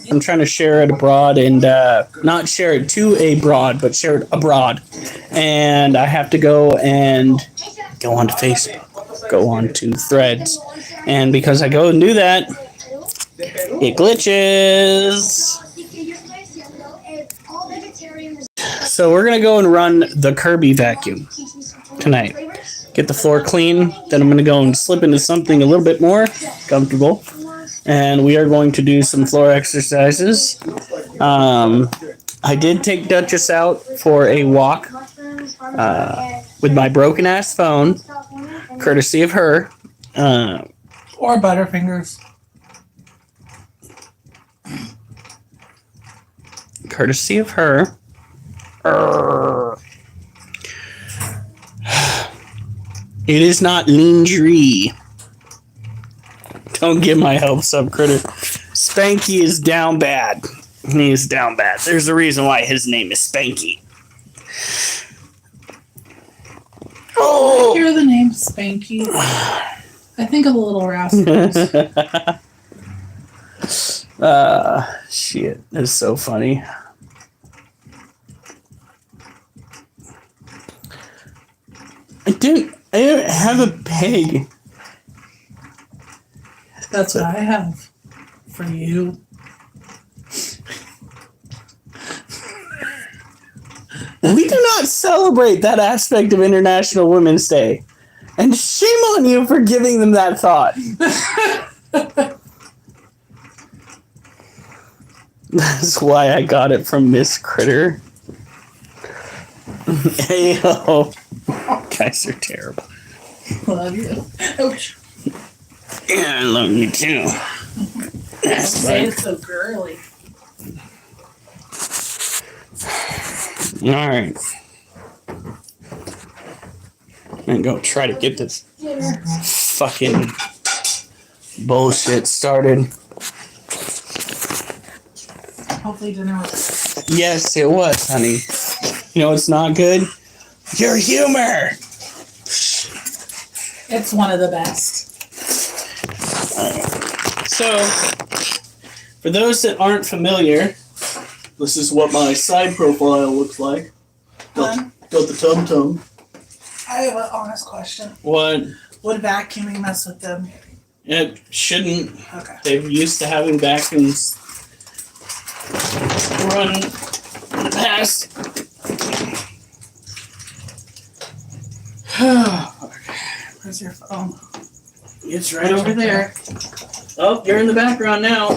I'm trying to share it abroad and not share it to a broad, but share it abroad. And I have to go and go onto Facebook, go onto Threads. And because I go and do that, it glitches. So we're going to go and run the Kirby vacuum tonight. Get the floor clean. Then I'm going to go and slip into something a little bit more comfortable. And we are going to do some floor exercises. I did take Duchess out for a walk with my broken ass phone, courtesy of her. Or Butterfingers. Courtesy of her. It is not lingerie. Don't get my hopes up, critter. Spanky is down bad. He is down bad. There's a reason why his name is Spanky. Oh, I hear the name Spanky. I think of the Little Rascals. Shit. That's so funny. I didn't have a pig. That's what I have for you. We do not celebrate that aspect of International Women's Day. And shame on you for giving them that thought. That's why I got it from Miss Critter. Hey, yo. Guys are terrible. Love you. Ouch. Yeah, I love you too. That's say it's so girly. Alright. I'm gonna go try to get this fucking bullshit started. Hopefully dinner was. Yes, it was, honey. You know what's not good? Your humor! It's one of the best. So, for those that aren't familiar, this is what my side profile looks like. Got the tum-tum. I have an honest question. What? Would vacuuming mess with them? It shouldn't. Okay. They're used to having vacuums run in the past. Where's your phone? It's right over there. Oh, you're in the background now.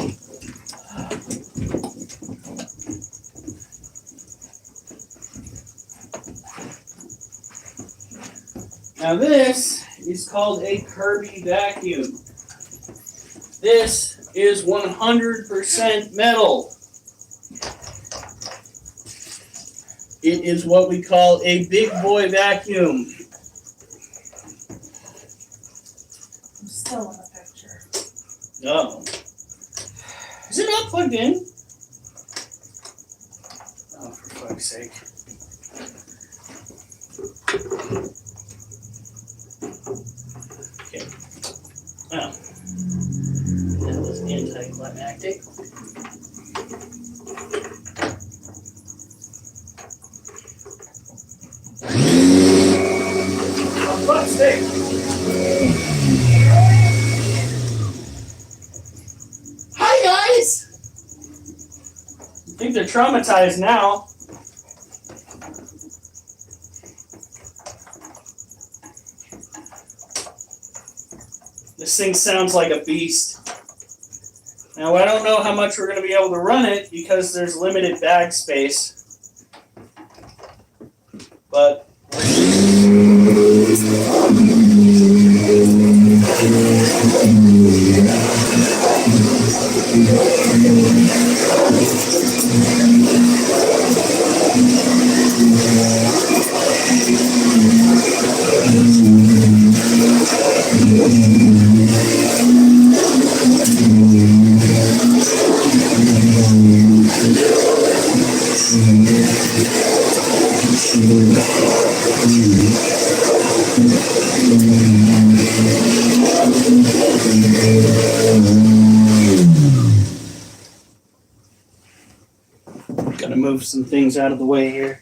Now this is called a Kirby vacuum. This is 100% metal. It is what we call a big boy vacuum. I'm still in the picture. Oh. Is it not plugged in? Oh, for fuck's sake. Okay. Oh. That was anticlimactic. For fuck's sake. Hi, guys! I think they're traumatized now. This thing sounds like a beast. Now, I don't know how much we're going to be able to run it because there's limited bag space. But move some things out of the way here.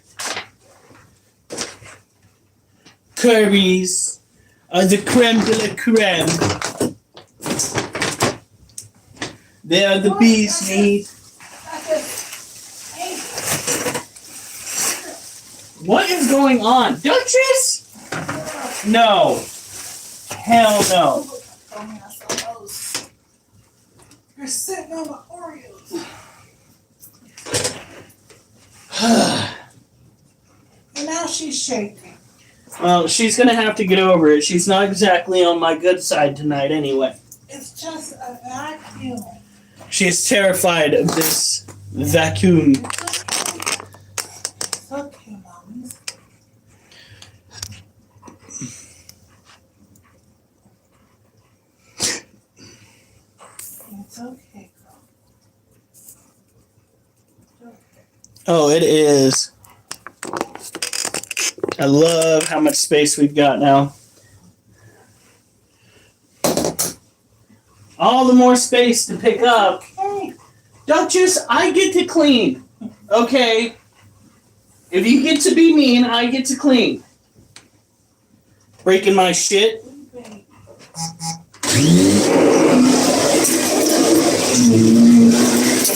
Kirby's are the creme de la creme. They are the bee's knees. What is going on? Duchess? No. Hell no. You're sitting on my Oreos. And now she's shaking. Well, she's gonna have to get over it. She's not exactly on my good side tonight anyway. It's just a vacuum. She is terrified of this vacuum. It's okay, Mommy. It's okay, girl. It's okay. Oh, it is. I love how much space we've got now. All the more space to pick up. Hey, Duchess, I get to clean. Okay? If you get to be mean, I get to clean. Breaking my shit. baby.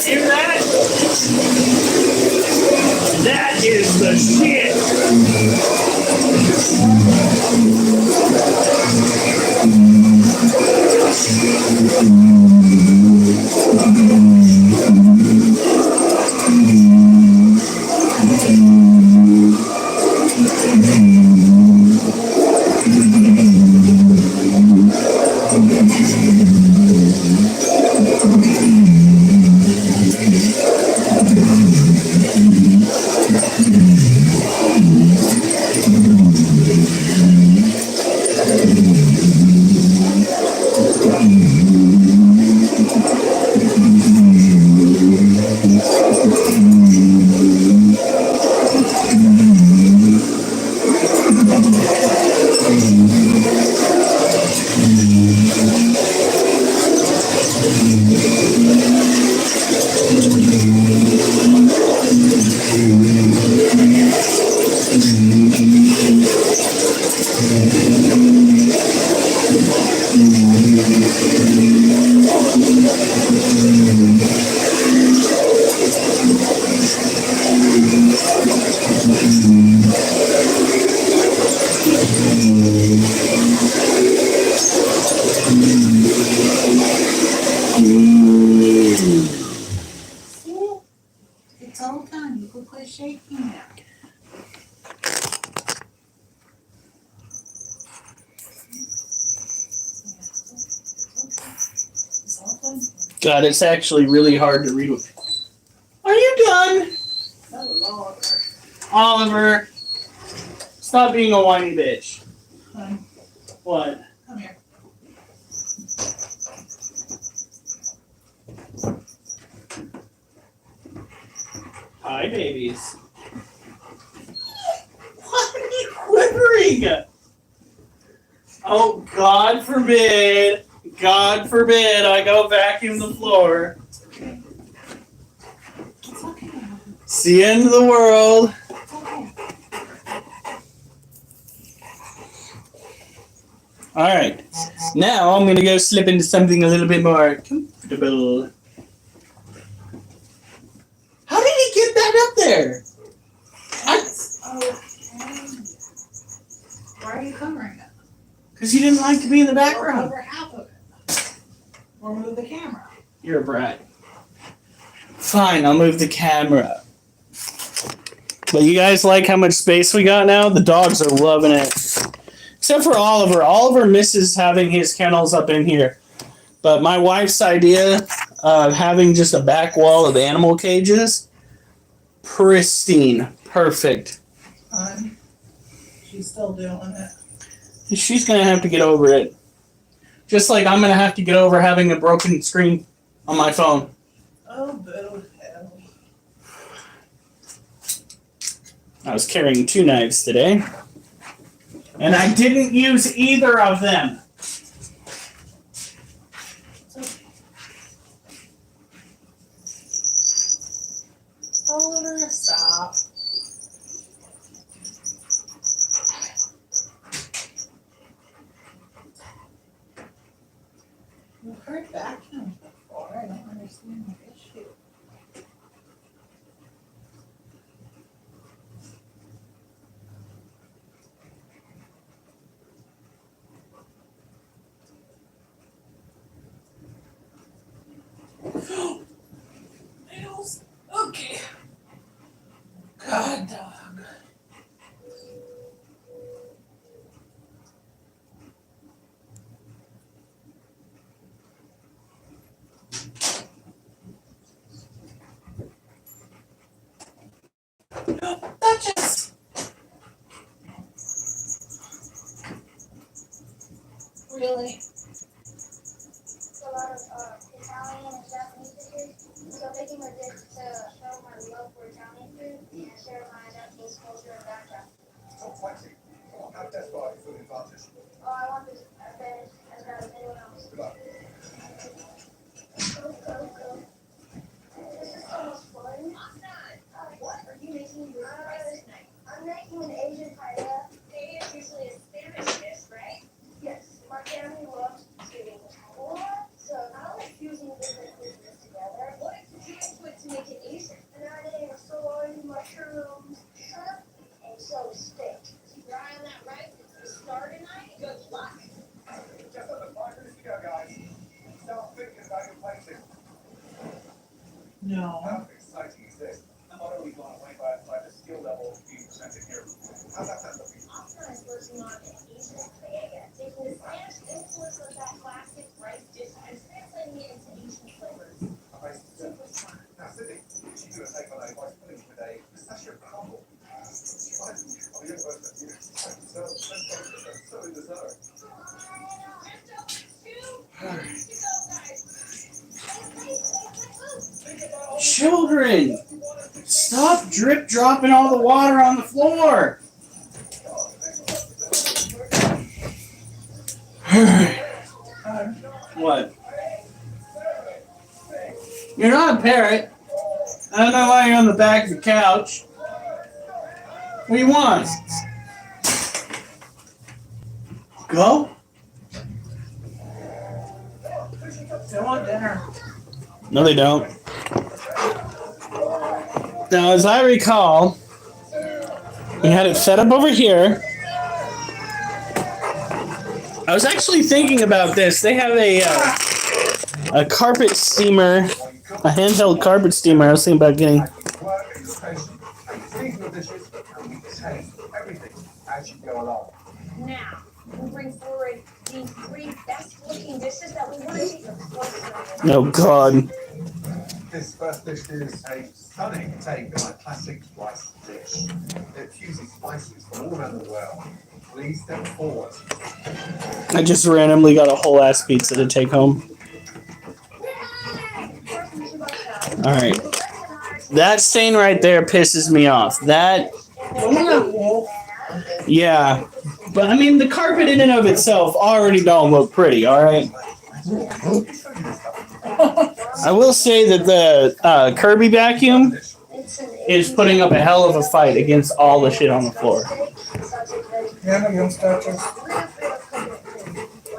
Hear that? That is the shit. It's all done. You can quit shaking now. It's all done. God, it's actually really hard to read. Are you done? That was all. Oliver, stop being a whiny bitch. Honey, What? come here. Hi, babies. Why are you quivering? Oh, God forbid. God forbid I go vacuum the floor. It's okay. It's the end of the world. It's okay. All right. Now I'm going to go slip into something a little bit more comfortable. How did he get that up there? It's okay. Why are you covering it? Because he didn't like to be in the Or background. cover half of it. Or move the camera. You're a brat. Fine, I'll move the camera. But you guys like how much space we got now? The dogs are loving it. Except for Oliver. Oliver misses having his kennels up in here. But my wife's idea of having just a back wall of animal cages, pristine. Perfect. She's still doing it. She's going to have to get over it. Just like I'm going to have to get over having a broken screen on my phone. Oh, boo hell. I was carrying 2 knives today. And I didn't use either of them. It's okay. Oliver, stop. We've heard vacuum before. I don't understand the issue. Nails. Okay. God dog. Duchess. Really? A lot of Italian and Japanese dishes. So making a dish to show my love for Italian food and share my Japanese culture and background. Stop flexing. Come on, have death by for the advantage. Oh, I want this advantage as bad as anyone else. Good luck. Go. This is so much fun. What are you making your rice tonight? I'm making an Asian paella. Paella is usually a Spanish dish, right? Yes. My family loves eating paella, so I like fusing different cuisines together. What did you put to make it Asian? And adding soy, mushrooms, shrimp, and so steak. Keep your eye on that rice. It's the star tonight. Good luck. Just under 5 minutes to go, guys. Start thinking about your plating. No. How exciting is this? I'm utterly blown away by the skill level being presented here. How's that sound? Asana is working on an Asian paella, taking the Spanish influence of that classic rice dish and translating it into Asian flavors. Super smart. Now, Sydney, she's going to take on a rice pudding with a pistachio crumble. Right. Oh, you're supposed to. So dessert. Children, stop drip dropping all the water on the floor. What? You're not a parrot. I don't know why you're on the back of the couch. What do you want? Go? They want dinner. No, they don't. Now, as I recall, we had it set up over here. I was actually thinking about this. They have a carpet steamer, a handheld carpet steamer. I was thinking about getting. Seasonal dishes, and we taste everything as you go along. Now, we'll bring forward these 3 best-looking dishes that we want to take a closer look. Oh God! This first dish is a stunning take on a classic rice dish. It fuses spices from all around the world. Please step forward. I just randomly got a whole ass pizza to take home. All right, that stain right there pisses me off. That. Yeah, but I mean the carpet in and of itself already don't look pretty. All right. I will say that the Kirby vacuum is putting up a hell of a fight against all the shit on the floor. Yeah, no, you don't start to. When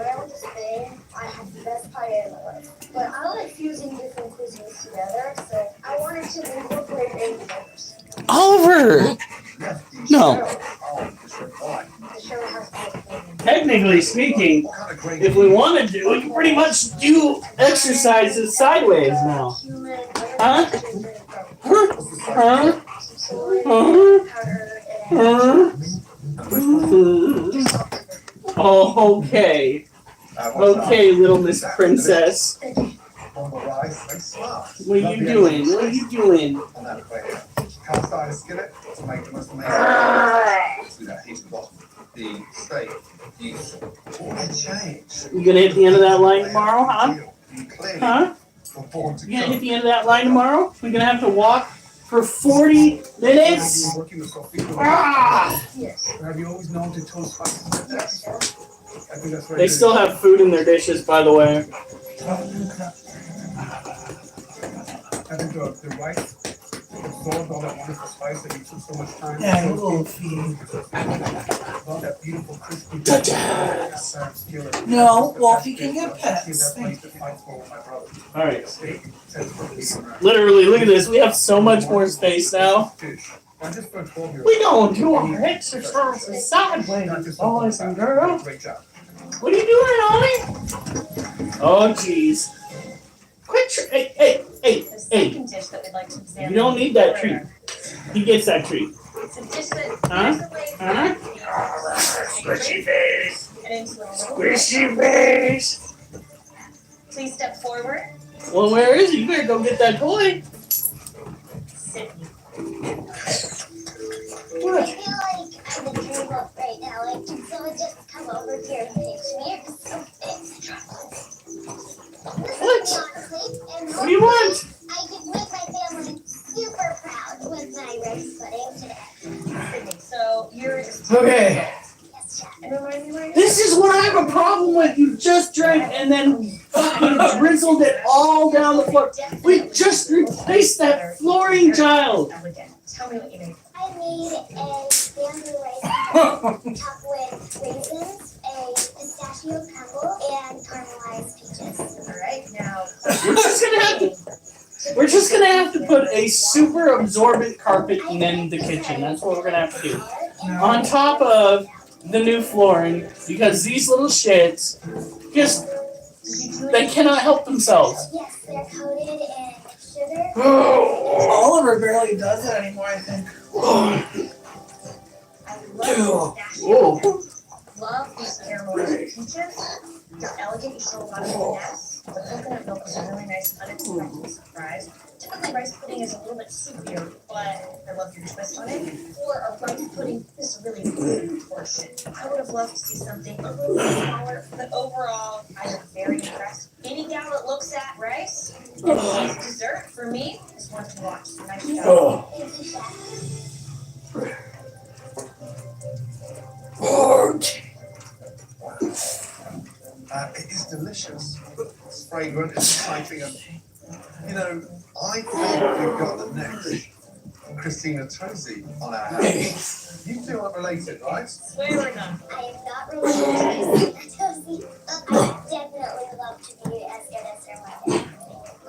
I went to Spain, I had the best paella in the world. But I like fusing different cuisines together, so I wanted to incorporate baby flavors. Oliver! No. To show how to Technically speaking, if we wanted to, we can pretty much do exercises sideways now. human Huh? Huh? Oh, okay. Okay, little Miss Princess. What are you doing? What are you doing? Cast iron skillet to make the most amazing. That heat the bottom. The steak. All that change. You gonna hit the end of that line tomorrow, huh? Huh? Huh? You gonna hit the end of that line tomorrow? We're gonna have to walk for 40 minutes? Ah! Yes. Have you always known to toast spices? Yes. I think that's very They good. still have food in their dishes, by the way. I think the rice, the absorb all that wonderful spice that you took so much time Yeah, a to little feed. all that beautiful crispy No, Wolfie can get pets. Thank you. All right. Literally, look at this. We have so much more space now. We don't do our exercises sideways, boys and girls. What are you doing, Ollie? Oh, jeez. Quit. Hey. The second dish that we'd like to examine. You don't need that treat. He gets that treat. It's a dish that Huh? moves away from Huh? Squishy face. And into a little Squishy face. Please step forward. Well, where is he? You better go get that toy. Sit. What? I feel like I'm in dream world right now. Like, can someone just come over here and pinch me or something? What? What do you want? I can make my family super proud with my rice pudding today. So you're Okay. Yes, Chad. And remind me where you're This is what I have a problem with. You just drank and then fucking drizzled it all down the floor. We just replaced that flooring tile. Tell me what you made. I made a bamboo rice topped with raisins, a pistachio crumble, and caramelized peaches. All right, now We're just gonna have to put a super absorbent carpet in the kitchen. That's what we're gonna have to do. On top of the new flooring, because these little shits just they cannot help themselves. Yes, they're coated in sugar. Oliver barely does it anymore, I think. I love pistachio. Love these caramelized peaches. They're elegant. You show a lot of finesse. The coconut milk is a really nice unexpected surprise. Typically, rice pudding is a little bit soupier, but I love your twist on it. For a rice pudding, this is really big portion. I would have loved to see something a little bit smaller, but overall, I am very impressed. Any gal that looks at rice and wants dessert, for me, is one to watch. Nice job. Thank you, Chef. It is delicious. It's fragrant, it's exciting, and you know, I think we've got the next Christina Tosi on our hands. You two aren't related, right? Swear or not? I am not related to Tosi, but I would definitely love to be as good as her mother.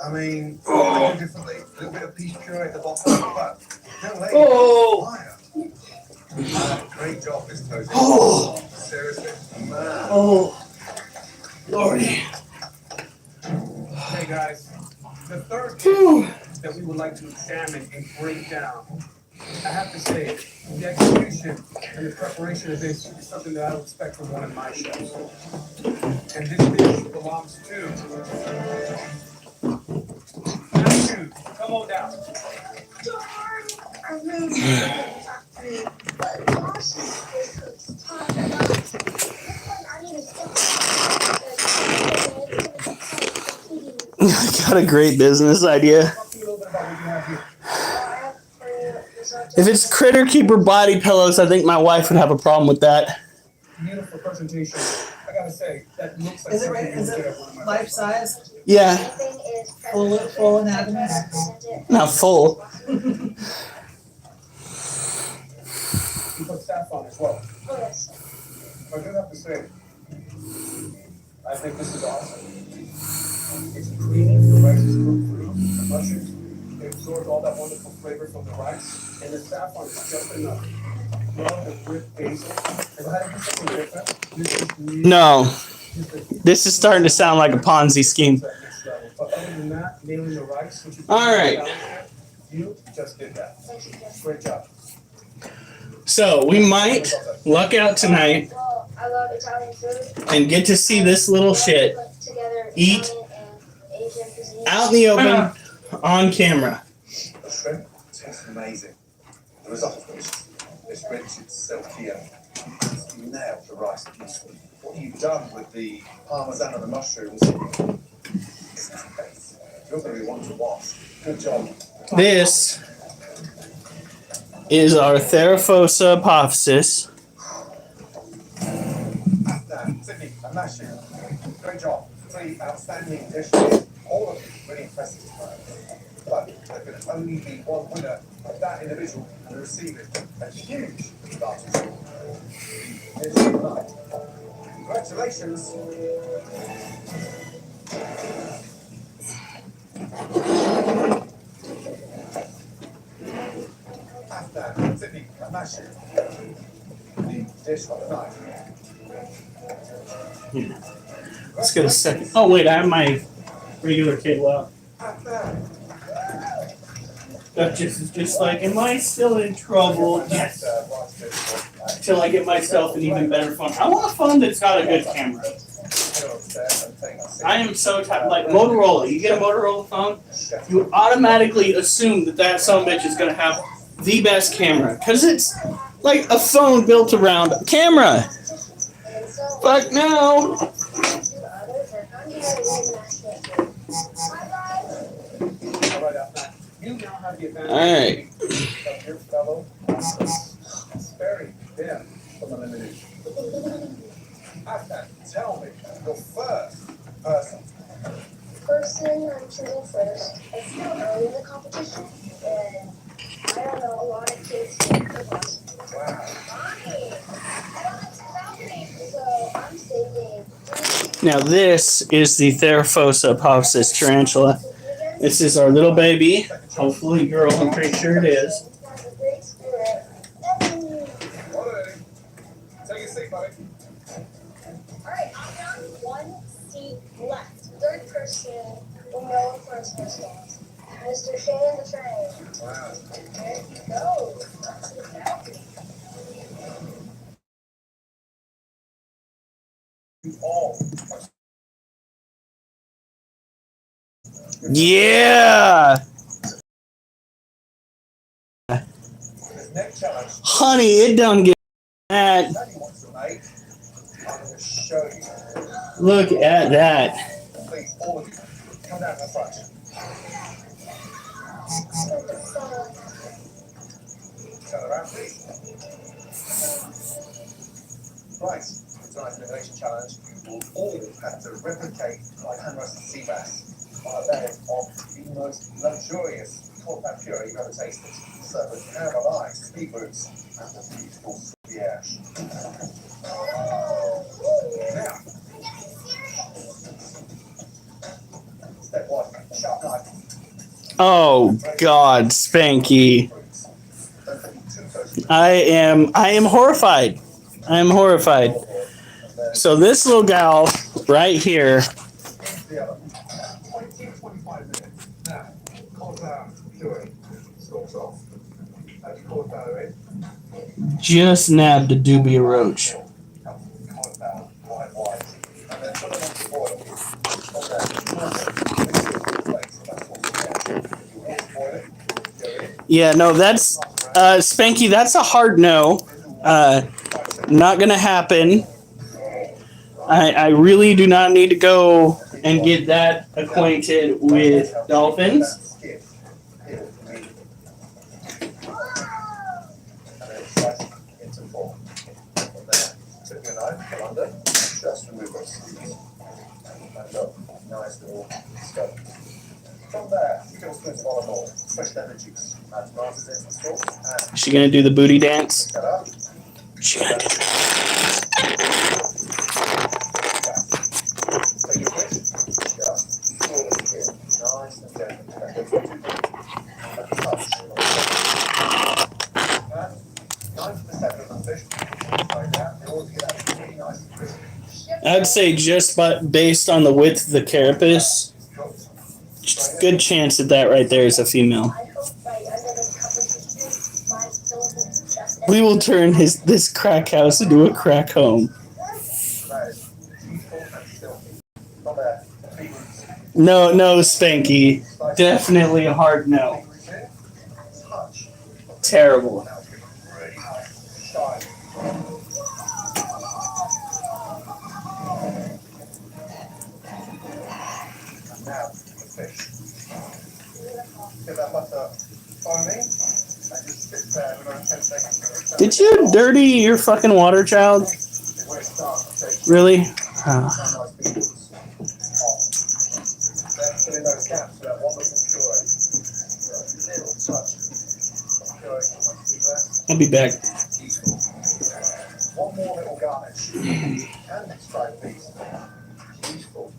I mean, what do they do differently? A little bit of peach puree at the bottom, but young lady, fire. Great job, Miss Tosi. Seriously, man. Oh, Lordy. Hey guys, the third dish that we would like to examine and break down. I have to say, the execution and the preparation of this is something that I don't expect from one of my chefs. And this dish belongs to Matthew. Come on down. I really but gosh, this looks top notch. This one, I need to I got a great business idea. If it's Critter Keeper body pillows, I think my wife would have a problem with that. Beautiful presentation. I gotta say, that looks like Is it right? Is it life size? Yeah, Full anatomy? not full. You put staff on as well. I do have to say, I think this is awesome. It's creamy, the rice is cooked through, the mushrooms, they absorb all that wonderful flavor from the rice, and the saffron is just enough. Love the whipped basil. If I had to do something different, this is really No, just a this is starting to sound like a Ponzi scheme. that next level. But other than that, nailing the rice, which is All right. you just did that. Great job. So we might luck out tonight Well, I love Italian food. and get to see this little shit eat Italian and Asian cuisine. out in the open on camera. The shrimp tastes amazing. The risotto is rich, it's silky, and you nailed the rice beautifully. What you've done with the parmesan and the mushrooms is great. You're going to be one to watch. Good job. This is our Therafosa apophysis. Sydney, and Matthew, great job. 3 outstanding dishes. All of you. Really impressive. But there can only be one winner, and that individual will receive it. A huge advantage. Here's the night. Congratulations. After Sydney Kamashi, the dish of the night. Let's get a second. Oh wait, I have my regular cable out. After Duchess is just like, am I still in trouble? Yes. Until I get myself an even better phone. I want a phone that's got a good camera. I am so tired. Like Motorola, you get a Motorola phone, you automatically assume that that son of a bitch is gonna have the best camera, cause it's like a phone built around a camera. Fuck no. Alright. Your fellow, very thin from elimination. After, tell me, your first person. Person I'm choosing first. It's still early in the competition, and I don't know a lot of kids who could possibly. Wow. Mommy, I don't have some balcony, so I'm thinking. Now this is the Theraphosa paucis tarantula. This is our little baby. Hopefully girl, I'm pretty sure it is. Alright. Take a seat, buddy. Alright, I'm down one seat left. Third person will know the first response. Mr. Shane the Train. Wow. There you go. That's the balcony. You all. Yeah! This next challenge, Honey, it done get that. Daddy wants to make. I'm going to show you. Look at that. Please, all of you, come down to the front. Turn around, please. Right, tonight's elimination challenge, you will all have to replicate like hand-roasted sea bass on a bed of the most luxurious cod puree you've ever tasted, served with caramelized beetroots and the beautiful fromage. Now, step one, sharp knife. Oh God, Spanky. I am horrified. I am horrified. So this little gal right here The other. 20-25 minutes. Now, cod puree. Stalks off. Add your cod in. just nabbed a dubia roach. Cod white. And then put them on the boil. Okay. Boil it. Yeah, no, that's Spanky. That's a hard no. Not gonna happen. I really do not need to go and get that acquainted with dolphins. Just remove those seeds. And look, nice little scope. From there, you can split olive oil, fresh lemon juice, add tomatoes in some salt, and Is she gonna do the booty dance? mix that up. She gonna do Take your fish, just swirl it in, nice and gentle. Don't go too deep. And touch. And 90% of the fish, like that, in order to get that really nice and crispy. I'd say just based on the width of the carapace, good chance that right there is a female. I hope by the end of this competition, my dolphins just We will turn this crack house into a crack home. That is beautiful and silky. From there, beetroots. No, Spanky. Definitely a hard no. Beetroots in, touch. Terrible. Now it's getting really nice. Shine. And now, the fish. Get that butter foaming, and just sit there for around 10 seconds. Did you dirty your fucking water, child? Where it starts, okay? Really? Nice beetroots. Then fill in those scabs for that wonderful puree. Little touch of puree for my tea glass. I'll be back. Useful. One more little garnish. And next fried piece. Useful.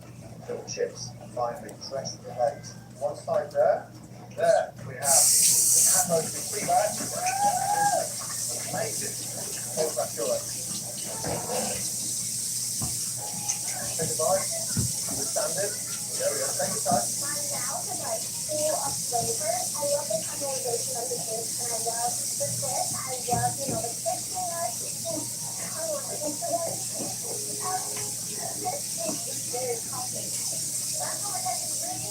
Little chips, finely pressed with eggs. One side there. There we have hand roasted free bags. Amazing. Hold that puree. Take a bite. Understand it. There we go. Take your time. Full of flavor. I love the caramelization of the cake, and I love the twist. I love, the crispiness. I want to eat for this. This cake is very complicated. That's all I got to really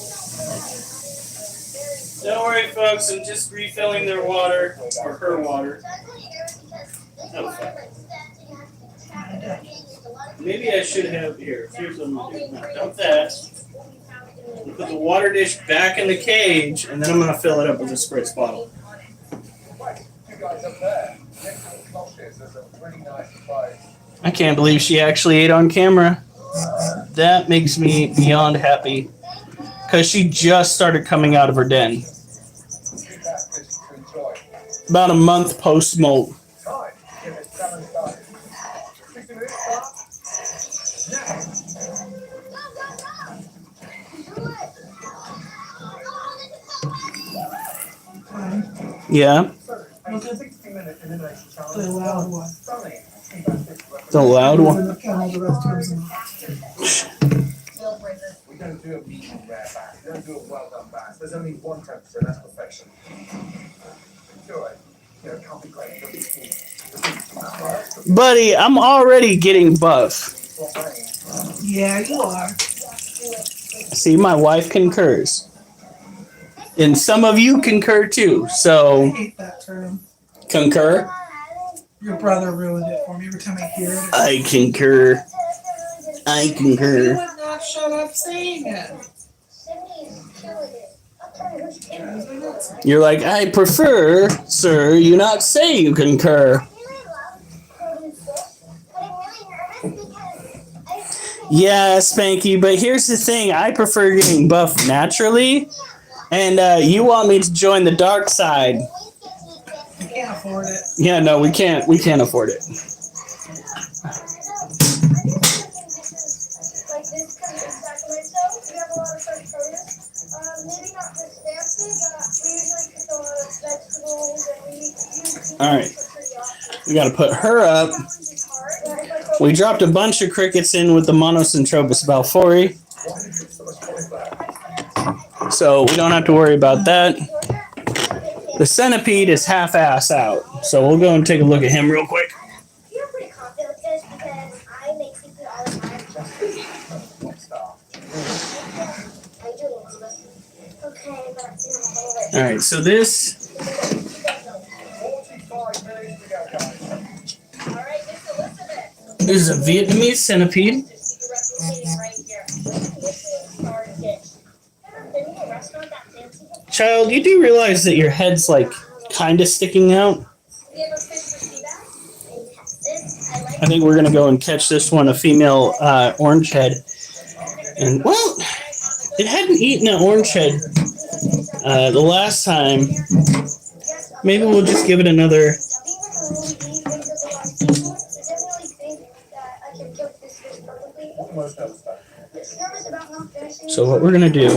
Don't worry, folks. I'm just refilling their water, or her water. Maybe I should have here. Here's what I'm gonna do. Now, dump that. Put the water dish back in the cage, and then I'm gonna fill it up with a spritz bottle. Right, you guys up there. Next to the cloches, there's a really nice surprise. I can't believe she actually ate on camera. That makes me beyond happy. Because she just started coming out of her den. Two baskets to enjoy. About a month post-molt. Time to get this challenge started. 60 minutes start. Yeah, So, a 60-minute elimination challenge. The loud one. Stunning. Two baskets. the loud one. The camel, the rest comes in. We don't do a medium rare bass. We don't do a well done bass. There's only one temperature, and that's perfection. Sure, can't be great. Don't be keen. Buddy, I'm already getting buff. Yeah, you are. See, my wife concurs. And some of you concur too. I So, hate that term. concur? Your brother ruined it for me every time I hear it. I concur. I You concur. would not shut up saying it. You're like, I prefer, sir, you not say you concur. Yeah, Spanky, but here's the thing. I prefer getting buff naturally, and you want me to join the dark side. I can't afford it. Yeah, no, we can't afford it. All right, we got to put her up. We dropped a bunch of crickets in with the Monocentrobus balfouri, so we don't have to worry about that. The centipede is half-ass out, so we'll go and take a look at him real quick. You're pretty confident with this because I make seafood all the time. I do Elizabeth. Okay, but All right, so this 45 minutes to go, guys. all right, Miss Elizabeth. is a Vietnamese centipede. You're replicating right here. Star dish. Ever been to a restaurant that fancy? Child, you do realize that your head's like kind of sticking out? Have you ever fished for sea bass? In Texas, I like I think we're gonna go and catch this one, a female orange head. And well, it hadn't eaten an orange head the last time. Maybe we'll just give it another. Almost nervous about So what we're gonna do?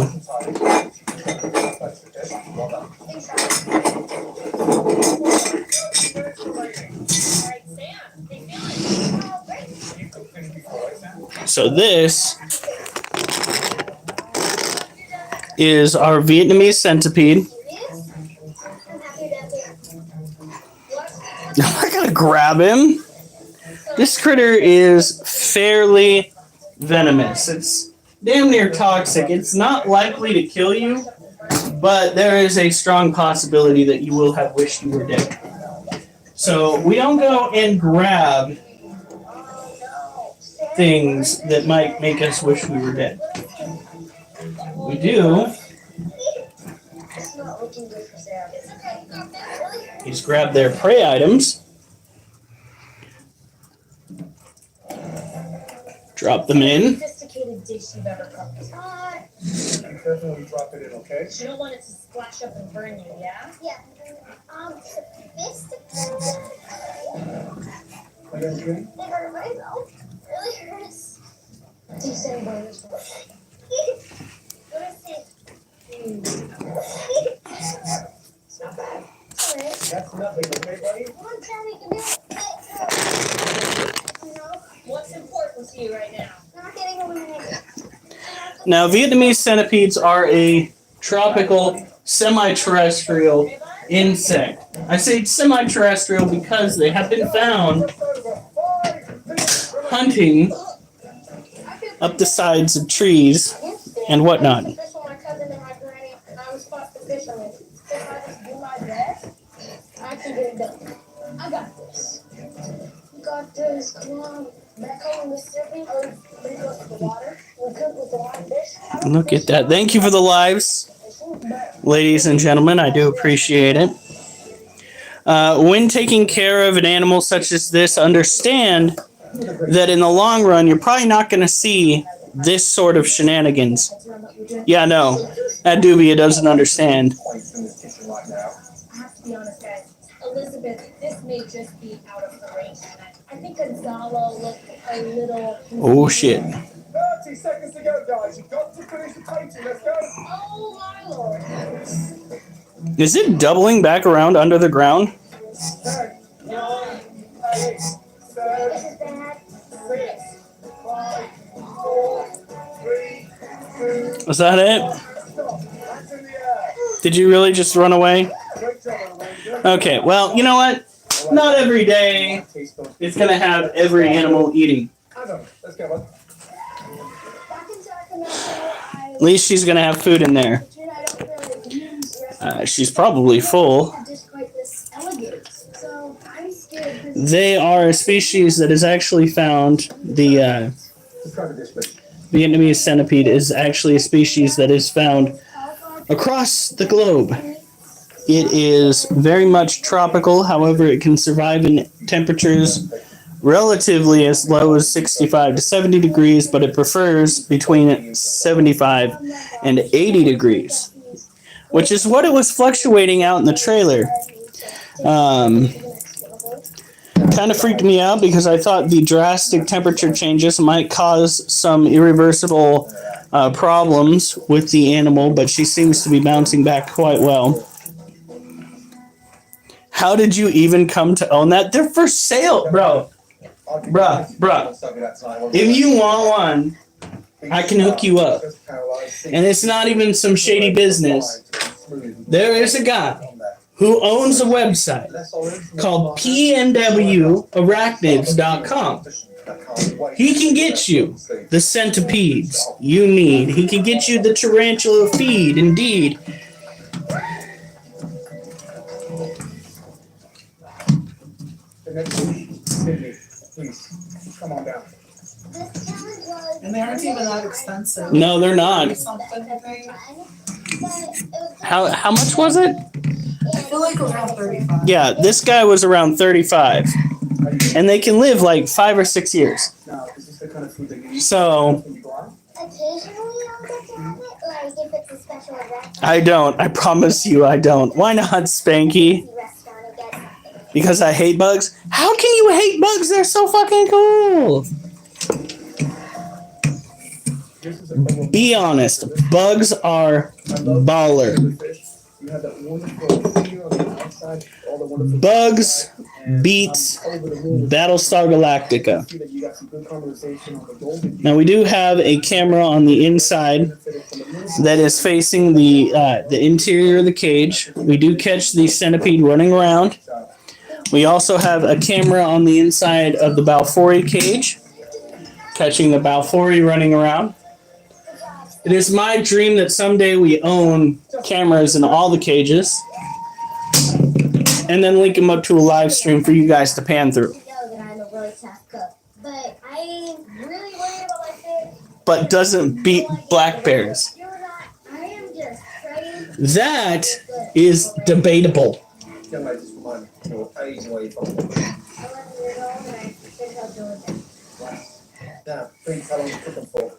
So this is our Vietnamese centipede. I gotta grab him. This critter is fairly venomous. It's damn near toxic. It's not likely to kill you, but there is a strong possibility that you will have wished you were dead. So we don't go and grab things that might make us wish we were dead. We do is grab their prey items, drop them in, biggest dish you've ever cooked? Be careful when you drop it in, okay? You don't want it to splash up and burn you, yeah? Yeah. Sophisticated. Are you guys ready? It hurt my mouth. Really hurts. Decent bonus work. What is it? It's not bad. Alright. That's nothing, okay, buddy? One time we can do it. You know? What's important to you right now? Not getting eliminated. Now, Vietnamese centipedes are a tropical, semi-terrestrial insect. I say semi-terrestrial because they have been found hunting up the sides of trees and whatnot. My cousin and my granny, I was fought the fishermen. If I just do my best, I can get it done. I got this. You got this. Come on. Back home in Mississippi, we go to the water. We cook with the live fish. Look at that. Thank you for the lives, ladies and gentlemen. I do appreciate it. When taking care of an animal such as this, understand that in the long run, you're probably not going to see this sort of shenanigans. Yeah, no. That Dubia doesn't understand. Points in this kitchen right now. I have to be honest, guys. Elizabeth, this may just be out of the range. I think Gonzalo looked a little... Oh, shit. 30 seconds to go, guys. You've got to finish the painting. Let's go. Oh, my Lord. Is it doubling back around under the ground? 10, 9, 8, 7, This is bad. 6, 5, 4, 3, 2, Was that it? stop. That's in the air. Did you really just run away? Great job, Ranger. Okay, well, you know what? Not every day it's going to have every animal eating. Adam, let's go, bud. Back in Sacramento, At least she's going to have food in there. I don't really use She's probably full. just quite this elegant. So I'm scared. They are a species that is actually found. The Let's try the dish, please. Vietnamese centipede is actually a species that is found across the globe. It is very much tropical. However, it can survive in temperatures relatively as low as 65 to 70 degrees, but it prefers between 75 and 80 degrees, which is what it was fluctuating out in the trailer. Kind of freaked me out because I thought the drastic temperature changes might cause some irreversible problems with the animal, but she seems to be bouncing back quite well. How did you even come to own that? They're for sale, bro. Bruh. If you want one, I can hook you up. And it's not even some shady business. There is a guy who owns a website called pnwarachnids.com. He can get you the centipedes you need. He can get you the tarantula feed, indeed. The next one, Sydney, please, come on down. And they aren't even that expensive. No, they're not. Something they, How much was it? I feel like it was around 35. Yeah, this guy was around 35. And they can live like 5 or 6 years. Now, is this the kind of food that you eat So, when you go out? Occasionally I'll get to have it, like if it's a special event. I don't. I promise you I don't. Why not, Spanky? Restaurant will get something. Because I hate bugs? How can you hate bugs? They're so fucking cool. This is a couple of Be honest. Bugs are baller. fish. You have that wonderful feel on the outside, all the wonderful Bugs beats over the moon. Battlestar Galactica. See that you got some good conversation on the golden Now we do have a camera on the inside benefited from the moon. that is facing the interior of the cage. We do catch the centipede running around. We also have a camera on the inside of the Balfouri cage, catching the Balfouri running around. It is my dream that someday we own cameras in all the cages and then link them up to a live stream for you guys to pan through. You know that I'm a really tough cook, but I really worry about my fish. But doesn't beat black bears. You're not. I am just praying. That is debatable. Young lady, just remind me, your age and where you're from. 11 years old, and I think I'll do it. Now, please, how long you cooking for?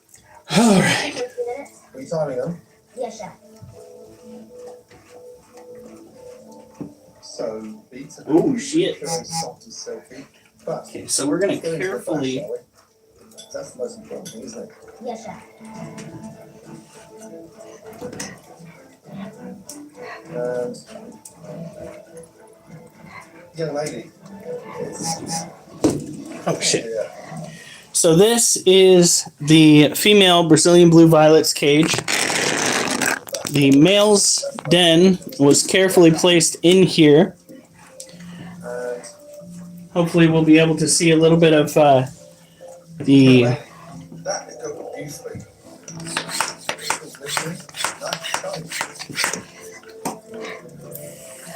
All right. 20 minutes? Are you timing them? Yes, chef. So, beets are Oh, shit. soft and silky. But Okay, so we're gonna let's go into the bash, carefully. shall we? That's the most important thing, isn't it? Yes, chef. And young lady, it's Oh shit. yeah. So this is the female Brazilian blue violet's cage. The male's den was carefully placed in here. And Hopefully we'll be able to see a little bit of young the lady, that is cooked beautifully. Listening, nice,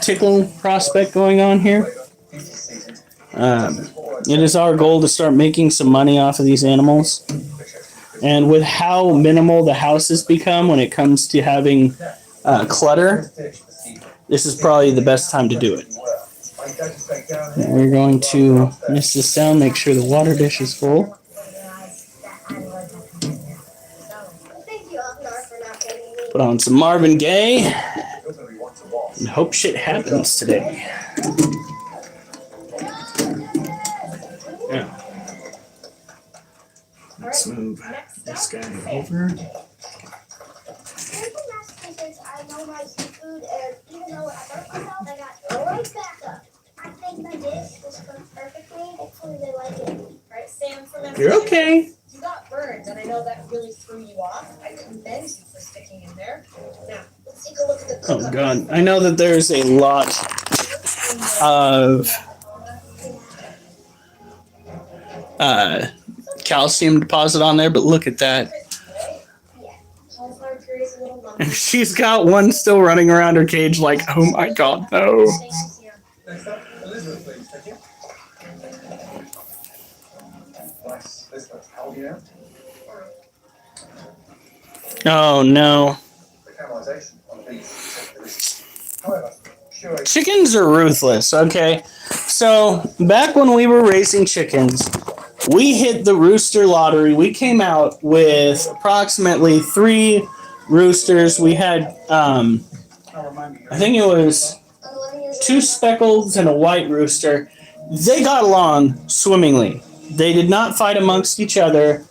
tickle prospect going on here. seasoned. It is our goal to start making some money off of these animals. And with how minimal the house has become when it comes to having clutter, this is probably the best time to do it. We're going to mist this down, make sure the water dish is full. Thank you, Alvar, for not getting me. Put on some Marvin Gaye and hope shit happens today. Yeah. Let's move this guy over. Here's the Massachusetts. I know my seafood, and even though I burnt myself, I got right back up. I think my dish was cooked perfectly. Hopefully they like it. Right, Sam from You're okay. You got burned, and I know that really threw you off. I commend you for sticking in there. Now, let's take a look at the Oh cook-up. god, I know that there's a lot of calcium deposit on there, but look at that. Cauliflower puree is a little lumpy. And she's got one still running around her cage like, oh my god, no. Thank you, Sam. Next up, Elizabeth, please. Thank you. Nice. This looks healthy now. Oh no. The caramelization on these. However, sure. Chickens are ruthless, okay? So, back when we were raising chickens, we hit the rooster lottery. We came out with approximately 3 roosters. We had, I think it was 2 speckles and a white rooster. They got along swimmingly. They did not fight amongst each other.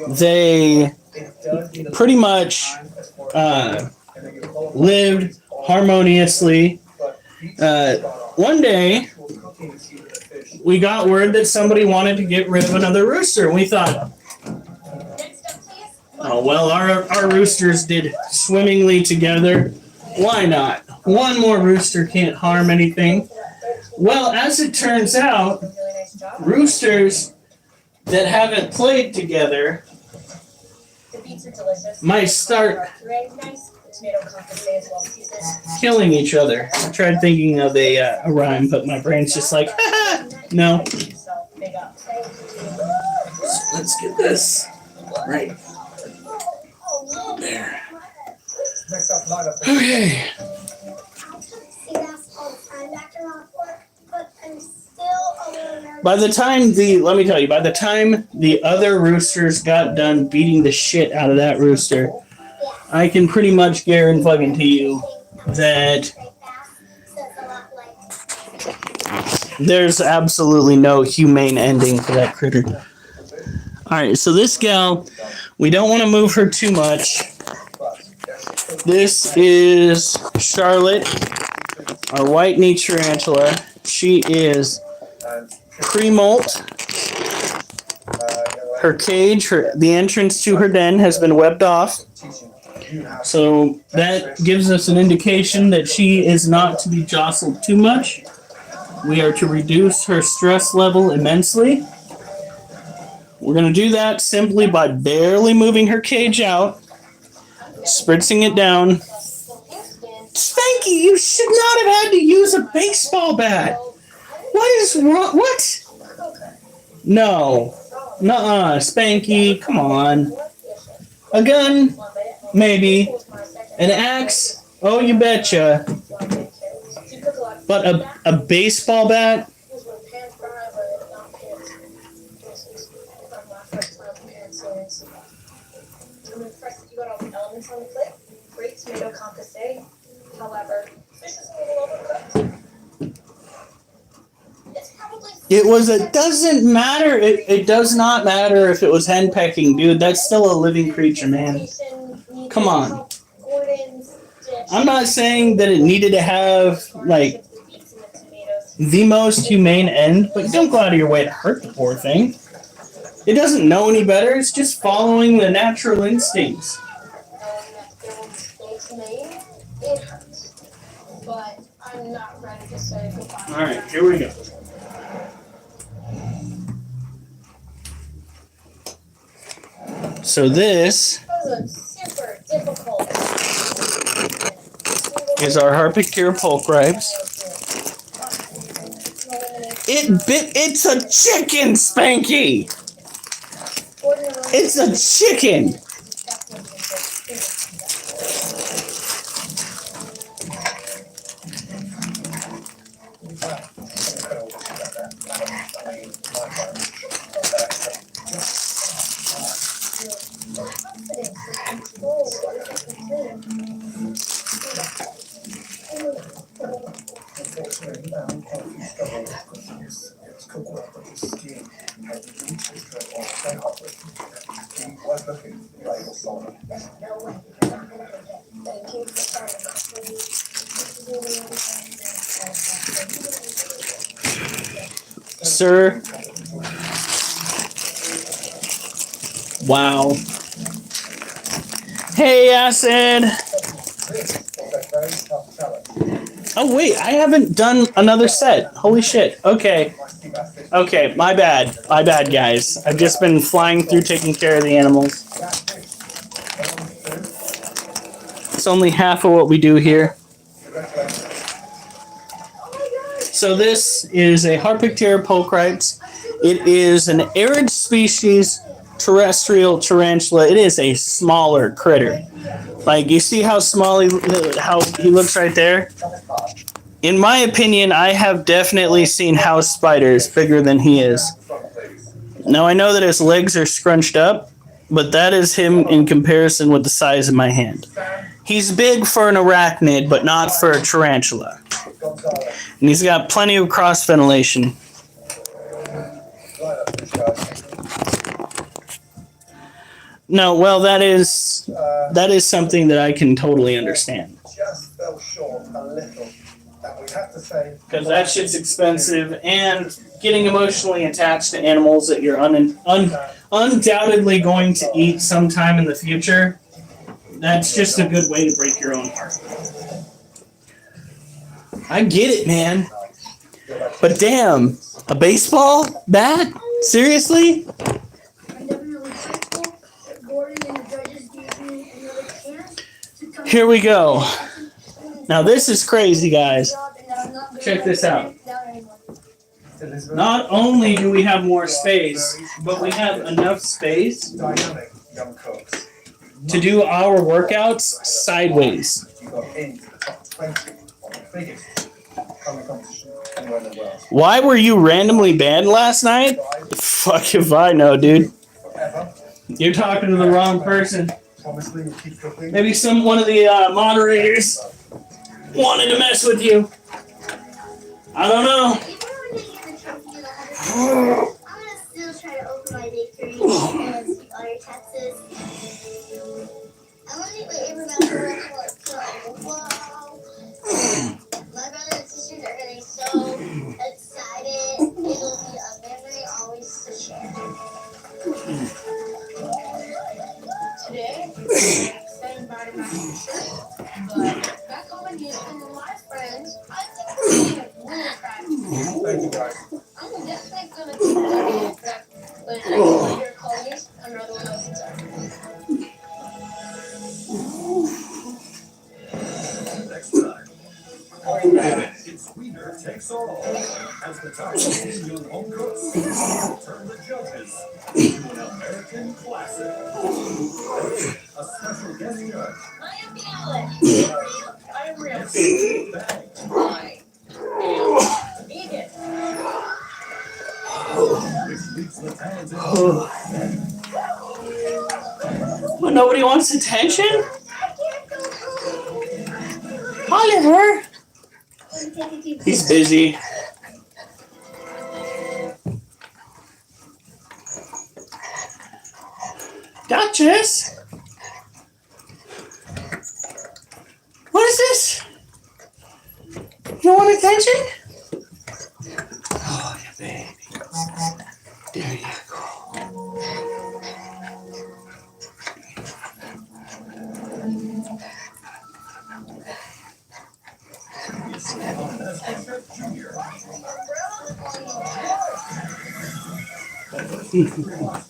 They pretty much lived harmoniously. One day, we got word that somebody wanted to get rid of another rooster. And we thought, oh, well, our roosters did swimmingly together. Why not? One more rooster can't harm anything. Well, as it turns out, Really nice job. roosters that haven't played together The beets are delicious. might start Puree is nice. The tomato concassé is well seasoned. killing each other. I tried thinking of a rhyme, but my brain's just like, no. So, big up. Let's get this right there. Next up, Lila. Okay. I took CDAS all the time after off work, but I'm still a little nervous. By the time the other roosters got done beating the shit out of that rooster, I can pretty much guarantee you that there's absolutely no humane ending for that critter. Alright, so this gal, we don't want to move her too much. This is Charlotte, our white knee tarantula. She is pre-molt. Her cage, the entrance to her den has been webbed off. So that gives us an indication that she is not to be jostled too much. We are to reduce her stress level immensely. We're going to do that simply by barely moving her cage out, spritzing it down. Spanky, you should not have had to use a baseball bat. What is wrong? What? No. Nuh-uh, Spanky, come on. A gun? Maybe. An axe? Oh, you betcha. But a baseball bat? concassé. However, fish is a little overcooked. It's probably It was doesn't matter. It does not matter if it was henpecking, dude. That's still a living creature, man. Come on. I'm not saying that it needed to have, like, the most humane end, but don't go out of your way to hurt the poor thing. It doesn't know any better. It's just following the natural instincts. It hurts, but I'm not ready to say goodbye. All right, here we go. So this That was a super difficult. is our Harpicure Pulchripes. It's a chicken, Spanky! It's a chicken! Sir. Wow. Hey, Acid. Oh, wait, I haven't done another set. Holy shit. Okay. Okay, my bad. My bad, guys. I've just been flying through taking care of the animals. It's only half of what we do here. So this is a Harpicure pulchripes. It is an arid species terrestrial tarantula. It is a smaller critter. Like, you see how small he looks right there? In my opinion, I have definitely seen house spiders bigger than he is. Now, I know that his legs are scrunched up, but that is him in comparison with the size of my hand. He's big for an arachnid, but not for a tarantula. And he's got plenty of cross ventilation. No, well, that is something that I can totally understand. Just fell short a little. And we have to say, Because that shit's expensive, and getting emotionally attached to animals that you're undoubtedly going to eat sometime in the future, that's just a good way to break your own heart. I get it, man. But damn, a baseball bat? Seriously? Here we go. Now this is crazy, guys. Check this out. Not only do we have more space, but we have enough space dynamic young cooks. to do our workouts sideways. You got into the top 20 on the biggest curling competition anywhere in the world. Why were you randomly banned last night? Fuck if I know, dude. Forever. You're talking to the wrong person. Obviously, you keep cooking. Maybe one of the moderators wanted to mess with you. I don't know. I'm gonna still try to open my victory and speak all your Texas. I'm gonna make my Abraham wow. My brother and sisters are getting so excited. It'll be a memory always to share. Today, I'm excited about my future, but back home in Houston with my friends, I think we're going to really try. Thank you, guys. I'm definitely going to keep doing it back when I go to your colonies and another one opens up. Next time. Oh, baby, it's winner takes all. As the top 15 young home cooks turn the judges into an American classic. A special guest judge. I am Alex. I am real. Bang. I am vegan. Which leads the talented But nobody wants attention? I can't go home. Oliver! He's busy. Duchess? What is this? You want attention? Oh, yeah, baby. There you go.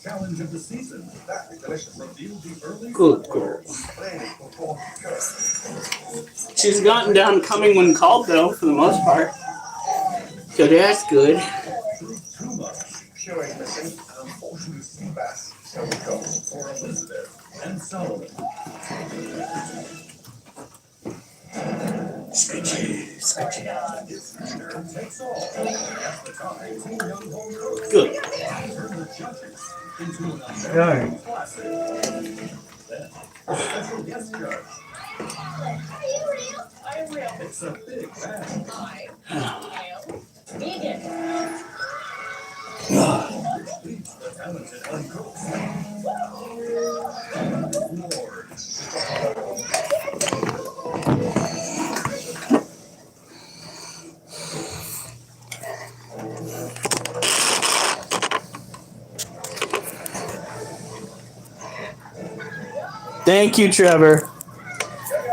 Challenge of the season. That delicious revealed the early Good girl. She's gotten down coming when called, though, for the most part. So that's good. too much. Sure ain't missing. An unfortunate sea bass. So we go for Elizabeth and Solomon. Scratchy, scratchy. Its winner takes all. That's the top 18 young home cooks. Good. Turn the judges into an Alright. American classic. Then, a special guest judge. Are you real? I'm real. It's a big bag. I am vegan. Which beats the talented home cooks. Lord. Thank you, Trevor.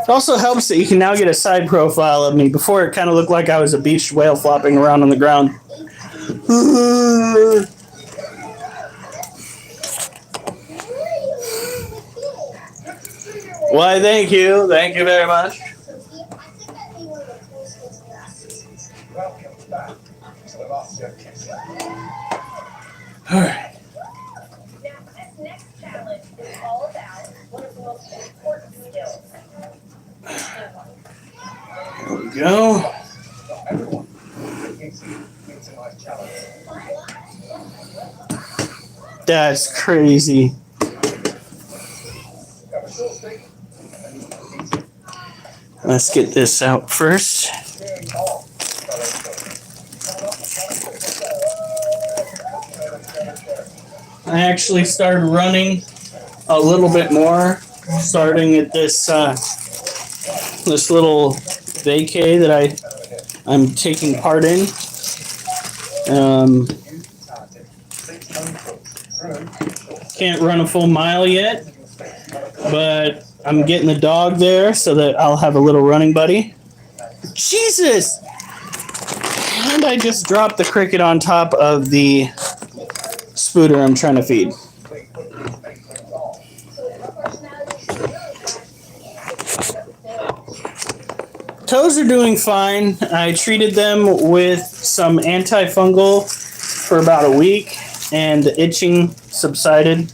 It also helps that you can now get a side profile of me. Before, it kind of looked like I was a beached whale flopping around on the ground. Why, thank you. Thank you very much. Welcome back to the last year kitchen. All right. Now, this next challenge is all about one of the most important skills. Here we go. Not everyone thinks it's a nice challenge. That's crazy. Have a short stick and you can eat it. Let's get this out first. Cheering on. I actually started running a little bit more, starting at this this little vacay that I'm taking part in. Can't run a full mile yet, but I'm getting the dog there so that I'll have a little running buddy. Jesus! And I just dropped the cricket on top of the spooter I'm trying to feed. Toes are doing fine. I treated them with some antifungal for about a week, and the itching subsided.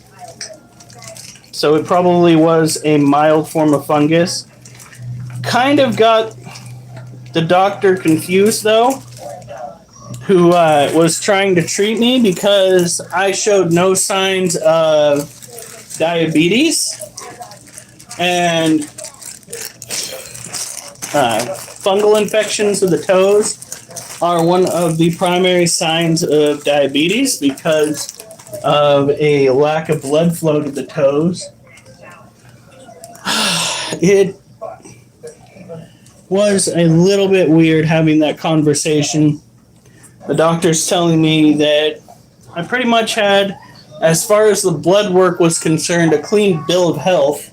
So it probably was a mild form of fungus. Kind of got the doctor confused, though, who was trying to treat me because I showed no signs of diabetes. And fungal infections of the toes are one of the primary signs of diabetes because of a lack of blood flow to the toes. It was a little bit weird having that conversation. The doctor's telling me that I pretty much had, as far as the blood work was concerned, a clean bill of health.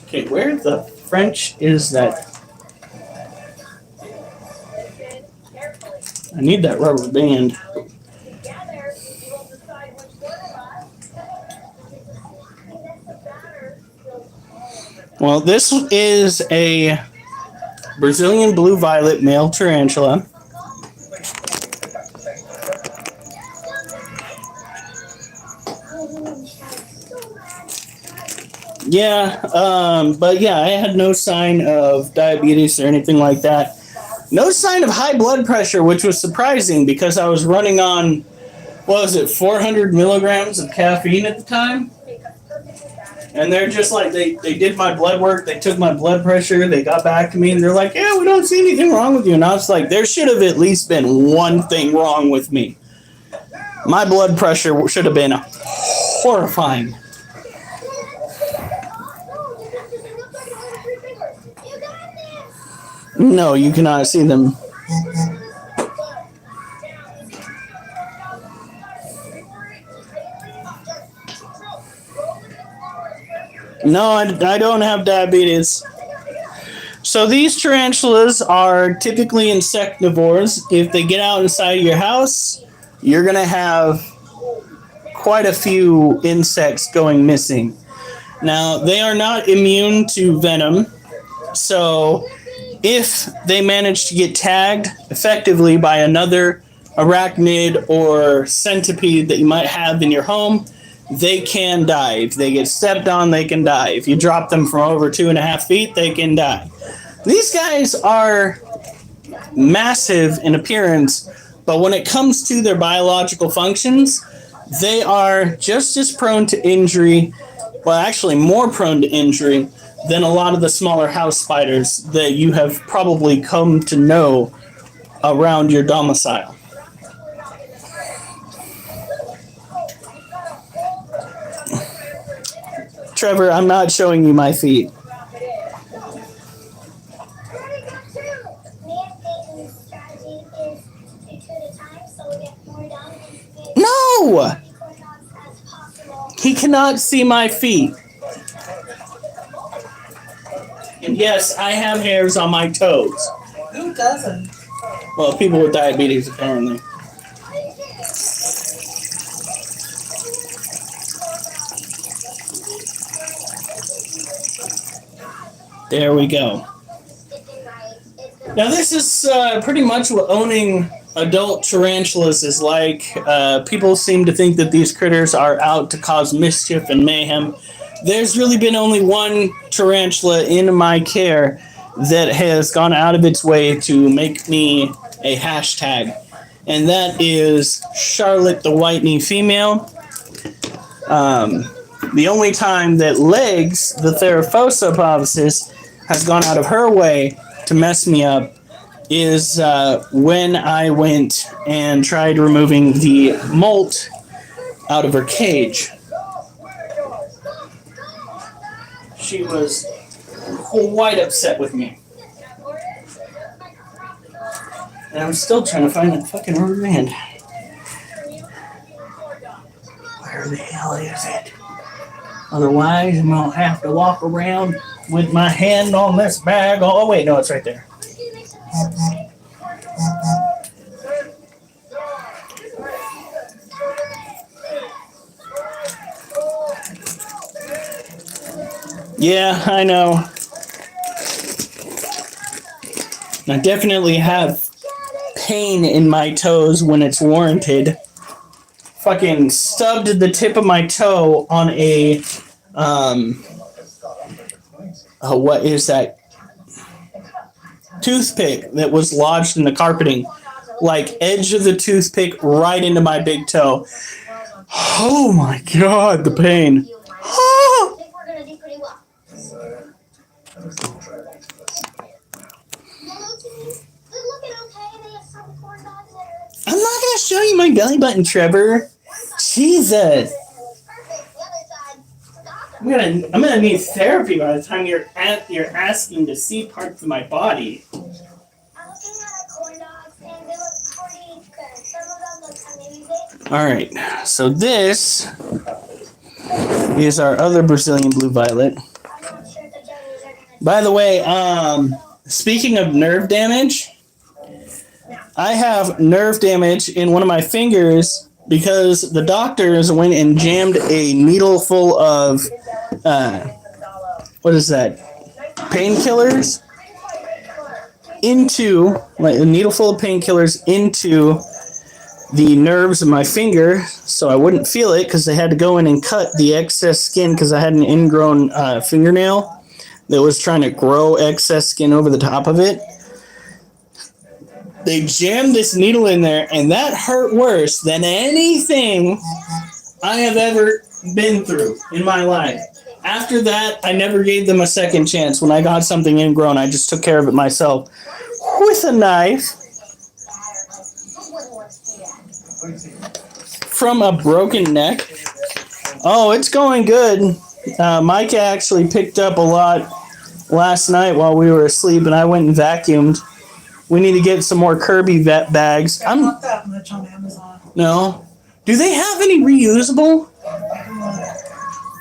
Okay, where the French is that? I need that rubber band. Together, we will decide which one of us. Well, this is a Brazilian blue violet male tarantula. Yeah, but yeah, I had no sign of diabetes or anything like that. No sign of high blood pressure, which was surprising because I was running on, what was it, 400 milligrams of caffeine at the time? And they're just like, they did my blood work, they took my blood pressure, they got back to me, and they're like, yeah, we don't see anything wrong with you. And I was like, there should have at least been one thing wrong with me. My blood pressure should have been horrifying. No, you cannot see them. No, I don't have diabetes. So these tarantulas are typically insectivores. If they get out inside your house, you're going to have quite a few insects going missing. Now, they are not immune to venom. So if they manage to get tagged effectively by another arachnid or centipede that you might have in your home, they can die. If they get stepped on, they can die. If you drop them from over 2.5 feet, they can die. These guys are massive in appearance, but when it comes to their biological functions, they are just as prone to injury, well, actually more prone to injury than a lot of the smaller house spiders that you have probably come to know around your domicile. Trevor, I'm not showing you my feet. No! He cannot see my feet. And yes, I have hairs on my toes. Who doesn't? Well, people with diabetes, apparently. There we go. Now, this is pretty much what owning adult tarantulas is like. People seem to think that these critters are out to cause mischief and mayhem. There's really been only one tarantula in my care that has gone out of its way to make me a hashtag, and that is Charlotte the White-knee female. The only time that Legs, the Theraphosa ovivis, has gone out of her way to mess me up is when I went and tried removing the molt out of her cage. She was quite upset with me. And I'm still trying to find that fucking rubber band. Where the hell is it? Otherwise, I'm going to have to walk around with my hand on this bag. Oh, wait, no, it's right there. Yeah, I know. I definitely have pain in my toes when it's warranted. Fucking stubbed the tip of my toe on a, what is that? Toothpick that was lodged in the carpeting. Like, edge of the toothpick right into my big toe. Oh my god, the pain. Ah! I'm not gonna show you my belly button, Trevor. Jesus. I'm gonna need therapy by the time you're asking to see parts of my body. All right, so this is our other Brazilian blue violet. By the way, speaking of nerve damage, I have nerve damage in one of my fingers because the doctors went and jammed a needle full of, what is that, painkillers into, like a needle full of painkillers into the nerves of my finger so I wouldn't feel it because they had to go in and cut the excess skin because I had an ingrown fingernail that was trying to grow excess skin over the top of it. They jammed this needle in there, and that hurt worse than anything I have ever been through in my life. After that, I never gave them a second chance. When I got something ingrown, I just took care of it myself with a knife from a broken neck. Oh, it's going good. Mike actually picked up a lot last night while we were asleep, and I went and vacuumed. We need to get some more Kirby vet bags. Not that much on Amazon. No. Do they have any reusable?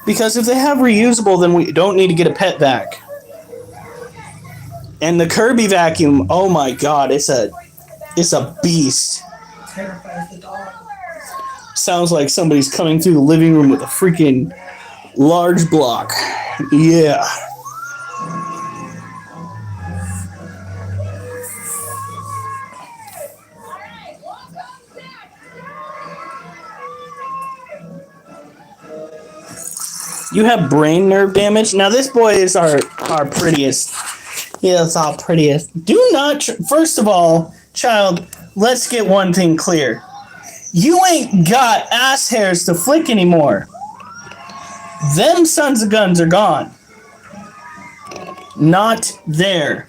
Because if they have reusable, then we don't need to get a pet vac. And the Kirby vacuum, oh my god, it's a beast. Terrifies the dog. Sounds like somebody's coming through the living room with a freaking large block. Yeah. You have brain nerve damage. Now this boy is our prettiest. Yeah, it's all prettiest. Do not. First of all, child, let's get one thing clear. You ain't got ass hairs to flick anymore. Them sons of guns are gone. Not there.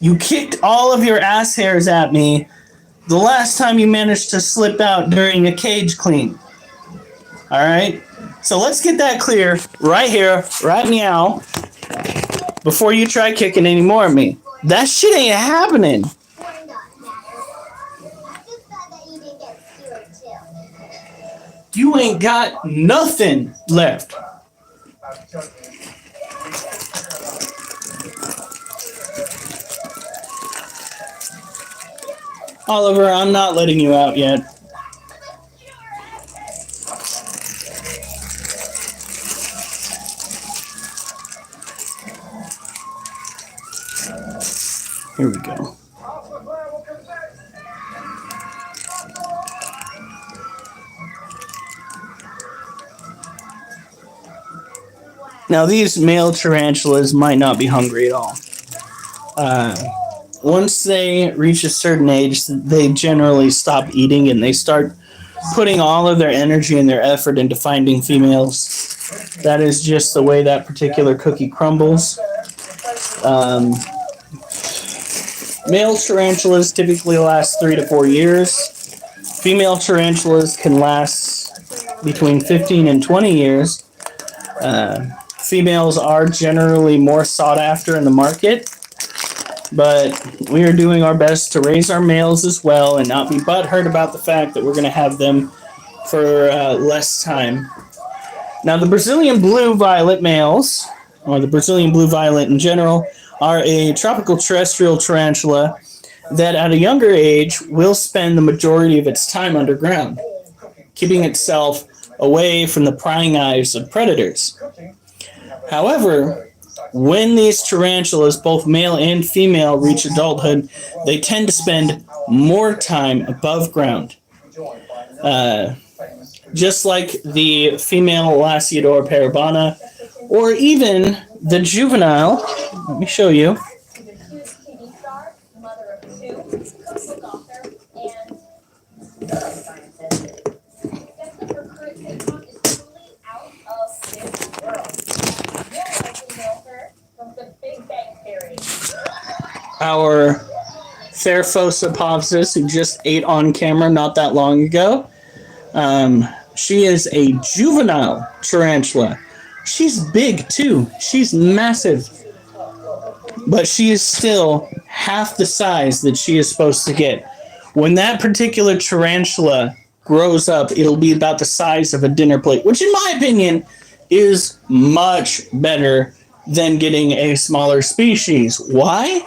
You kicked all of your ass hairs at me the last time you managed to slip out during a cage clean. All right? So let's get that clear right here, right now, before you try kicking any more at me. That shit ain't happening. You ain't got nothing left. Oliver, I'm not letting you out yet. Here we go. Now, these male tarantulas might not be hungry at all. Once they reach a certain age, they generally stop eating and they start putting all of their energy and their effort into finding females. That is just the way that particular cookie crumbles. Male tarantulas typically last 3 to 4 years. Female tarantulas can last between 15 and 20 years. Females are generally more sought after in the market, but we are doing our best to raise our males as well and not be butthurt about the fact that we're going to have them for less time. Now, the Brazilian blue violet males, or the Brazilian blue violet in general, are a tropical terrestrial tarantula that at a younger age will spend the majority of its time underground, keeping itself away from the prying eyes of predators. However, when these tarantulas, both male and female, reach adulthood, they tend to spend more time above ground. Just like the female Lasiodora parabana, or even the juvenile. Let me show you. Our Theraphosa who just ate on camera not that long ago. She is a juvenile tarantula. She's big too. She's massive. But she is still half the size that she is supposed to get. When that particular tarantula grows up, it'll be about the size of a dinner plate, which in my opinion is much better than getting a smaller species. Why?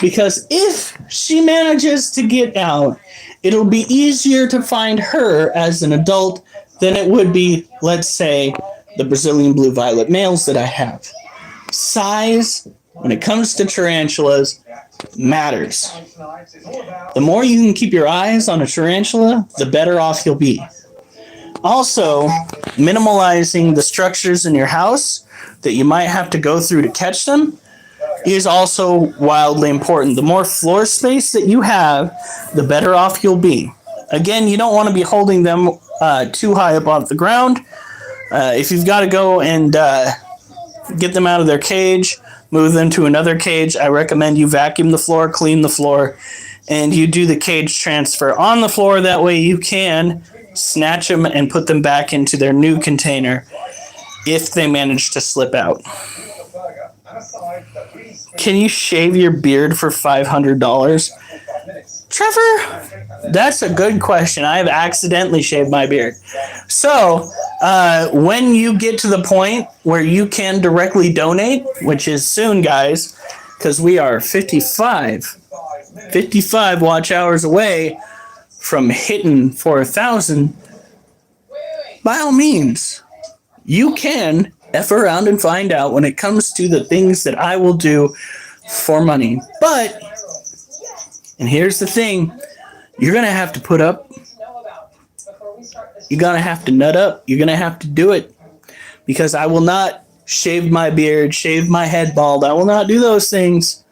Because if she manages to get out, it'll be easier to find her as an adult than it would be, let's say, the Brazilian blue violet males that I have. Size, when it comes to tarantulas, matters. The more you can keep your eyes on a tarantula, the better off you'll be. Also, minimalizing the structures in your house that you might have to go through to catch them is also wildly important. The more floor space that you have, the better off you'll be. Again, you don't want to be holding them too high above the ground. If you've got to go and get them out of their cage, move them to another cage, I recommend you vacuum the floor, clean the floor, and you do the cage transfer on the floor. That way you can snatch them and put them back into their new container if they manage to slip out. Can you shave your beard for $500? Trevor, that's a good question. I have accidentally shaved my beard. So, when you get to the point where you can directly donate, which is soon, guys, because we are 55 watch hours away from hitting 4,000, by all means, you can F around and find out when it comes to the things that I will do for money. But, and here's the thing, you're going to have to put up, you're going to have to nut up, you're going to have to do it. Because I will not shave my beard, shave my head bald. I will not do those things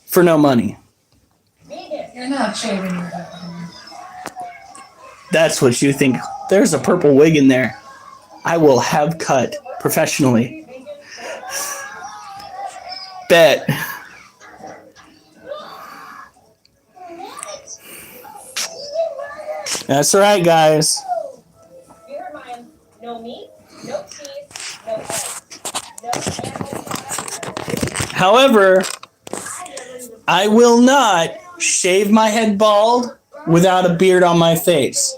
for no money. You're not shaving your head. That's what you think. There's a purple wig in there. I will have cut professionally. Bet. That's right, guys. You heard mine. No meat, no cheese, no eggs. No animal products. However, I will not shave my head bald without a beard on my face.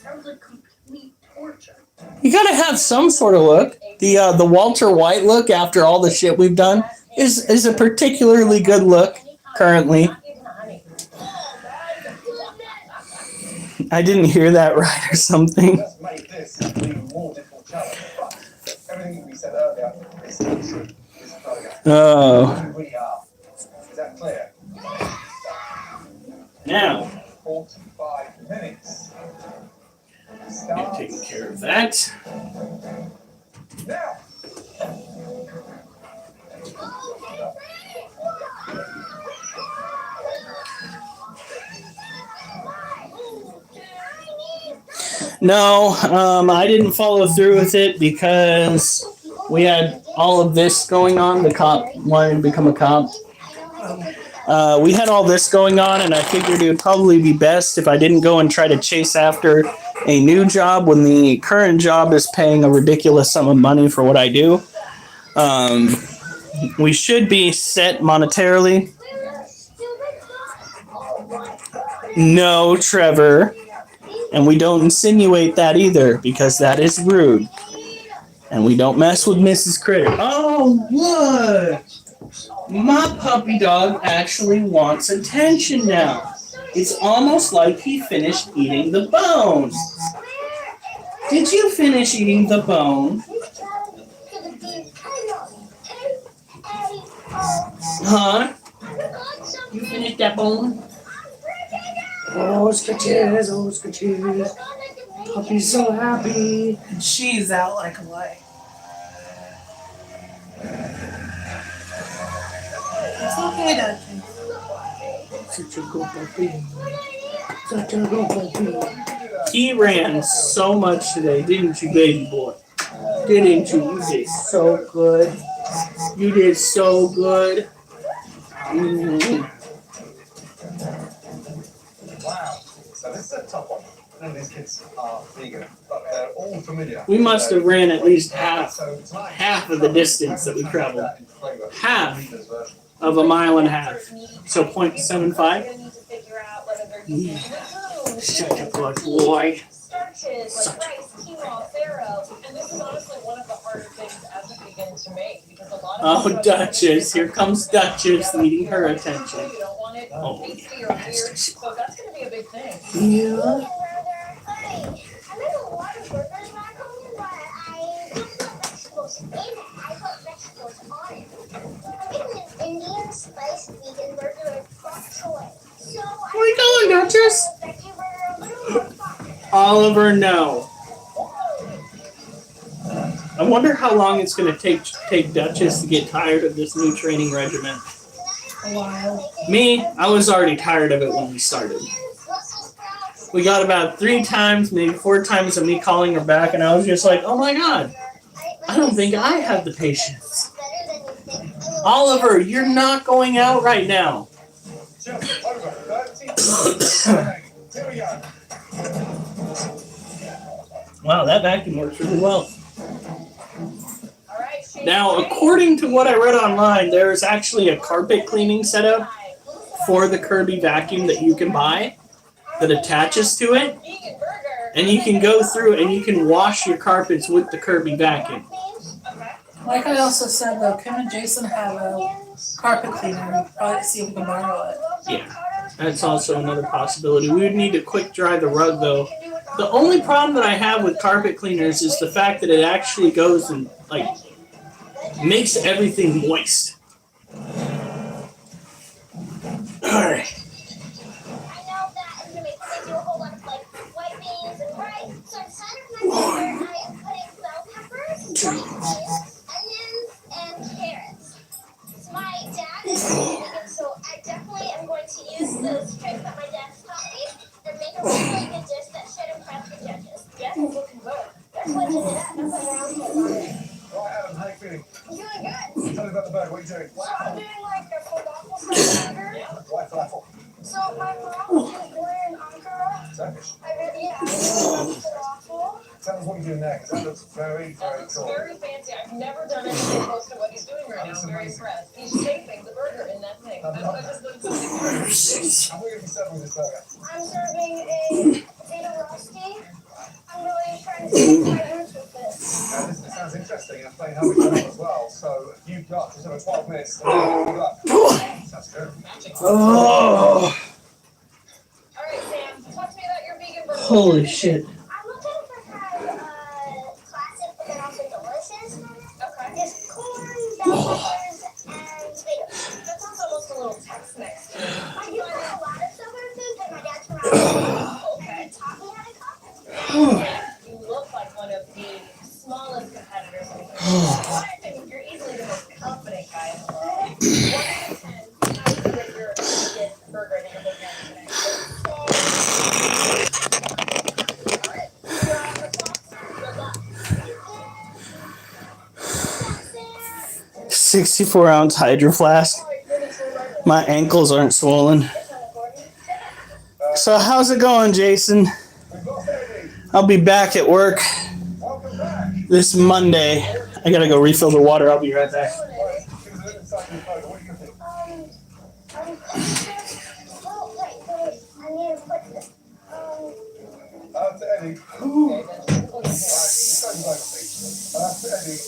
Sounds like complete torture. You gotta have some sort of look. The Walter White look after all the shit we've done is a particularly good look currently. I didn't hear that right or something. Just made this an even more difficult challenge. But everything we said earlier is still true. This program. Oh. Who we are. Is that clear? Now, 45 minutes. I'm Start taking care of that. now. No, I didn't follow through with it because we had all of this going on. The cop wanted to become a cop. We had all this going on, and I figured it would probably be best if I didn't go and try to chase after a new job when the current job is paying a ridiculous sum of money for what I do. We should be set monetarily. No, Trevor. And we don't insinuate that either, because that is rude. And we don't mess with Mrs. Critter. Oh, look! My puppy dog actually wants attention now. It's almost like he finished eating the bone. Did you finish eating the bone? Huh? You finished that bone? Oh, sketches, oh, sketches. Puppy's so happy. She's out like a light. It's okay, Dudley. Such a good puppy. Such a good puppy. He ran so much today, didn't you, baby boy? Didn't you? You did so good. You did so good. Mm-hmm. Wow. So this is a tough one. None of these kids are vegan, but they're all familiar. We must have ran at least half So tonight, of the distance that we traveled. that in flavour. Half Leaders version. of a mile and a half. So 0.75? You're gonna need to figure out whether they're using legumes, Such a good boy. starches like rice, quinoa, farro, and this is honestly one of the harder things as a vegan to make because a lot of Oh, Duchess. Here comes Duchess needing her attention. You don't want it Oh, tasty or weird, so that's gonna be a big thing. Yeah. I made a lot of burgers back home, but I didn't put vegetables in it. I put vegetables on it. I made an Indian spiced vegan burger with bok choy. So Where are you going, Duchess? veggie burger a little more fun. Oliver, no. I wonder how long it's going to take Duchess to get tired of this new training regimen. A while. Me, I was already tired of it when we started. Brussels sprouts. we got about 3 times, maybe 4 times of me calling her back, and I was just like, oh my god, I don't think I have the patience. Oliver, you're not going out right now. Just over 30. Here we go. Wow, that vacuum works really well. All right, Shane. Now, according to what I read online, there is actually a carpet cleaning setup for the Kirby vacuum that you can buy that attaches to it, Vegan burger. and you can go through and you can wash your carpets with the Kirby vacuum. Okay. Like I also said, though, Kim and Jason have a carpet cleaner. We'll probably see if we can borrow it. Yeah, that's also another possibility. We would need to quick dry the rug, though. The only problem that I have with carpet cleaners is the fact that it actually goes and, like, makes everything moist. Alright. I know that in Jamaica they do a whole lot of like white beans and rice. So inside of my burger, I am putting bell peppers, white beans, onions, and carrots. So my dad is vegan, so I definitely am going to use those tricks that my dad taught me and make a really good dish that should impress the judges. Yes, it's looking good. They're switching it up. That's what around here. Right, Adam, how you feeling? I'm doing good. Tell me about the burger. What are you doing? So I'm doing like a falafel style burger. White falafel. So my mom was born in Ankara. Turkish. I really love falafel. Tell us what you're doing there, because that looks very, That very looks cool. very fancy. I've never done anything close to what he's doing right now. That's I'm very amazing. impressed. He's shaping the burger in that thing. I just learned something new. And what are you going to be serving with this burger? I'm serving a potato roasty. I'm really trying to see my roots with this. Now, this sounds interesting, and playing how we done as well. So, you've got just over 12 minutes. Sounds good. Oh, All right, Sam, talk to me about your vegan burger. holy shit. I'm looking for kind of classic, but then also delicious. Okay. There's corn, bell peppers, and potatoes. That sounds almost a little Tex-Mex to me. I do cook a lot of southern food, but my dad's from out Okay. he taught me how to cook. You look like one of the smallest competitors in the I think you're easily the most confident guy in the world. 1 out of 10, how would you rate your vegan burger that you're looking at today? All right. You're on the clock. Good luck. 64-ounce hydro flask. My ankles aren't swollen. So how's it going, Jason? We've got Eddie. I'll be back at work Welcome back. this Monday. I gotta go refill the water. I'll be right back. Right, give us a little insight into the burger. What do you think? Oh, wait, I need to put this. To Eddie. Okay, then. Right, just go to the burger, please. To Eddie.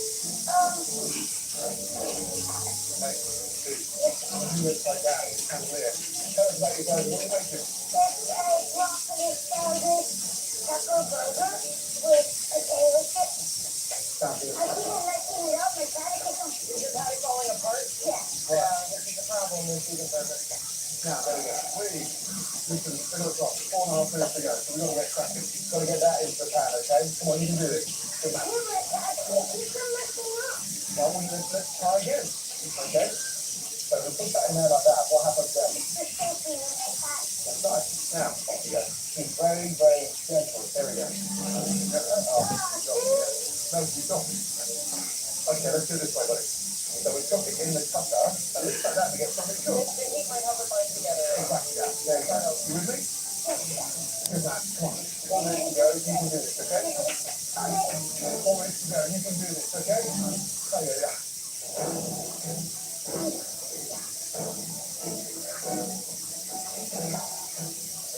Hey, dude. You look like that. It's chandelier. Tell us about your burger. What are you making? This broccoli salad pepper burger with potato chips. Sounds good. I keep on messing it up. My dad keeps on. Is your body falling apart? Yeah. This is the problem with vegan burgers. Now, there we go. Please. Listen, we've got 4.5 minutes to go, so we've got to get cracking. Got to get that into the pan, okay? Come on, you can do this. Good man. Yeah, but Dad keeps on messing up. Now, let's try again. Okay? So we put that in there like that. What happens then? It's the same thing when I had. That's nice. Now, off you go. Be very, very gentle. There we go. Oh, no, you don't. Okay, let's do it this way, buddy. So we chuck it in the cutter, and let's cut that to get something cool. The heat might help it bind together. Exactly that. There you go. You with me? Good man. Come on. 1 minute to go. You can do this, okay? 4 minutes to go. You can do this, okay? Oh, yeah.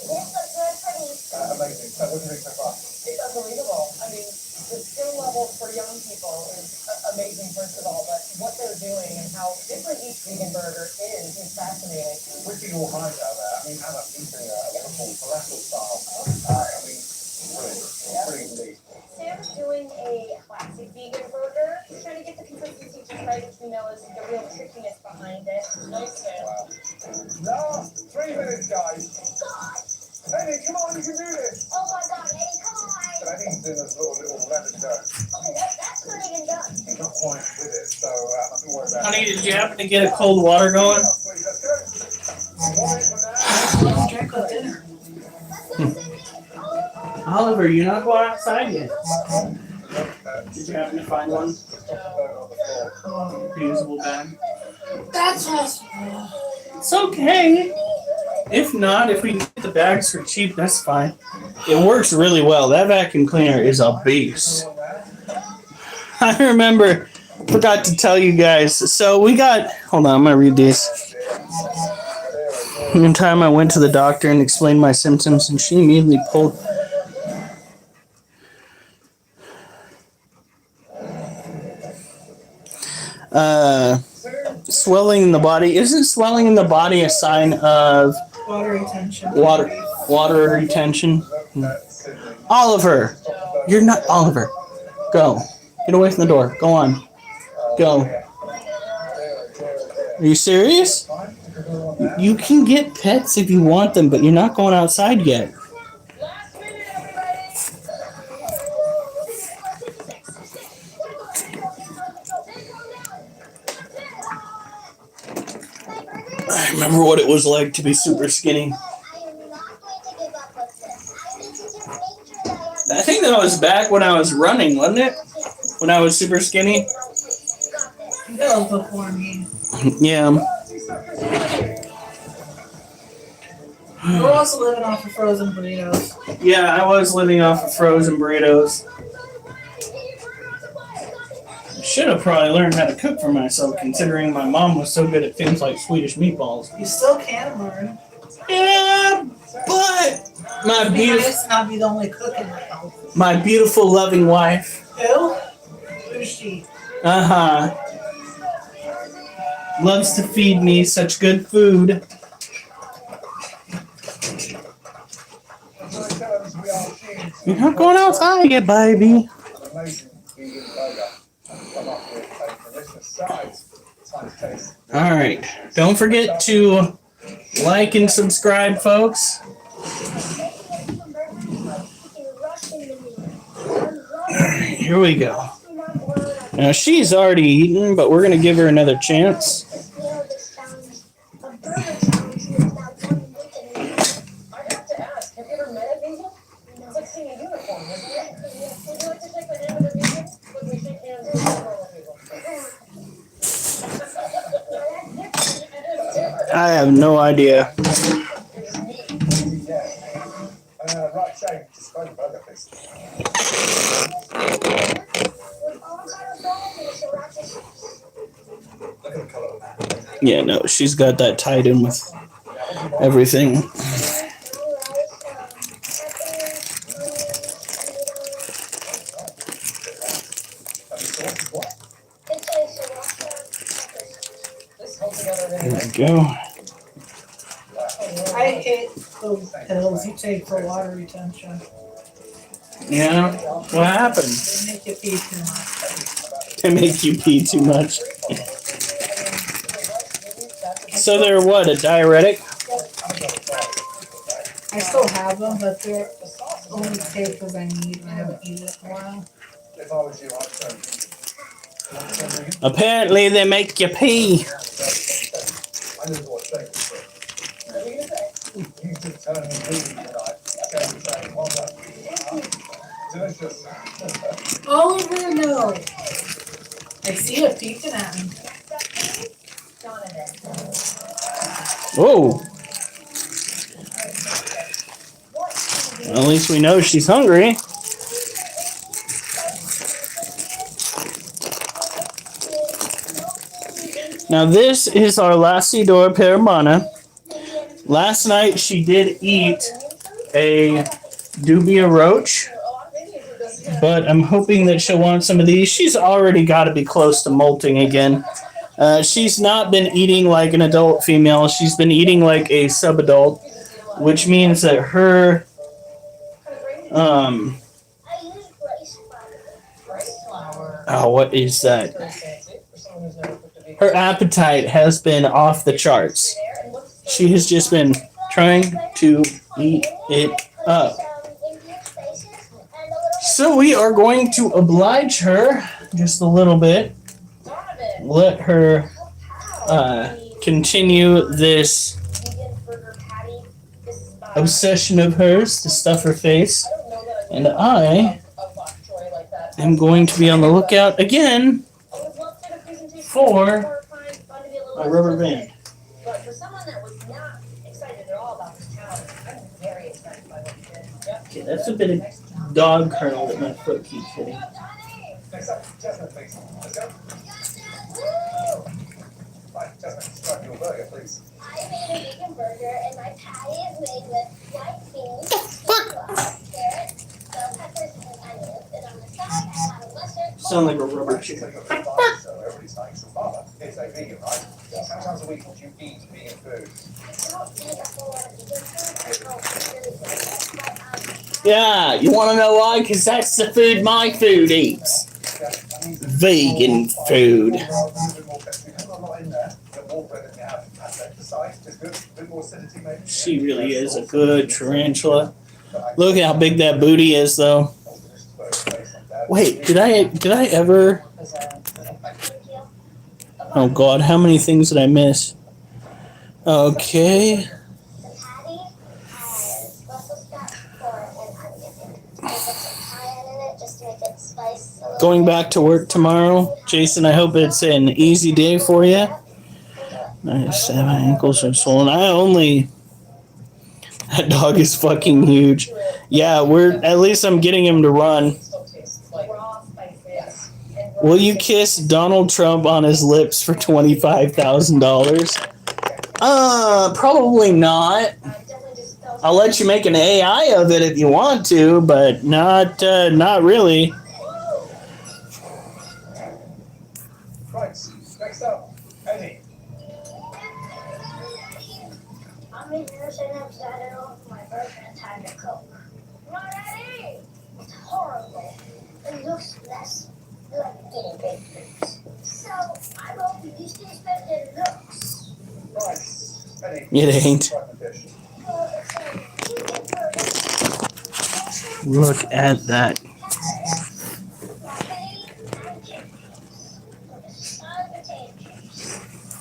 This looks really pretty. Amazing. So what do you think so far? It's unbelievable. I mean, the skill level for young people is amazing, first of all, but what they're doing and how different each vegan burger is fascinating. We're feeling all highs out there. I mean, Anna eating a wonderful falafel style. I mean, brilliant. Brilliant indeed. Sam's doing a classic vegan burger. He's trying to get the consistency just right, which we know is the real trickiness behind it. Nice, Sam. Wow. Last 3 minutes, guys. God. Eddie, come on, you can do this. Oh my God, Eddie, come So on. Eddie's doing this little lemon dough. Okay, that's not even done. He's not quite with it, so nothing to worry about. Honey, did you happen to get a cold water going? Please, let's go. 1 minute from now. Let's drink with dinner. Let's go, Sydney. Oliver, you're not going outside yet. Did you happen to find one? Reusable bag? That's possible. It's okay. If not, if we get the bags for cheap, that's fine. It works really well. That vacuum cleaner is a beast. I remember, forgot to tell you guys. So we got, hold on, I'm going to read these. One time I went to the doctor and explained my symptoms, and she immediately pulled. Swelling in the body. Isn't swelling in the body a sign of Water retention. water retention? Oliver, you're not Oliver. Go. Get away from the door. Go on. Go. Are you serious? You can get pets if you want them, but you're not going outside yet. Last minute, everybody. I remember what it was like to be super skinny. I think that was back when I was running, wasn't it? When I was super skinny. That was before me. Yeah. We're also living off of frozen burritos. Yeah, I was living off of frozen burritos. Should have probably learned how to cook for myself, considering my mom was so good at things like Swedish meatballs. You still can learn. Yeah, but my It'd be beautiful, nice to not be the only cook in the house. my beautiful, loving wife. Who? Who's she? Loves to feed me such good food. You're not going outside yet, baby. All right. Don't forget to like and subscribe, folks. Here we go. Now, she's already eaten, but we're going to give her another chance. I have to ask, have you ever met a vegan? It's like seeing a unicorn, isn't it? Would you like to shake the hand of a vegan? Would we shake hands with normal people? I have no idea. Right, Shane, just find a burger, please. Look at the colour of that. Yeah, no, she's got that tied in with everything. There we go. I hate those pills you take for water retention. Yeah, what happened? They make you pee too much. To make you pee too much. So they're what, a diuretic? I still have them, but they're only tapers I need and I haven't eaten it in a while. If I was you, I'd turn. Apparently they make you pee. I knew what Shane was saying. What are you going to say? You just telling me reading tonight. Shane was saying, well done. Delicious. Oliver, no. I see it peeking at me. Whoa. Well, at least we know she's hungry. Now this is our Lassidor Peruana. Last night she did eat a dubia roach, but I'm hoping that she'll want some of these. She's already got to be close to molting again. She's not been eating like an adult female. She's been eating like a subadult, which means that her what is that? Her appetite has been off the charts. She has just been trying to eat it up. So we are going to oblige her just a little bit. Let her continue this obsession of hers to stuff her face. And I Of bok choy like that. am going to be on the lookout again I would love to have a presentation for fun to be a little a less rubber specific. band. But for someone that was not excited at all about this challenge, I'm very excited by what you did. Yep. Okay, that's a bit of dog kernel that my foot keeps hitting. Next up, Jasmine, please. Let's go. Right, Jasmine, describe your burger, please. I made a vegan burger and my patty is made with white beans, carrots, bell peppers, and onions. And on the side, I have a mustard. Sound like a rubber So chicken. you've got three bars, so everybody's like some father. It's a vegan, right? How many times a week would you eat vegan food? I don't eat a whole lot of vegan food. I don't really like it. But, Yeah, you want to know why? Because that's the food my food eats. Vegan food. A bit more flexibility. You've got a lot in there. You've got more bread than you have. That's exercise. It's good. A bit more acidity, maybe. She really is a good tarantula. Look at how big that booty is, though. Wait, did I ever? Oh God, how many things did I miss? Okay. the patty has Brussels sprouts, corn, and onion. I put some cayenne in it just to make it spice a little Going bit. back to work tomorrow, Jason. I hope it's an easy day for you. My 7 ankles are swollen. That dog is fucking huge. Yeah, at least I'm getting him to run. Still tastes like raw spices. And Will you kiss Donald Trump on his lips for $25,000? Probably not. definitely just felt I'll let you make an AI of it if you want to, but not really. Right, next up, Eddie. I'm making this and upside off my boyfriend's having a Coke. Not ready! It's horrible. It looks less like guinea pig foods. So I won't be used to expecting looks. Right, Eddie. It ain't. Describe the dish. Well, it's a chicken burger. Look at that.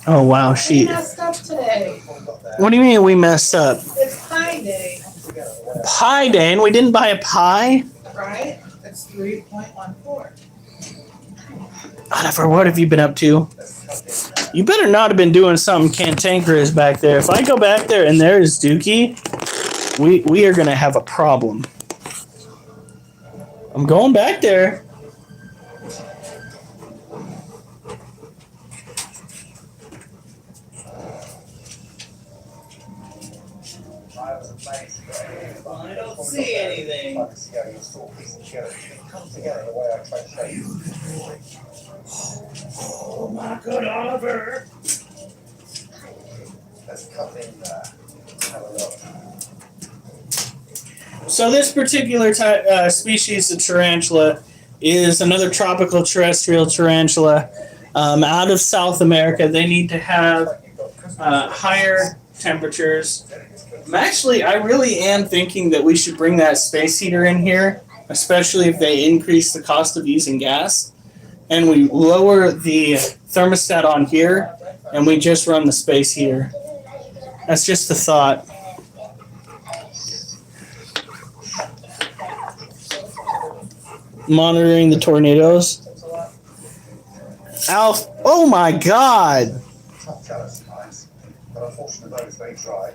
Oh wow, We she. messed up today. What we got there. What do you mean we messed up? It's pie day, Together, whatever. Pie day, and we didn't buy a pie? right? It's 3.14. Oliver, what have you been up to? Let's cut in. You better not have been doing something cantankerous back there. If I go back there and there is Dookie, we are gonna have a problem. I'm going back there. I was amazed. I don't see anything. Like to see how you sort of piece it together. It comes together the way I try to show you. Oh my good Oliver. Let's cut in there. Have a look. So this particular species of tarantula is another tropical terrestrial tarantula. Out of South America, they need to have higher temperatures. I really am thinking that we should bring that space heater in here, especially if they increase the cost of using gas. And we lower the thermostat on here, and we just run the space heater. That's just a thought. Monitoring the tornadoes. Alf, oh my God! Tough challenge tonight, but unfortunately the road is very dry.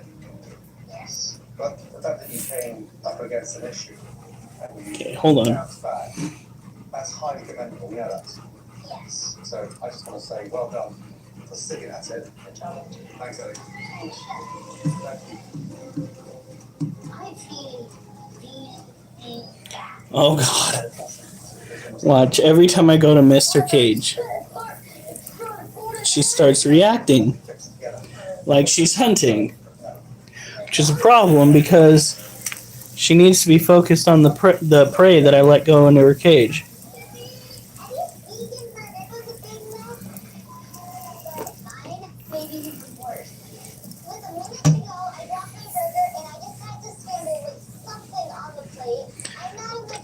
Yes. But the fact that you came up against an issue and you Okay, hold on. bounced back, that's highly commendable, you know that. Yes. So I just want to say well done for sticking at it. Thanks, Eddie. Thank you. I've seen these back. Oh God! Watch, every time I go to Mr. Cage, she starts reacting Fix it together. like she's hunting, which is a problem because she needs to be focused on the prey that I let go into her cage.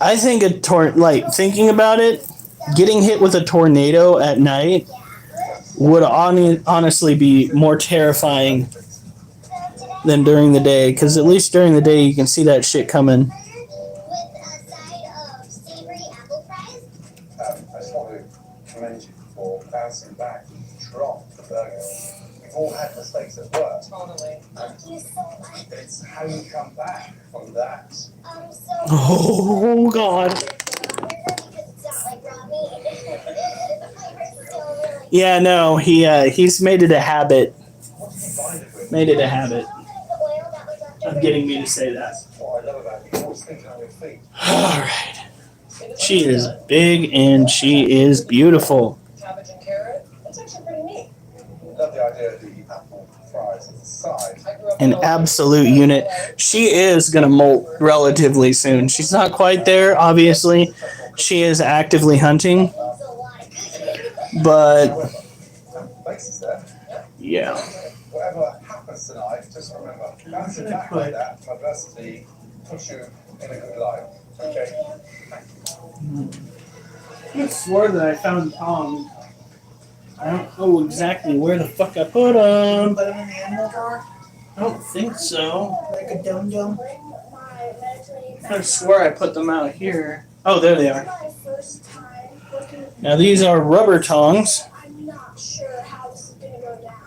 I think thinking about it, getting hit with a tornado at night would honestly be more terrifying than during the day, because at least during the day you can see that shit coming. commend you for bouncing back. You dropped the burger. We've all had mistakes at work. Totally. Thank you so much. It's how you come back from that. I'm so Oh, God. It's not like raw meat. The flavor's still really Yeah, no, he's made it a habit. What did you bind it with? Made it a habit the oil that was left over. of getting me to say that. What I love about you, you always think on your feet. All right. She is big and she is beautiful. Cabbage and carrot. That's actually pretty neat. Love the idea of the apple fries as a side. I grew up An in a- absolute unit. She is going to molt relatively soon. She's not quite there, obviously. She is actively hunting, It's a lot of cooking. but However, base is there. yeah. Whatever happens tonight, just remember, bouncing back like that, adversity puts you in a good light. Okay? I swore that I found Tom. I don't know exactly where the fuck I put him. Put them in the animal drawer I don't think so. like a dum-dum. My Mediterranean I swore I put them out here. Oh, there they are. my first time working with Now these are rubber tongs. I'm not sure how this is gonna go down.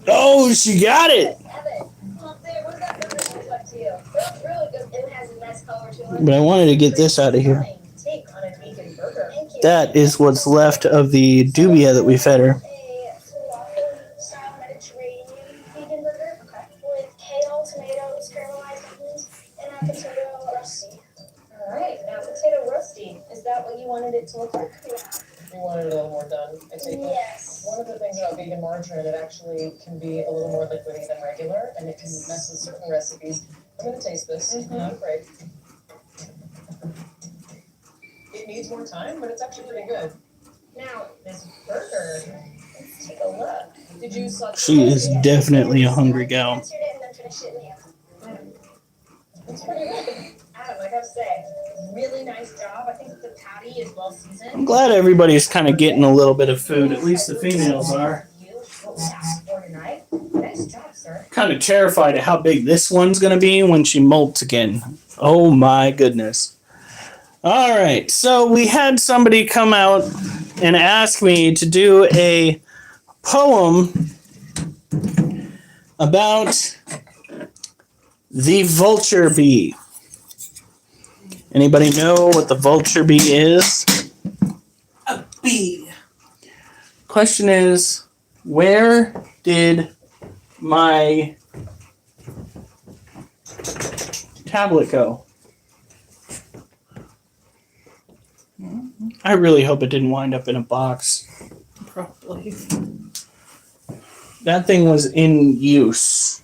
Oh, she got it. Evan, well, there, what does that burger taste like to you? It looks really good. It has a nice color to it. But I wanted to get this out of here. Take on a vegan burger. Thank you. That is what's left of the dubia that we fed her. A falafel style Mediterranean vegan burger with kale, tomatoes, caramelized onions, and a potato rusty. All right, now potato roasty. Is that what you wanted it to look like? You wanted it a little more done, I take it. Yes. One of the things about vegan margarine, it actually can be a little more liquidy than regular, and it can mess with certain recipes. I'm gonna taste this. Not afraid. It needs more time, but it's actually pretty good. Now, this burger, let's take a look. Did you saute She is definitely a hungry gal. Answered it and then finished it in the oven. It's pretty good. Adam, I gotta say, really nice job. I think the patty is well seasoned. I'm glad everybody's kind of getting a little bit of food. At least the females are. You, what we asked for tonight. Nice job, sir. Kind of terrified at how big this one's going to be when she molts again. Oh my goodness. All right, so we had somebody come out and ask me to do a poem about the vulture bee. Anybody know what the vulture bee is? A bee. Question is, where did my tablet go? I really hope it didn't wind up in a box. Probably. That thing was in use.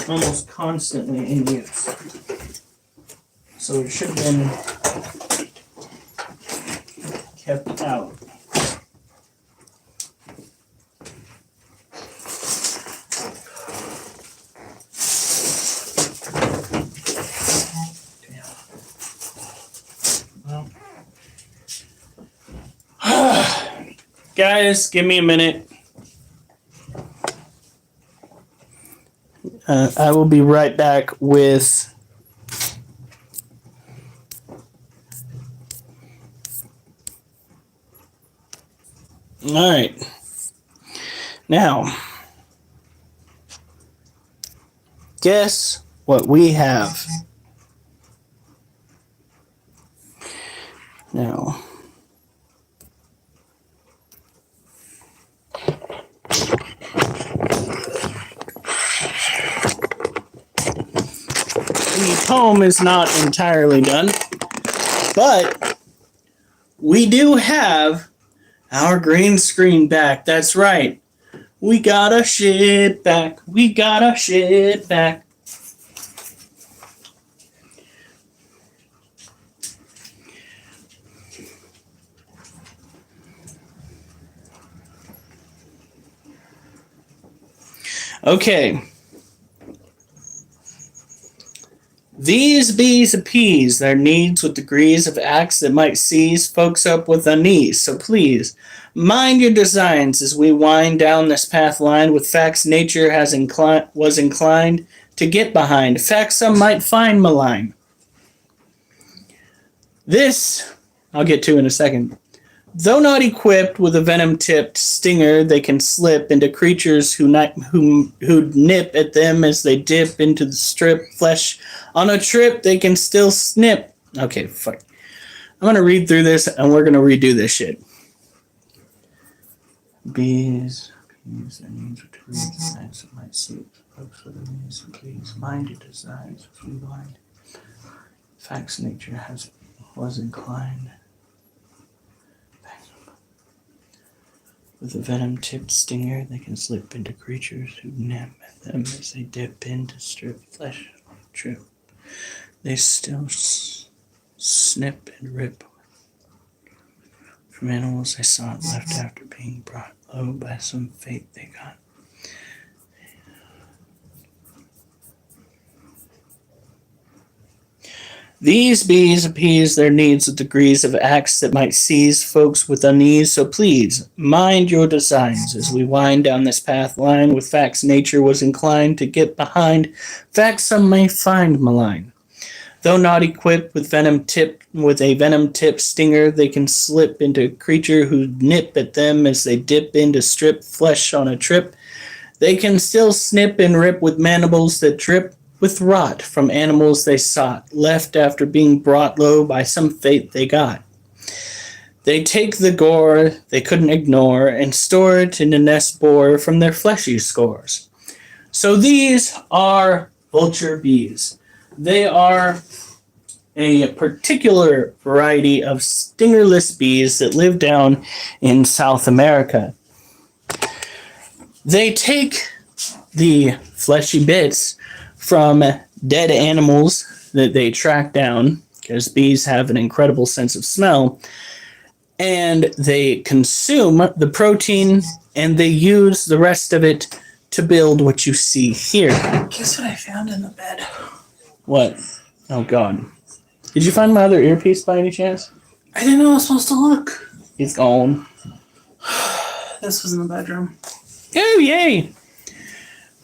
Almost constantly in use. So it should have been kept out. Guys, give me a minute. I will be right back with all right. Now, guess what we have. Now, the poem is not entirely done, but we do have our green screen back. That's right. We got our shit back. We got our shit back. Okay. These bees appease their needs with degrees of acts that might seize folks up with unease. So please, mind your designs as we wind down this path lined with facts nature was inclined to get behind. Facts some might find malign. This, I'll get to in a second. Though not equipped with a venom-tipped stinger, they can slip into creatures who nip at them as they dip into the strip flesh. On a trip, they can still snip. Okay, fuck. I'm going to read through this, and we're going to redo this shit. Bees, their names are true, designs that might suit folks with enemies and bees, minded designs which we blind. Facts nature was inclined. With a venom-tipped stinger, they can slip into creatures who nip at them as they dip into strip flesh on a trip. They still snip and rip from animals they sought, left after being brought low by some fate they got. These bees appease their needs with degrees of acts that might seize folks with unease, so please, mind your designs as we wind down this path line with facts nature was inclined to get behind, facts some may find malign. Though not equipped with a venom-tipped stinger, they can slip into a creature who nip at them as they dip into strip flesh on a trip. They can still snip and rip with mandibles that drip with rot from animals they sought, left after being brought low by some fate they got. They take the gore they couldn't ignore and store it in a nest bore from their fleshy scores. So these are vulture bees. They are a particular variety of stingerless bees that live down in South America. They take the fleshy bits from dead animals that they track down, because bees have an incredible sense of smell, and they consume the protein and they use the rest of it to build what you see here. Guess what I found in the bed? What? Oh god. Did you find my other earpiece by any chance? I didn't know I was supposed to look. It's gone. This was in the bedroom. Oh, yay!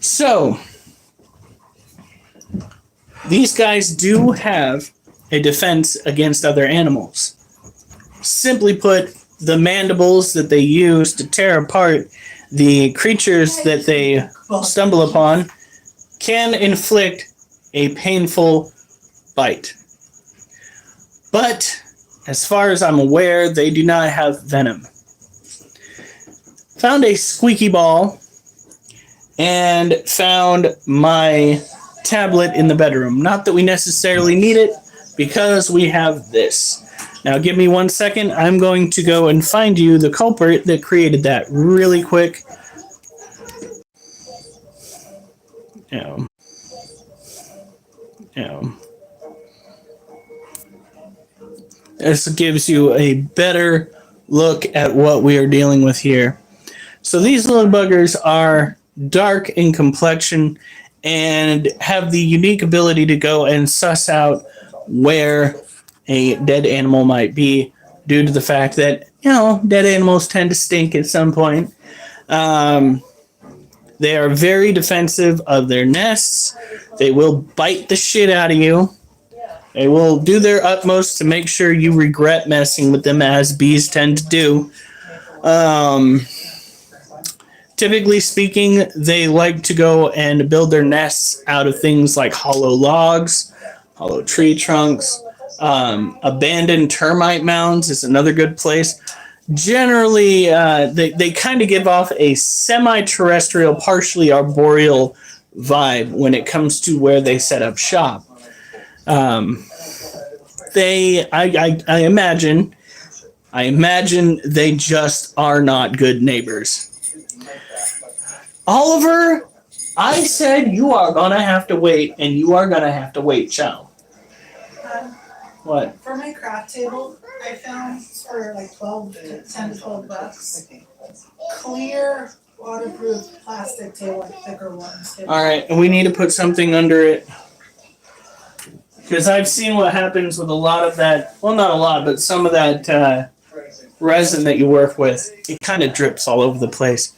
So, these guys do have a defense against other animals. Simply put, the mandibles that they use to tear apart the creatures that they stumble upon can inflict a painful bite. But, as far as I'm aware, they do not have venom. Found a squeaky ball and found my tablet in the bedroom. Not that we necessarily need it, because we have this. Now give me 1 second. I'm going to go and find you the culprit that created that really quick. Yeah. This gives you a better look at what we are dealing with here. So these little buggers are dark in complexion and have the unique ability to go and suss out where a dead animal might be, due to the fact that, dead animals tend to stink at some point. They are very defensive of their nests. They will bite the shit out of you. They will do their utmost to make sure you regret messing with them, as bees tend to do. Typically speaking, they like to go and build their nests out of things like hollow logs, hollow tree trunks. Abandoned termite mounds is another good place. Generally, they kind of give off a semi-terrestrial, partially arboreal vibe when it comes to where they set up shop. I imagine they just are not good neighbors. Oliver, I said you are gonna have to wait, and you are gonna have to wait, child. What? For my craft table, I found for like 10 to 12 bucks, clear waterproof plastic table, like thicker ones. All right, and we need to put something under it, because I've seen what happens with a lot of that. Well, not a lot, but some of that resin that you work with. It kind of drips all over the place.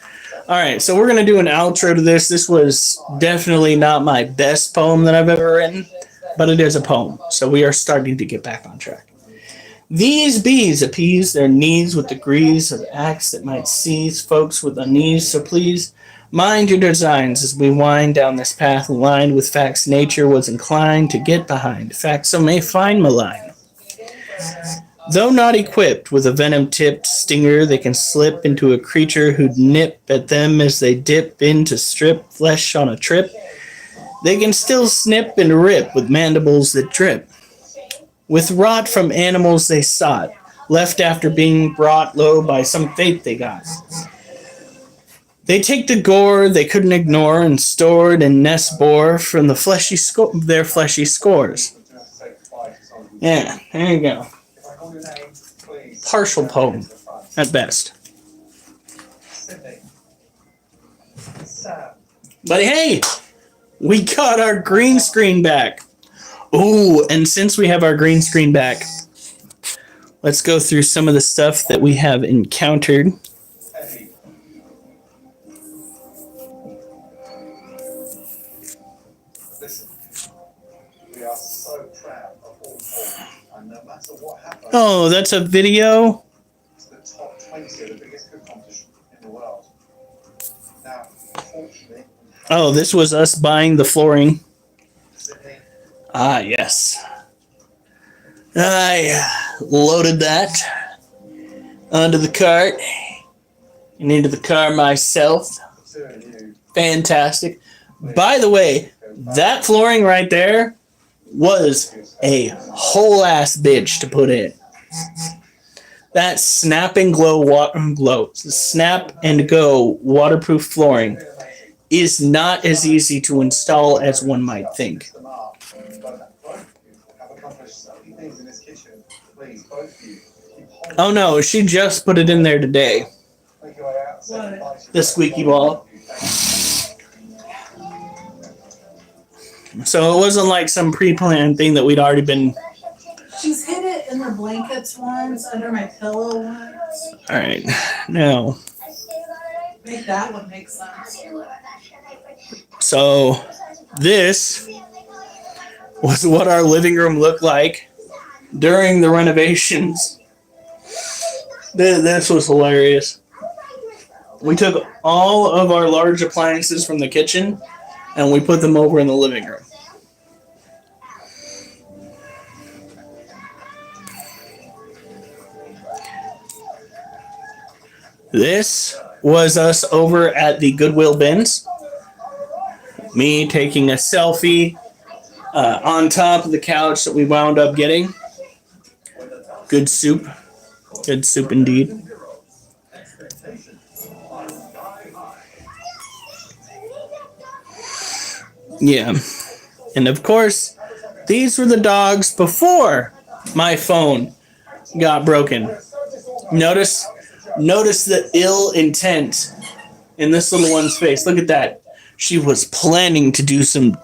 All right, so we're gonna do an outro to this. This was definitely not my best poem that I've ever written, but it is a poem, so we are starting to get back on track. These bees appease their needs with degrees of acts that might seize folks with unease. So please mind your designs as we wind down this path lined with facts nature was inclined to get behind. Facts some may find malign. Though not equipped with a venom-tipped stinger, they can slip into a creature who'd nip at them as they dip in to strip flesh on a trip. They can still snip and rip with mandibles that drip. With rot from animals they sought, left after being brought low by some fate they got. They take the gore they couldn't ignore and stored in nest bore from the their fleshy scores. Yeah, there you go. Partial poem, at best. But hey, we got our green screen back. Ooh, and since we have our green screen back, let's go through some of the stuff that we have encountered. Listen, we are so proud of all four, and no matter what happens, Oh, that's a video? it's the top 20 of the biggest cook competition in the world. Now, unfortunately, Oh, this was us buying the flooring. Sydney, Ah, yes. I loaded that onto the cart and into the car myself. considering you, Fantastic. By the way, that flooring right there was a whole ass bitch to put in. That snap and snap and go waterproof flooring is not as easy to install as one might think. the mark, but both of you have accomplished so many things in this kitchen. Please, both of you, keep holding. Oh no, she just put it in there today. Make your way out, say What? goodbye to The squeaky ball. So it wasn't like some pre-planned thing that we'd already been. She's hid it in the blankets once, under my pillow once. All right, now. Make that one make sense. So this was what our living room looked like during the renovations. This was hilarious. We took all of our large appliances from the kitchen and we put them over in the living room. This was us over at the Goodwill bins. Me taking a selfie on top of the couch that we wound up getting. Good soup. Good soup indeed. Yeah. And of course, these were the dogs before my phone got broken. Notice the ill intent in this little one's face. Look at that. She was planning to do some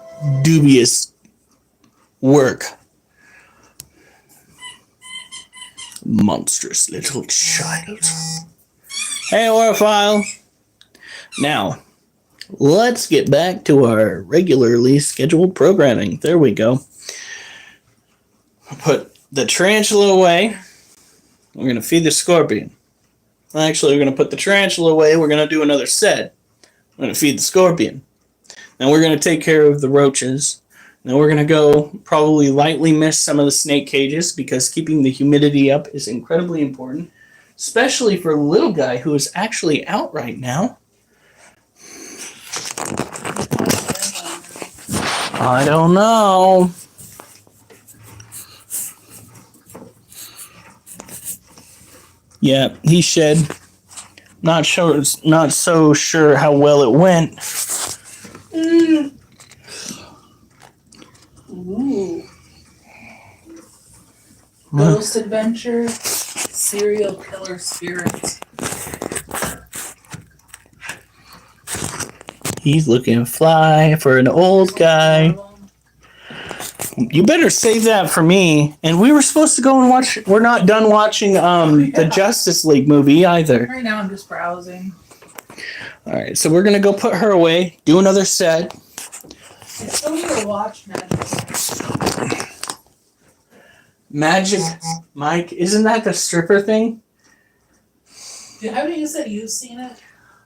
dubious work. Monstrous little child. Hey, Orophile. Now, let's get back to our regularly scheduled programming. There we go. Put the tarantula away. We're going to feed the scorpion. Actually, we're going to put the tarantula away. We're going to do another set. We're going to feed the scorpion. Then we're going to take care of the roaches. Then we're going to go probably lightly miss some of the snake cages because keeping the humidity up is incredibly important, especially for a little guy who is actually out right now. I don't know. Yeah, he shed. Not so sure how well it went. Ooh. Ghost adventure, serial killer spirits. He's looking fly for an old guy. You better save that for me. And we were supposed to go and watch. We're not done watching the Justice League movie either. Right now I'm just browsing. All right, so we're gonna go put her away. Do another set. I still need to watch Magic. Magic Mike, isn't that the stripper thing? Haven't you said you've seen it?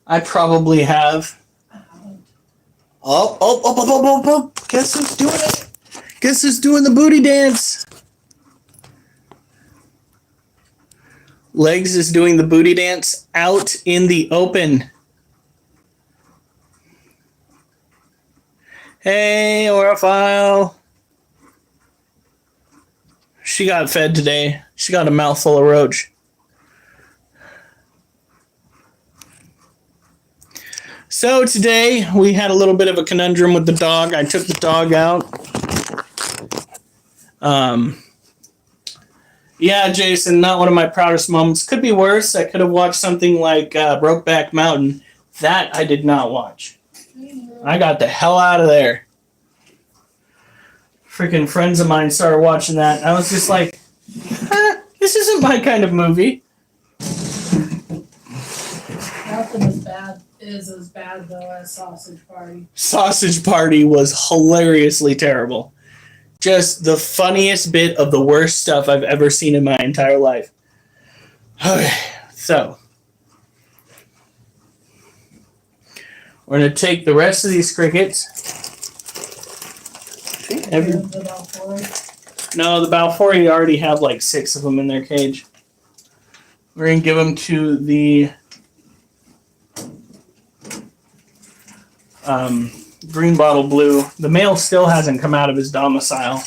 I probably have. I haven't. Oh. Guess who's doing it? Guess who's doing the booty dance? Legs is doing the booty dance out in the open. Hey, Orophile. She got fed today. She got a mouthful of roach. So today we had a little bit of a conundrum with the dog. I took the dog out. Yeah, Jason, not one of my proudest moments. Could be worse. I could have watched something like Brokeback Mountain. That I did not watch. I got the hell out of there. Freaking friends of mine started watching that. I was just like, this isn't my kind of movie. Nothing is as bad though as Sausage Party. Sausage Party was hilariously terrible. Just the funniest bit of the worst stuff I've ever seen in my entire life. Okay, so we're going to take the rest of these crickets. No, the Balfouri already have like 6 of them in their cage. We're going to give them to the green bottle blue. The male still hasn't come out of his domicile.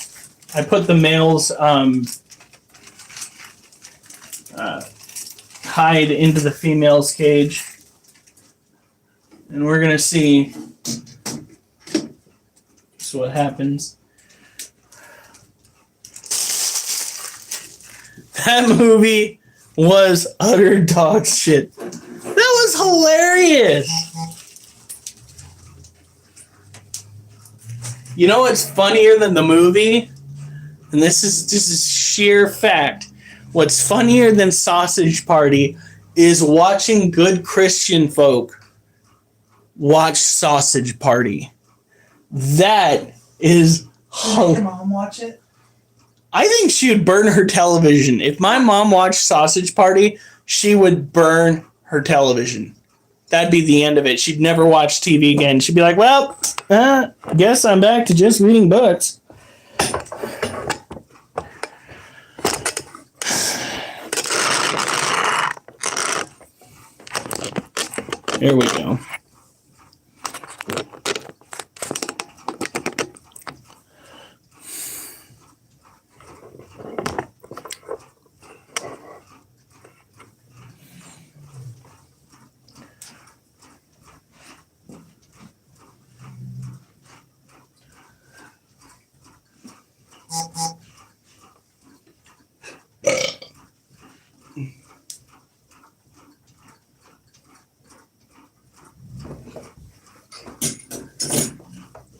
I put the male's hide into the female's cage. And we're going to see just what happens. That movie was utter dog shit. That was hilarious. You know what's funnier than the movie? And this is sheer fact. What's funnier than Sausage Party is watching good Christian folk watch Sausage Party. That is Did your mom watch it? I think she would burn her television. If my mom watched Sausage Party, she would burn her television. That'd be the end of it. She'd never watch TV again. She'd be like, well, guess I'm back to just reading books. There we go.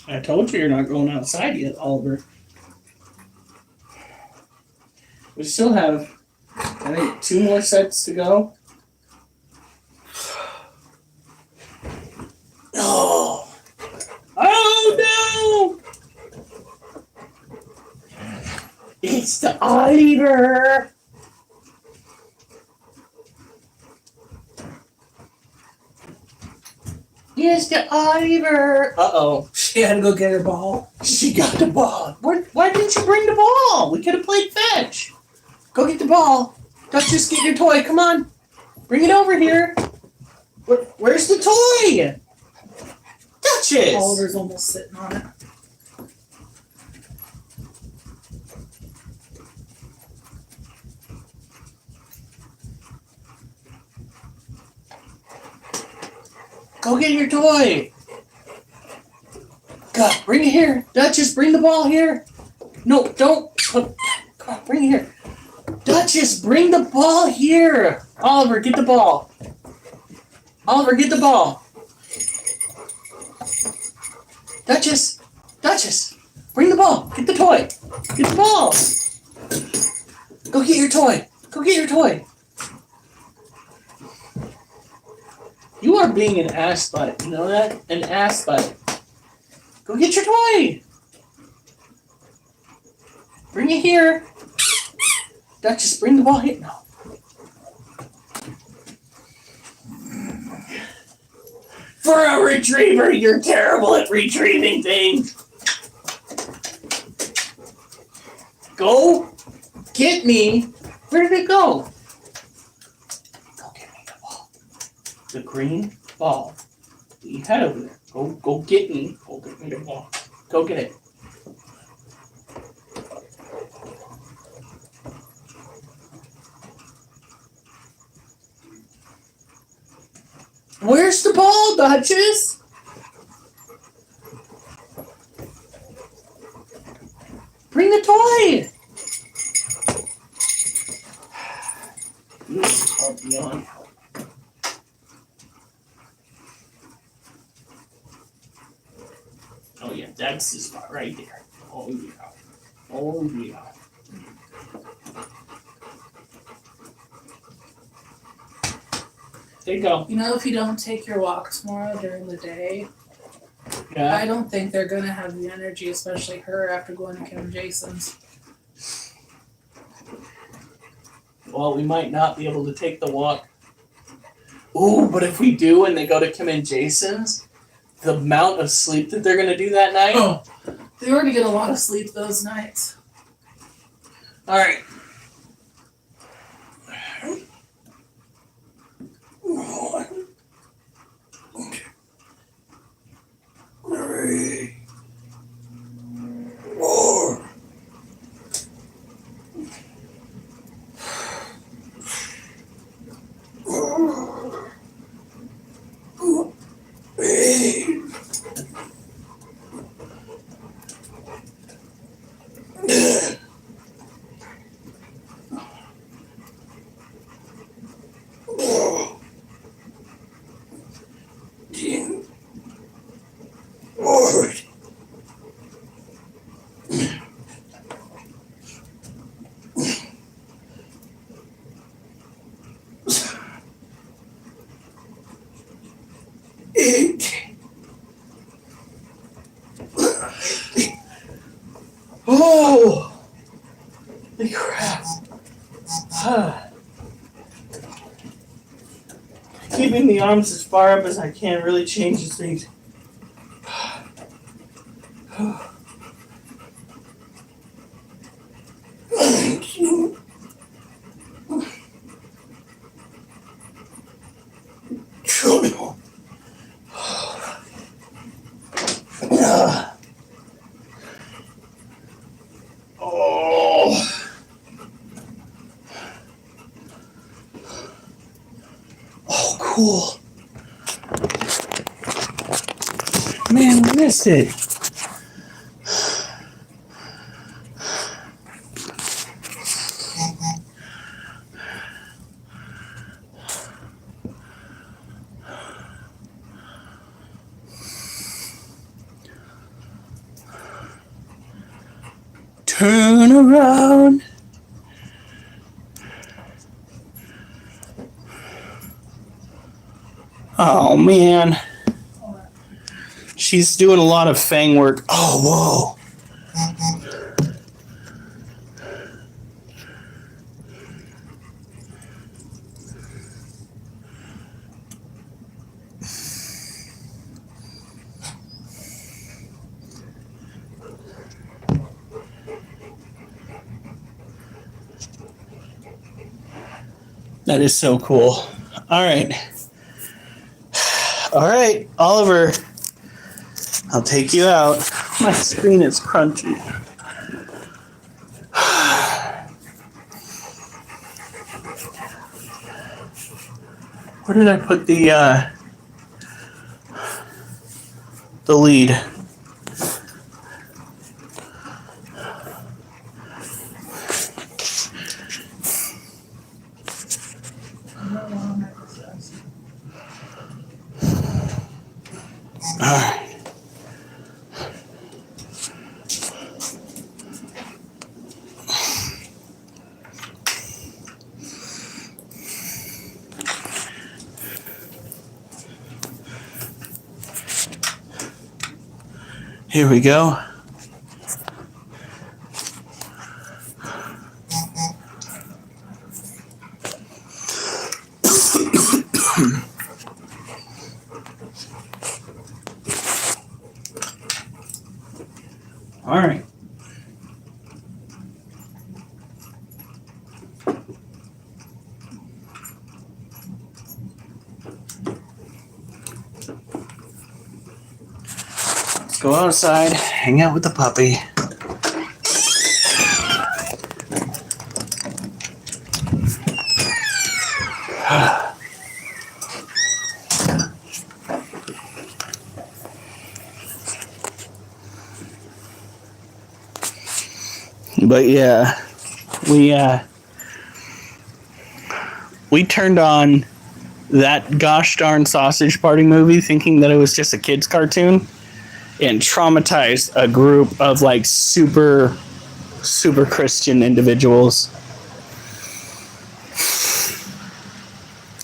I told you you're not going outside yet, Oliver. We still have, I think, 2 more sets to go. Oh! Oh no! It's the Oliver! It's the Oliver! Uh-oh. She had to go get her ball. She got the ball. Why didn't you bring the ball? We could have played fetch. Go get the ball. Duchess, get your toy. Come on. Bring it over here. Where's the toy? Duchess. Oliver's almost sitting on it. Go get your toy. God, bring it here. Duchess, bring the ball here. No, don't. Come on, bring it here. Duchess, bring the ball here. Oliver, get the ball. Oliver, get the ball. Duchess, bring the ball. Get the toy. Get the ball. Go get your toy. Go get your toy. You are being an ass butt. You know that? An ass butt. Go get your toy. Bring it here. Duchess, bring the ball here. No. For a retriever, you're terrible at retrieving things. Go get me. Where did it go? Go get me the ball. The green ball. You had over there. Go get me. Go get me the ball. Go get it. Where's the ball, Duchess? Bring the toy. You are beyond help. Oh yeah, that's the spot right there. Oh yeah. Oh yeah. There you go. You know, if you don't take your walk tomorrow during the day, Yeah. I don't think they're gonna have the energy, especially her after going to Kim Jason's. Well, we might not be able to take the walk. Ooh, but if we do and they go to Kim and Jason's, the amount of sleep that they're gonna do that night. Oh, they already get a lot of sleep those nights. All right. Oh, holy crap. Keeping the arms as far up as I can really changes things. Oh, cool. Man, we missed it. Turn around. Oh man. She's doing a lot of fang work. Oh, whoa. That is so cool. All right. All right, Oliver. I'll take you out. My screen is crunchy. Where did I put the lead? All right. Here we go. All right. Let's go outside, hang out with the puppy. But yeah, we turned on that gosh darn Sausage Party movie thinking that it was just a kid's cartoon and traumatized a group of like super Christian individuals.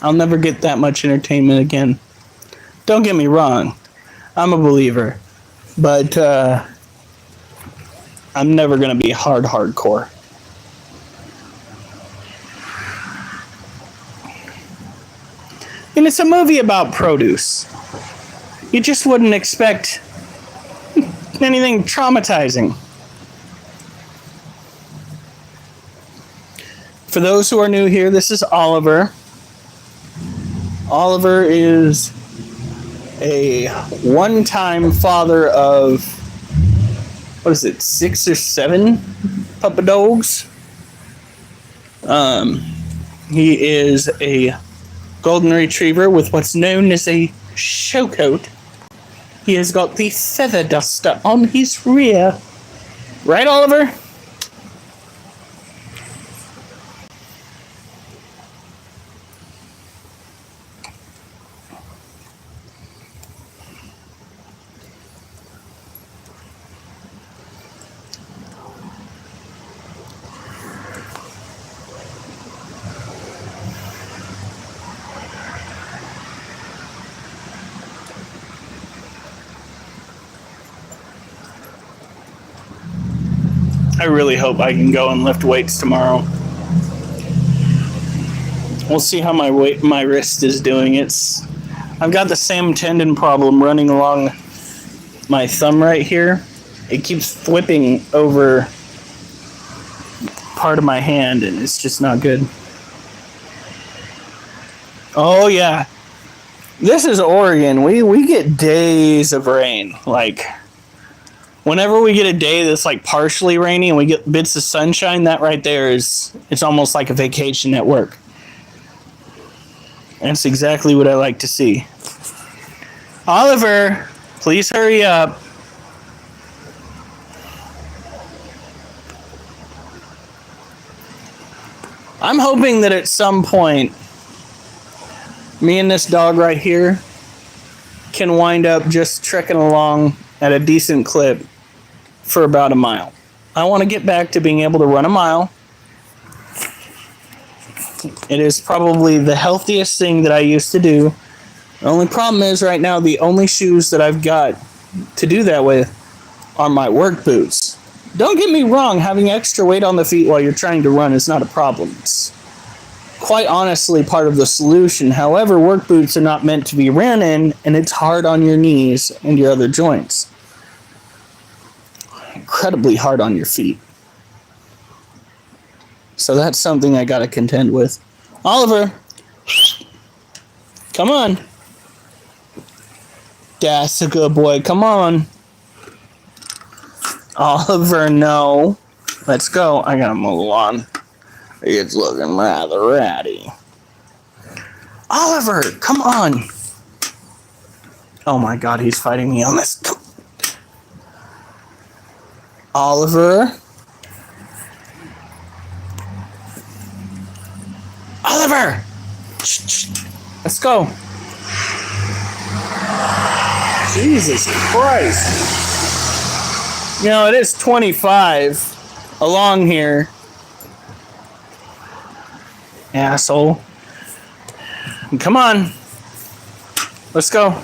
I'll never get that much entertainment again. Don't get me wrong, I'm a believer, but I'm never gonna be hardcore. And it's a movie about produce. You just wouldn't expect anything traumatizing. For those who are new here, this is Oliver. Oliver is a one-time father of, 6 or 7 puppy dogs. He is a golden retriever with what's known as a show coat. He has got the feather duster on his rear. Right, Oliver? I really hope I can go and lift weights tomorrow. We'll see how my wrist is doing. I've got the same tendon problem running along my thumb right here. It keeps flipping over part of my hand, and it's just not good. Oh yeah, this is Oregon. We get days of rain. Like, whenever we get a day that's like partially rainy and we get bits of sunshine, that right there it's almost like a vacation at work. That's exactly what I like to see. Oliver, please hurry up. I'm hoping that at some point, me and this dog right here can wind up just trekking along at a decent clip for about a mile. I want to get back to being able to run a mile. It is probably the healthiest thing that I used to do. The only problem is right now the only shoes that I've got to do that with are my work boots. Don't get me wrong, having extra weight on the feet while you're trying to run is not a problem. It's quite honestly part of the solution. However, work boots are not meant to be ran in, and it's hard on your knees and your other joints. Incredibly hard on your feet. So that's something I gotta contend with. Oliver, come on. That's a good boy, come on. Oliver, no. Let's go. I gotta move on. It's looking rather ratty. Oliver, come on. Oh my god, he's fighting me on this. Oliver. Oliver! Let's go. Jesus Christ. You know, it is 25 along here. Asshole. Come on. Let's go.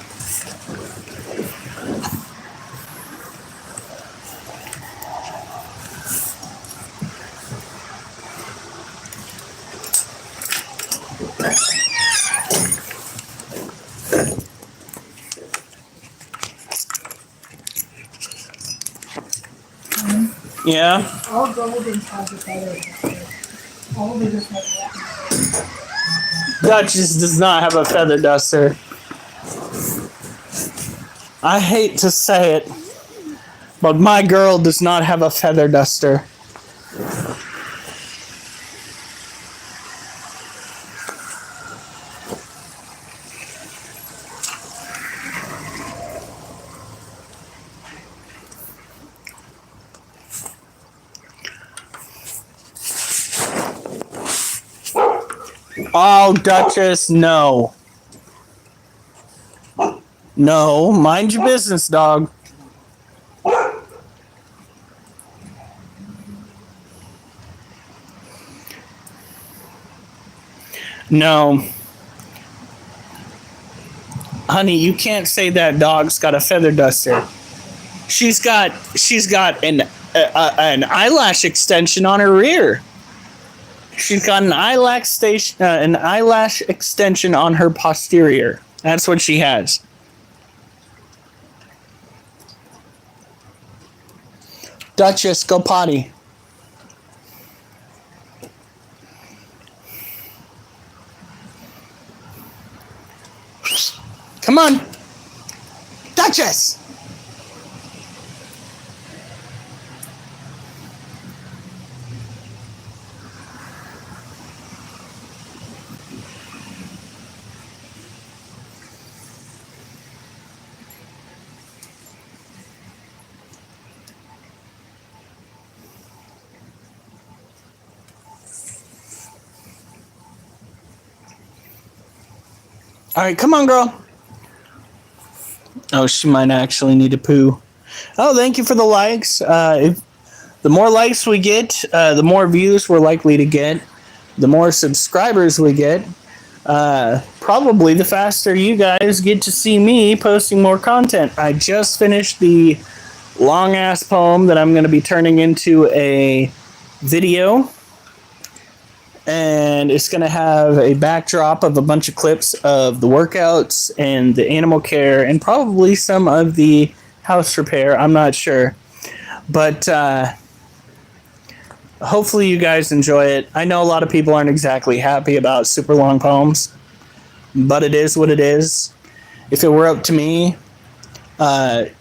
Yeah. All Goldens have the feather duster. All they just have that. Duchess does not have a feather duster. I hate to say it, but my girl does not have a feather duster. Oh, Duchess, no. No, mind your business, dog. No. Honey, you can't say that dog's got a feather duster. She's got an eyelash extension on her rear. She's got an eyelash extension on her posterior. That's what she has. Duchess, go potty. Come on. Duchess! All right, come on, girl. Oh, she might actually need to poo. Oh, thank you for the likes. If the more likes we get, the more views we're likely to get. The more subscribers we get, probably the faster you guys get to see me posting more content. I just finished the long-ass poem that I'm going to be turning into a video. And it's going to have a backdrop of a bunch of clips of the workouts and the animal care and probably some of the house repair. I'm not sure. But hopefully you guys enjoy it. I know a lot of people aren't exactly happy about super long poems, but it is what it is. If it were up to me, it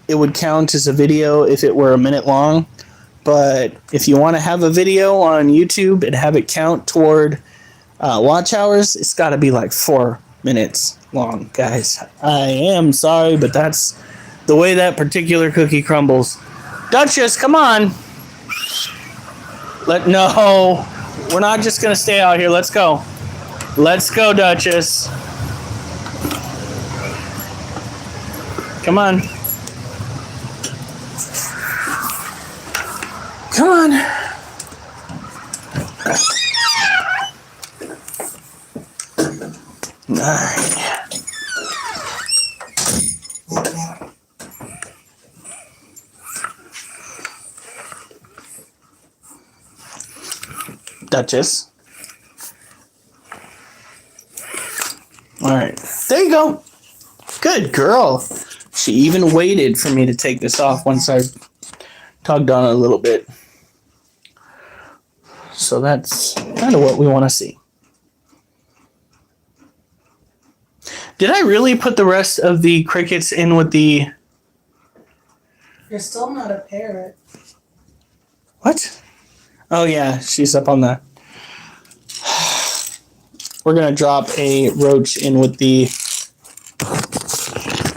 would count as a video if it were a minute long. But if you want to have a video on YouTube and have it count toward watch hours, it's got to be like 4 minutes long, guys. I am sorry, but that's the way that particular cookie crumbles. Duchess, come on. No, we're not just going to stay out here. Let's go. Let's go, Duchess. Come on. Come on. All right. Duchess. All right. There you go. Good girl. She even waited for me to take this off once I tugged on it a little bit. So that's kind of what we want to see. Did I really put the rest of the crickets in with the... You're still not a parrot. What? Oh yeah, she's up on that. We're going to drop a roach in with the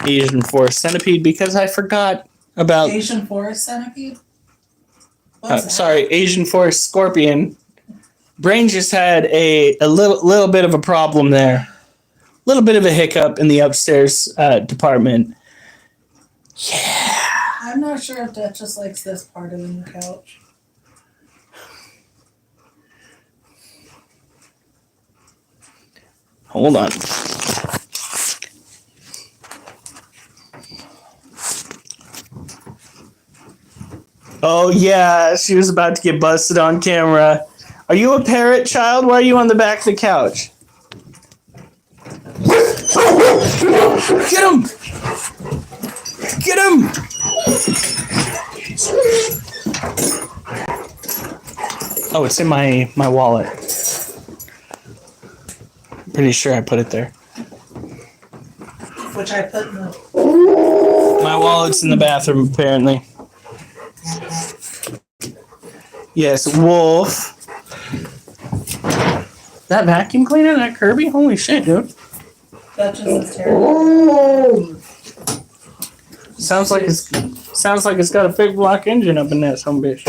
Asian forest centipede because I forgot about... Asian forest centipede? What's that? Sorry, Asian forest scorpion. Brain just had a little bit of a problem there. A little bit of a hiccup in the upstairs department. Yeah. I'm not sure if Duchess likes this part of the couch. Hold on. Oh yeah, she was about to get busted on camera. Are you a parrot, child? Why are you on the back of the couch? Get him! Get him! Oh, it's in my wallet. Pretty sure I put it there. Which I put in the. My wallet's in the bathroom, apparently. Yes, Wolf. That vacuum cleaner, that Kirby? Holy shit, dude. That just is terrible. Sounds like it's got a big block engine up in that some bitch.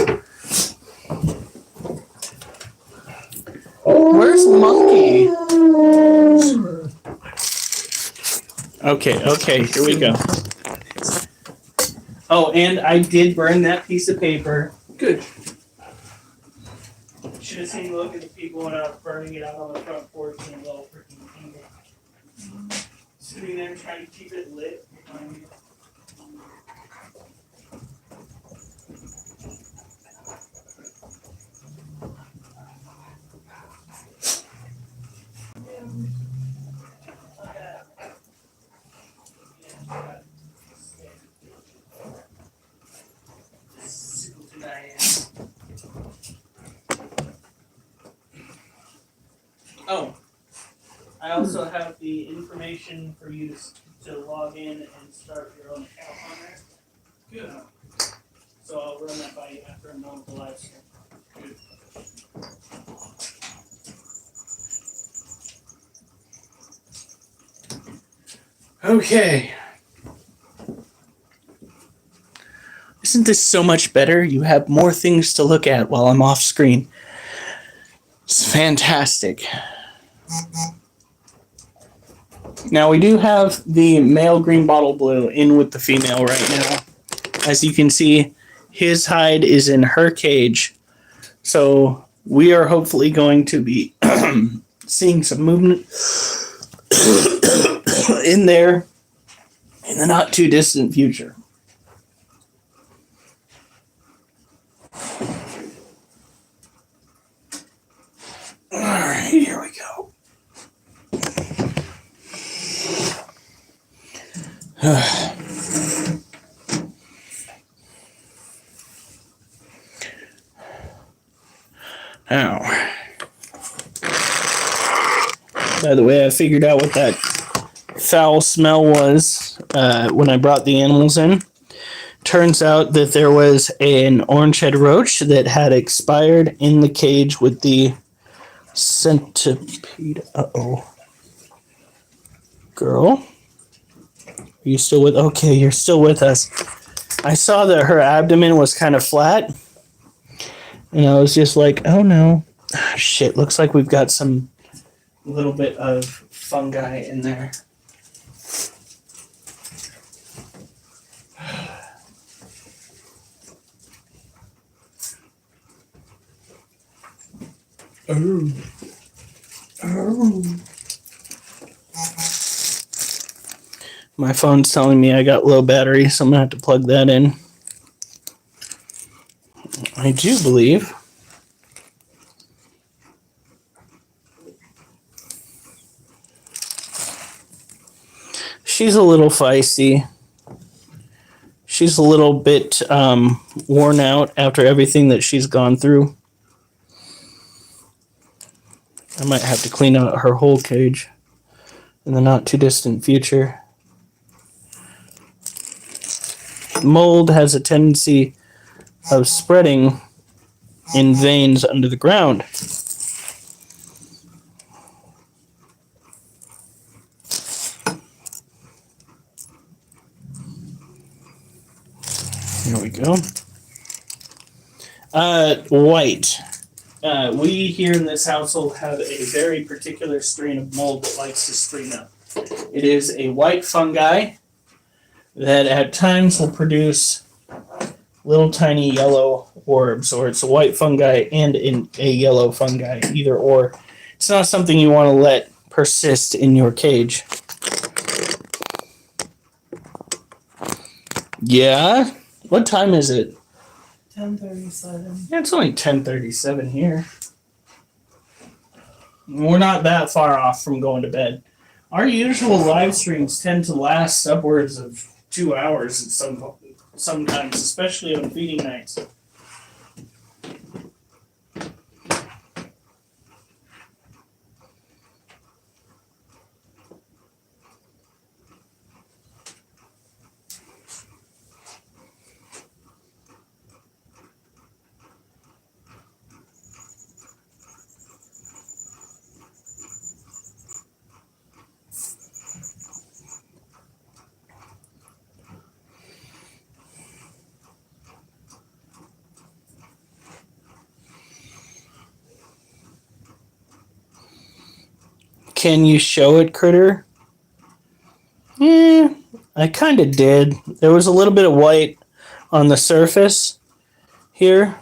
Where's Monkey? Okay, here we go. Oh, and I did burn that piece of paper. Good. Should have seen the look of the people when I was burning it out on the front porch in a little freaking candle. Sitting there trying to keep it lit. Oh, I also have the information for you to log in and start your own account on there. Good. So I'll run that by you after I'm done with the live stream. Good. Okay. Isn't this so much better? You have more things to look at while I'm off screen. It's fantastic. Now we do have the male green bottle blue in with the female right now. As you can see, his hide is in her cage. So we are hopefully going to be seeing some movement in there in the not too distant future. All right, here we go. Now, by the way, I figured out what that foul smell was when I brought the animals in. Turns out that there was an orange-head roach that had expired in the cage with the centipede. Uh-oh. Girl? Are you still with? Okay, you're still with us. I saw that her abdomen was kind of flat. And I was just like, oh no. Ah, shit, looks like we've got some little bit of fungi in there. Oh. Oh. My phone's telling me I got low battery, so I'm gonna have to plug that in. I do believe she's a little feisty. She's a little bit worn out after everything that she's gone through. I might have to clean out her whole cage in the not too distant future. Mold has a tendency of spreading in veins under the ground. Here we go. White. We here in this household have a very particular strain of mold that likes to spring up. It is a white fungi that at times will produce little tiny yellow orbs, or it's a white fungi and a yellow fungi, either or. It's not something you want to let persist in your cage. Yeah? What time is it? 10:37. Yeah, it's only 10:37 here. We're not that far off from going to bed. Our usual live streams tend to last upwards of 2 hours sometimes, especially on feeding nights. Can you show it, Critter? Yeah, I kind of did. There was a little bit of white on the surface here.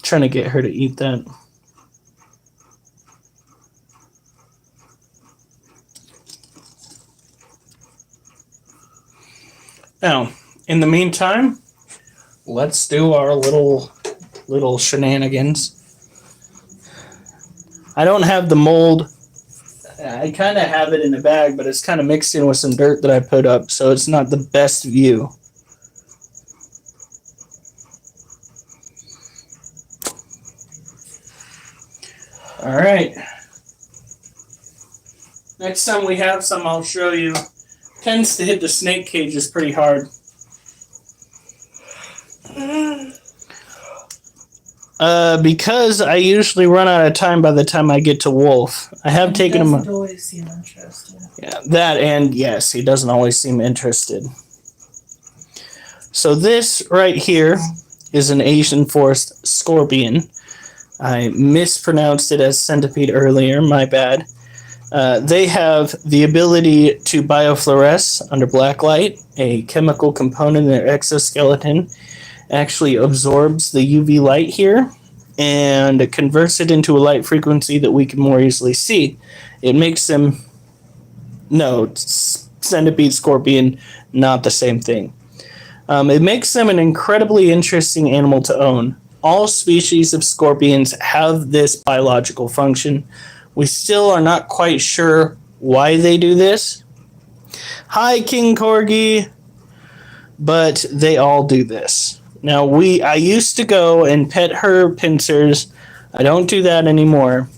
Trying to get her to eat that. Now, in the meantime, let's do our little shenanigans. I don't have the mold. I kind of have it in a bag, but it's kind of mixed in with some dirt that I put up, so it's not the best view. All right. Next time we have some, I'll show you. Tends to hit the snake cages pretty hard. Because I usually run out of time by the time I get to Wolf. I have taken him. He doesn't always seem interested. Yeah, that, and yes, he doesn't always seem interested. So this right here is an Asian forest scorpion. I mispronounced it as centipede earlier, my bad. They have the ability to biofluoresce under black light. A chemical component in their exoskeleton actually absorbs the UV light here and converts it into a light frequency that we can more easily see. It makes them... No, centipede, scorpion, not the same thing. It makes them an incredibly interesting animal to own. All species of scorpions have this biological function. We still are not quite sure why they do this. Hi, King Corgi. But they all do this. Now, I used to go and pet her pincers. I don't do that anymore.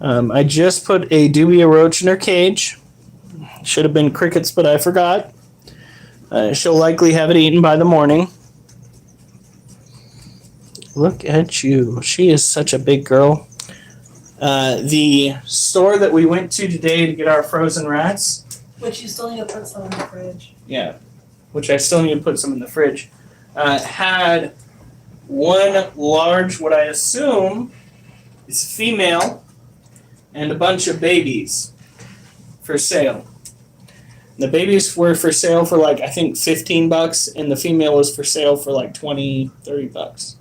I just put a dubia roach in her cage. Should have been crickets, but I forgot. She'll likely have it eaten by the morning. Look at you. She is such a big girl. The store that we went to today to get our frozen rats. Which you still need to put some in the fridge. Yeah, which I still need to put some in the fridge. Had one large, what I assume is female, and a bunch of babies for sale. The babies were for sale for like, I think, $15, and the female was for sale for like $20, $30.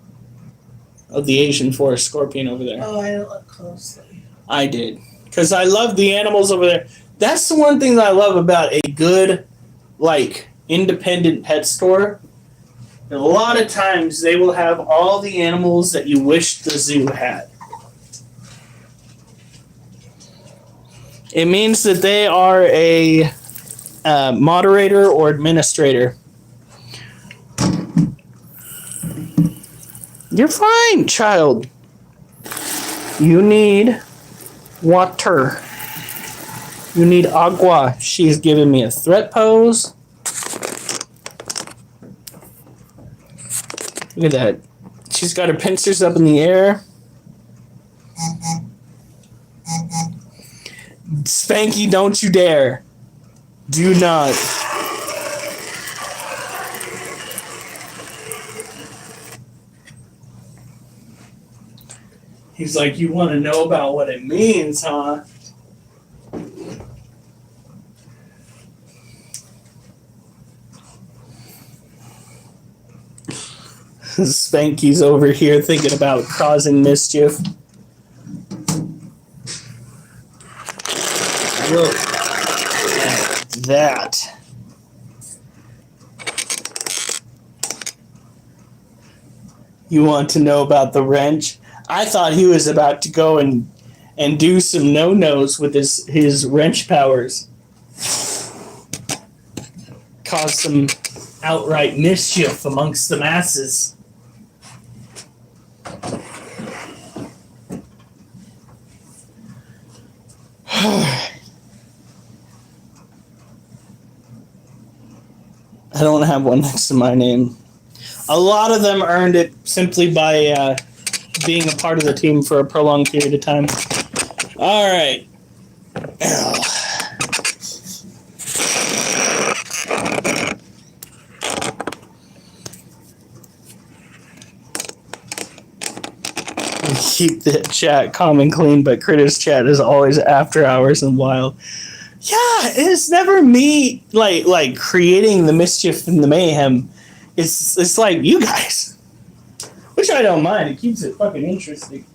Of the Asian forest scorpion over there. Oh, I didn't look closely. I did. Because I love the animals over there. That's the one thing that I love about a good, like, independent pet store. A lot of times they will have all the animals that you wish the zoo had. It means that they are a moderator or administrator. You're fine, child. You need water. You need agua. She's giving me a threat pose. Look at that. She's got her pincers up in the air. Spanky, don't you dare. Do not. He's like, you want to know about what it means, huh? Spanky's over here thinking about causing mischief. Look at that. You want to know about the wrench? I thought he was about to go and do some no-nos with his wrench powers. Cause some outright mischief amongst the masses. I don't have one next to my name. A lot of them earned it simply by being a part of the team for a prolonged period of time. All right. Keep the chat calm and clean, but Critters chat is always after hours and wild. Yeah, it's never me like creating the mischief and the mayhem. It's like you guys, which I don't mind. It keeps it fucking interesting.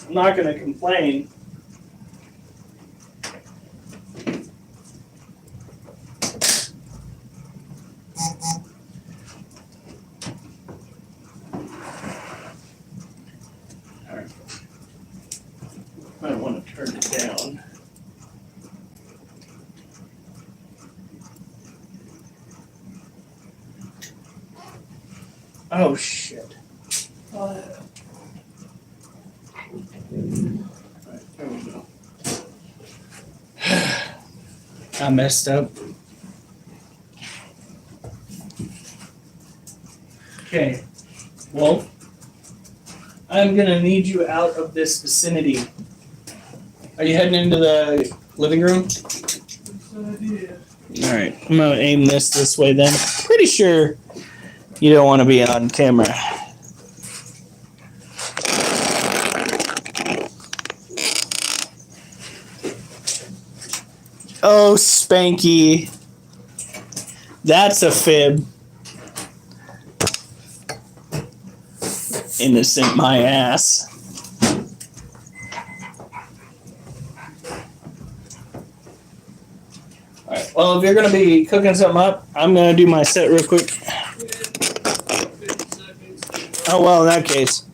I'm not gonna complain. Alright. Might want to turn it down. Oh shit. Alright, there we go. I messed up. Okay. Well, I'm gonna need you out of this vicinity. Are you heading into the living room? Alright, I'm gonna aim this way then. Pretty sure you don't want to be on camera. Oh, Spanky. That's a fib. Innocent my ass. Alright, well, if you're going to be cooking something up, I'm going to do my set real quick. Oh, well, in that case,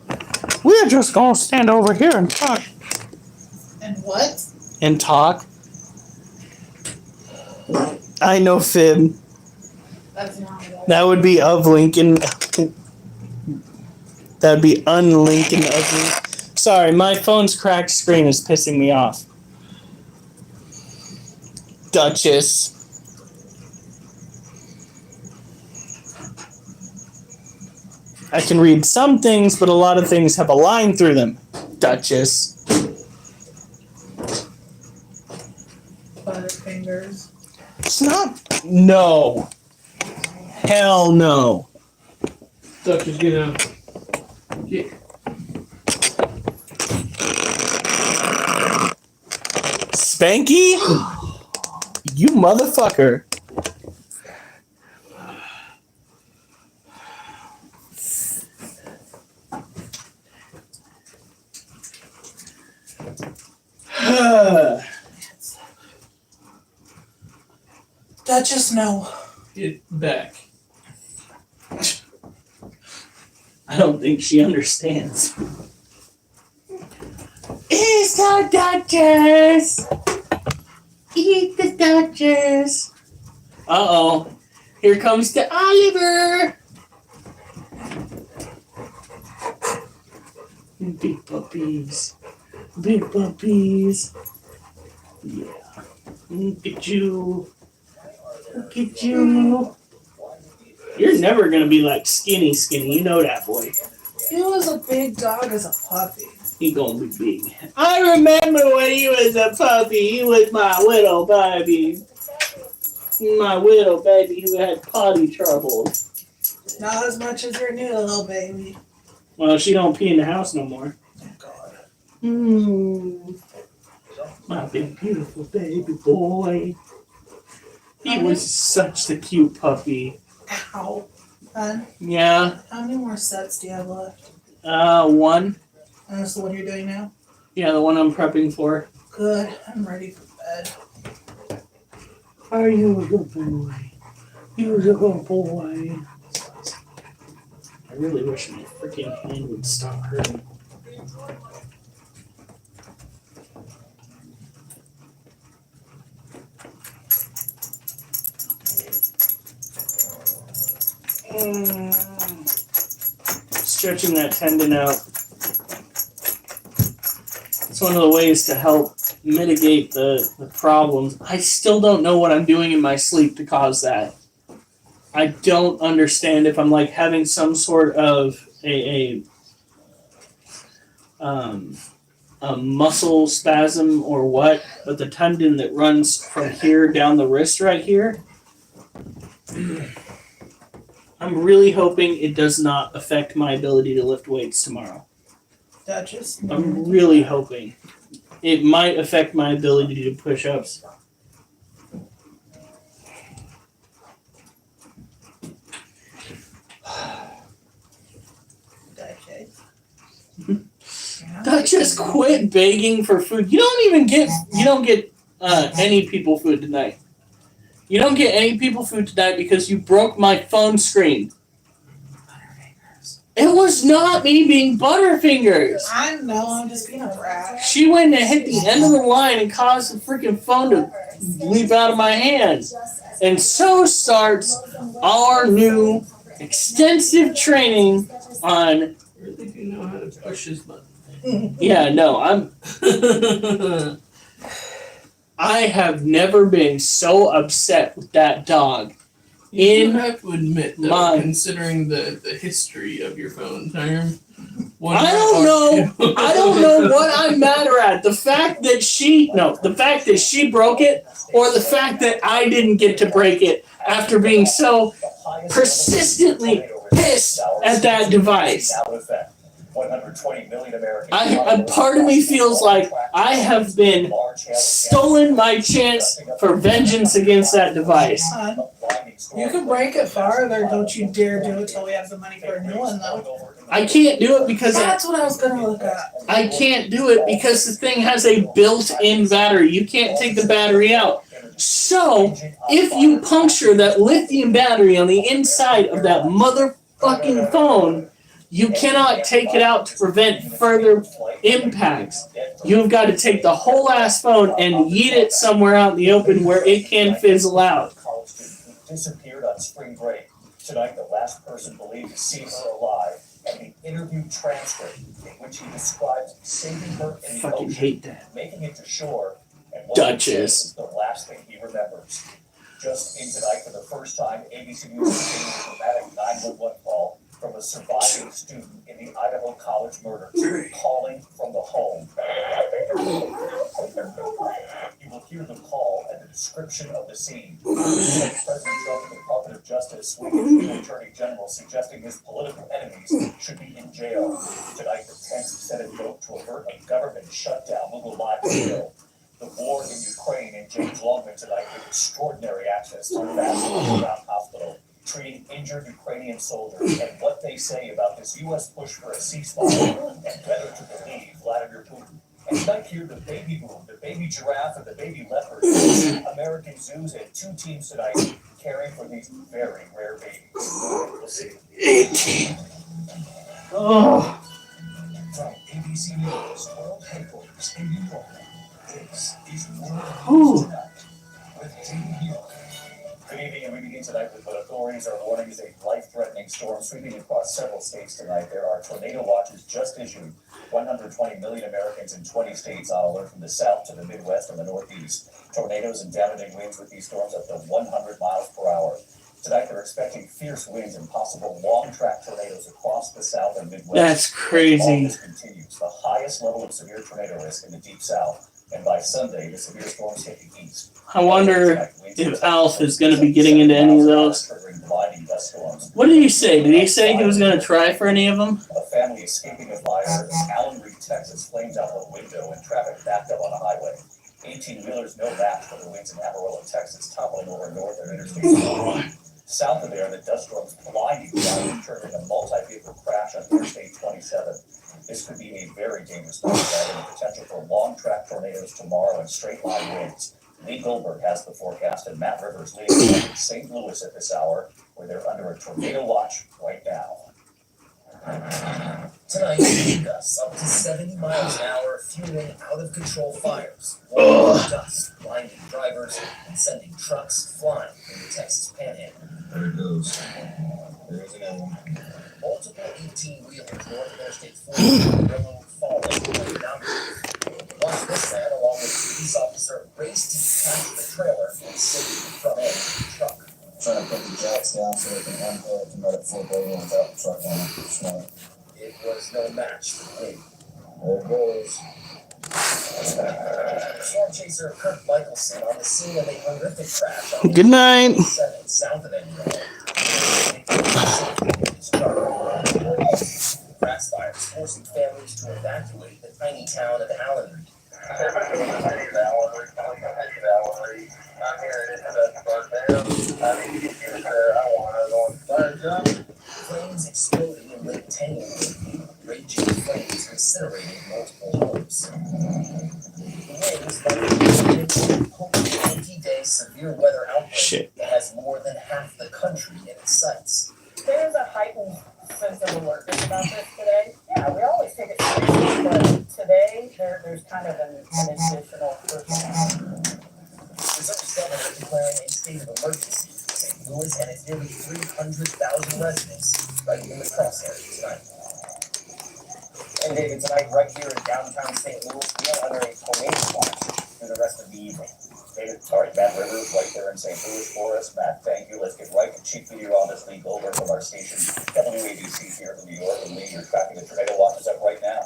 we're just going to stand over here and talk. And what? And talk. I know, fib. That's not what That would be of Lincoln. That would be un-Lincoln of me. Sorry, my phone's cracked screen is pissing me off. Duchess. I can read some things, but a lot of things have a line through them. Duchess. Butterfingers. It's not. No. Hell no. Duchess, get out. Get. Spanky? You motherfucker. Duchess, no. Get back. I don't think she understands. It's the Duchess! Eat the Duchess! Uh-oh. Here comes the Oliver! Big puppies. Big puppies. Yeah. Look at you. Look at you. You're never gonna be like skinny. You know that, boy. He was a big dog as a puppy. He gonna be big. I remember when he was a puppy. He was my little baby. My little baby who had potty trouble. Not as much as your new little baby. Well, she don't pee in the house no more. Oh, God. My big beautiful baby boy. He was such the cute puppy. Ow. Hun, Yeah. how many more sets do you have left? One. And that's the one you're doing now? Yeah, the one I'm prepping for. Good. I'm ready for bed. Are you a good boy? You're a good boy. I really wish my freaking hand would stop hurting. Stretching that tendon out. It's one of the ways to help mitigate the problems. I still don't know what I'm doing in my sleep to cause that. I don't understand if I'm like having some sort of a muscle spasm or what, but the tendon that runs from here down the wrist right here, I'm really hoping it does not affect my ability to lift weights tomorrow. Duchess. I'm really hoping. It might affect my ability to do push-ups. Duchess. Duchess, quit begging for food. You don't get any people food tonight. You don't get any people food tonight because you broke my phone screen. It was not me being Butterfingers. I know, I'm just being a brat. She went and hit the end of the line and caused the freaking phone to leap out of my hand. And so starts our new extensive training on. I really do know how to push his button. Yeah, no, I have never been so upset with that dog. You have to admit, though, mine. considering the history of your phone, Tyron. I don't know what I'm madder at. The fact that she broke it, or the fact that I didn't get to break it after being so persistently pissed at that device. 120 million Americans. Part of me feels like I have been stolen my chance for vengeance against that device. Son, you can break it farther. Don't you dare do it till we have the money for a new one, though. I can't do it because That's what I was gonna look at. I can't do it because the thing has a built-in battery. You can't take the battery out. So, if you puncture that lithium battery on the inside of that motherfucking phone, you cannot take it out to prevent further impacts. You've got to take the whole ass phone and yeet it somewhere out in the open where it can fizzle out. College student who disappeared on spring break. Tonight, the last person believed to see her alive, and the interview transcript in which he describes saving her in the Fucking ocean, hate that. making it to shore, and what Duchess. he says is the last thing he remembers. Just in tonight, for the first time, ABC News is getting a dramatic 911 call from a surviving student in the Idaho College murder, calling from the home. You will hear the call and the description of the scene. President Trump and the Department of Justice with his new Attorney General suggesting his political enemies should be in jail. Tonight, the tense Senate vote to avert a government shutdown will go live still. The war in Ukraine and James Longman tonight with extraordinary access to a vast underground hospital, treating injured Ukrainian soldiers and what they say about this U.S. push for a ceasefire and whether to believe Vladimir Putin. And tonight here, the baby boom, the baby giraffe, and the baby leopard, American zoos and 2 teams tonight caring for these very rare babies. We'll see. Oh. From ABC News World Headquarters in New York, this is World Ooh. News Tonight with Jamie York. Good evening, and we begin tonight with what authorities are warning is a life-threatening storm sweeping across several states tonight. There are tornado watches just issued. 120 million Americans in 20 states on alert from the south to the Midwest and the Northeast. Tornadoes and damaging winds with these storms up to 100 miles per hour. Tonight, they're expecting fierce winds and possible long-track tornadoes across the south and Midwest. That's All crazy. this continues. The highest level of severe tornado risk in the deep south. And by Sunday, the severe storms hit the east. I wonder if Alf is going to be getting into any of those. What did he say? Did he say he was going to try for any of them? A family escaping a fire in Allen Reed, Texas, flames out the window and traffic backed up on a highway. 18-wheelers no match for the winds in Amarillo, Texas, toppling over north of Interstate 41. South of there, the dust storms blinding drivers turned in a multi-vehicle crash on Interstate 27. This could be a very dangerous night, and the potential for long-track tornadoes tomorrow and straight-line winds. Lee Goldberg has the forecast, and Matt Rivers leading St. Louis at this hour, where they're under a tornado watch right now. Tonight, gusts up to 70 miles an hour, fueling out-of-control fires. Wind dust blinding drivers and sending trucks flying in the Texas Panhandle. There it goes. There's another one. Multiple 18-wheelers north of Interstate 40 falling down. Watch this man, along with a police officer, raced to detach the trailer and save the front end of the truck. Trying to put the jacks down so they can unhook and let it flip over without the truck on it. Smart. It was no match for the wind. There it goes. Storm chaser Kirk Michelson on the scene of a horrific crash on Good night. 7 south of Edinburgh. Grass fires forcing families to evacuate done? Flames exploding in Lake Tang. Raging flames incinerating multiple homes. The winds by the 20-day severe weather outbreak Shit. that has more than half the country in its sights. There's a heightened sense of alertness about this today. Yeah, we always take it seriously, but today there's kind of an additional person. Missouri's governor declaring a state of emergency for St. Louis and its nearly 300,000 residents right in the crosshairs tonight. And David, tonight right here in downtown St. Louis, we are under a tornado watch through the rest of the evening. David, all right, Matt Rivers right there in St. Louis for us. Matt, thank you. Let's get right to Chief Meteorologist Lee Goldberg from our station, WABC here in New York. And Lee, you're tracking the tornado watches up right now.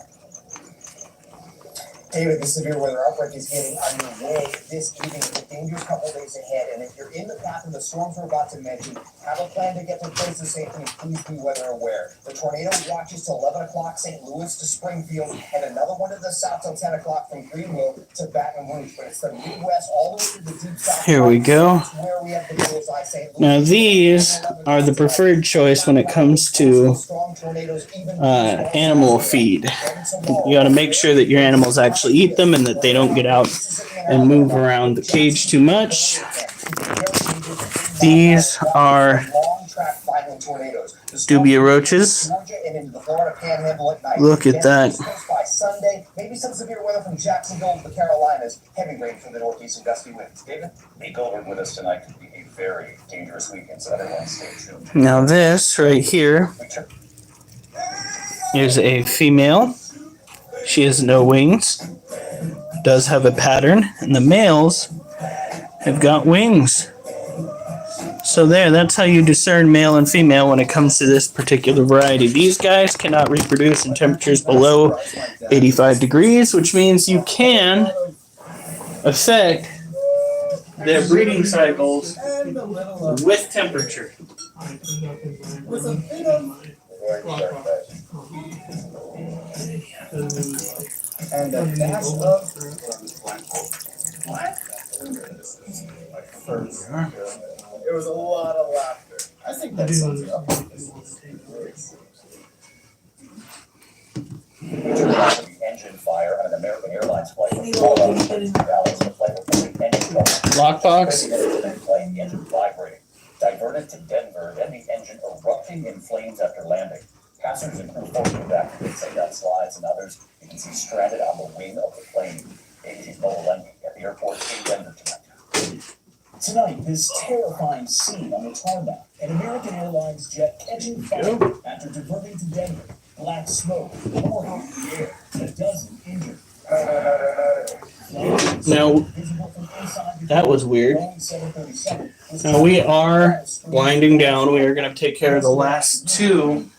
David, the severe weather outbreak is getting underway this evening. It's a dangerous couple of days ahead, and if you're in the path of the storms we're about to mention, have a plan to get to places safely. Please be weather aware. The tornado watches till 11 o'clock St. Louis to Springfield, and another one to the south till 10 o'clock from Greenville to Baton Rouge. But it's the Midwest all the way to the deep south. Here we go. Where we have the bullseye, St. Louis. Now these are the preferred choice when it comes to animal feed. You got to make sure that your animals actually eat them and that they don't get out and move around the cage too much. These are dubia roaches. Look at that. By Sunday, maybe some severe weather from Jacksonville to the Carolinas. Heavy rain from the northeast and gusty winds. David? Lee Goldberg with us tonight could be a very dangerous weekend, so everyone stay tuned. Now this right here is a female. She has no wings. Does have a pattern, and the males have got wings. So that's how you discern male and female when it comes to this particular variety. These guys cannot reproduce in temperatures below 85 degrees, which means you can affect their breeding cycles with temperature. With a bit of And the mass of It was a lot of laughter. I think that sums it up. The engine fire on an American Airlines flight. Lockbox. The engine vibrating. Diverted to Denver, then the engine erupting in flames after landing. Passengers and crew forced to evacuate, say down slides, and others you can see stranded on the wing of the plane. ABC's Mo Lenny at the airport in Denver tonight. Tonight, this terrifying scene on the tarmac. An American Airlines jet catching fire after diverting to Denver. Black smoke, pouring in the air, a dozen injured. Now, that was weird. Now we are winding down. We are going to take care of the last two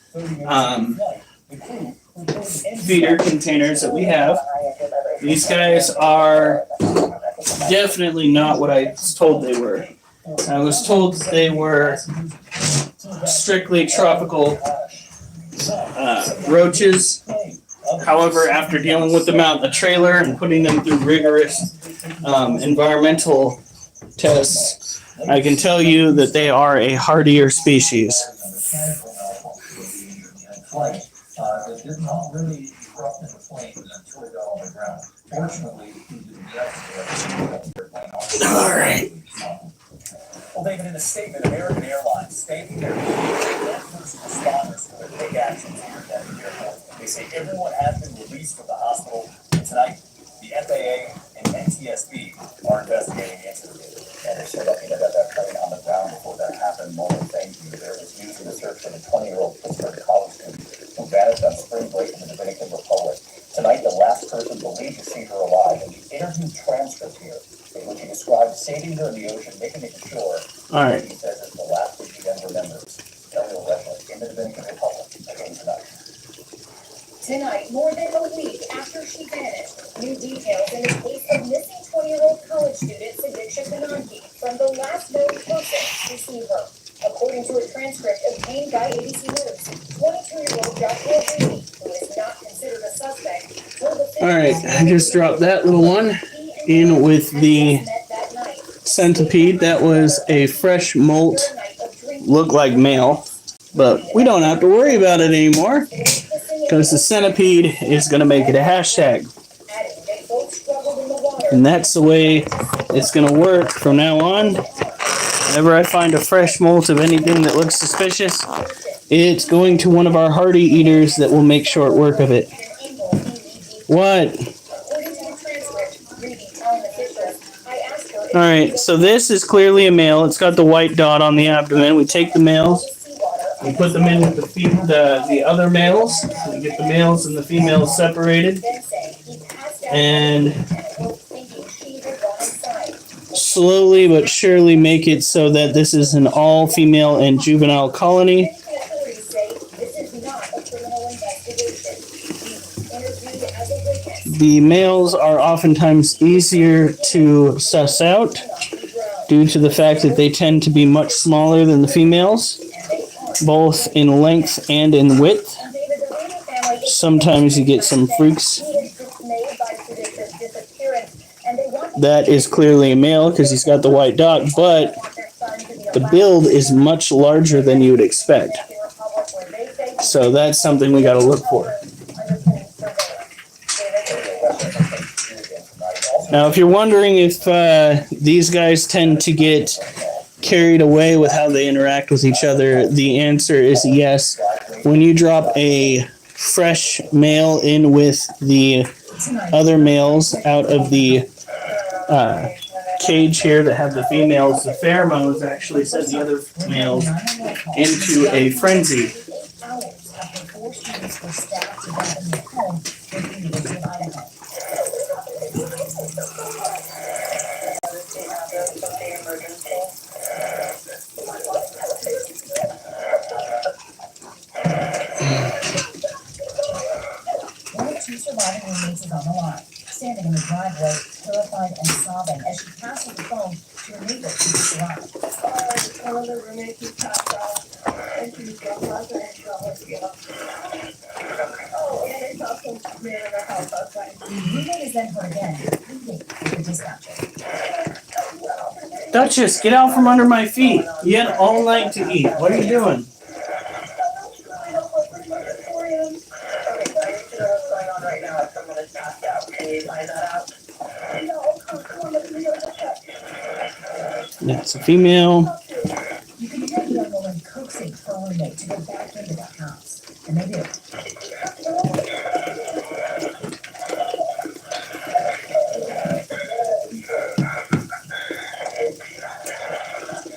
feeder containers that we have. These guys are definitely not what I was told they were. I was told they were strictly tropical roaches. However, after dealing with them out in the trailer and putting them through rigorous environmental tests, I can tell you that they are a hardier species. That did not really erupt into flames until it got on the ground. Fortunately, he didn't get there. All right. Well, David, in a statement, American Airlines stated their first responders for their big actions here at the airport. They say everyone has been released from the hospital. And tonight, the FAA and NTSB are investigating the incident. And they're so lucky to have that plane on the ground before that happened. More thank you. There was news in the search for the 20-year-old Pittsburgh college student who vanished on spring break in the Dominican Republic. Tonight, the last person believed to see her alive. And the interview transcript here, in which he described saving her in the ocean, making it to shore. All right. He says it's the last thing he ever remembers. Elio Reschel in the Dominican Republic again tonight. Tonight, more than a week after she vanished, new details in the case of missing 20-year-old college student Sadiq Shakananki from the last known person to see her. According to a transcript obtained by ABC News, 22-year-old Joshua Reedy, who is not considered a suspect, told the All right, I just dropped that little one in with the centipede. That was a fresh molt, looked like male. But we don't have to worry about it anymore because the centipede is going to make it a hashtag. And that's the way it's going to work from now on. Whenever I find a fresh molt of anything that looks suspicious, it's going to one of our hardy eaters that will make short work of it. What? Alright, so this is clearly a male. It's got the white dot on the abdomen. We take the males, we put them in with the other males. We get the males and the females separated. And slowly but surely make it so that this is an all-female and juvenile colony. The males are oftentimes easier to suss out due to the fact that they tend to be much smaller than the females, both in length and in width. Sometimes you get some freaks. That is clearly a male because he's got the white dot, but the build is much larger than you would expect. So that's something we got to look for. Now, if you're wondering if these guys tend to get carried away with how they interact with each other, the answer is yes. When you drop a fresh male in with the other males out of the cage here that have the females, the pheromones actually send the other males into a frenzy. One of two surviving roommates is on the line, standing in the driveway, terrified and sobbing as she passes the phone to her neighbor who just arrived. One of the roommates is passed out, and she's got mother and she's almost give up. Oh, and they saw some man in her house outside. The roommate is then heard again, pleading with the dispatcher. Duchess, get out from under my feet. You had all night to eat. What are you doing? That's a female. You can hear the young woman coaxing her roommate to go back into the house, and they do.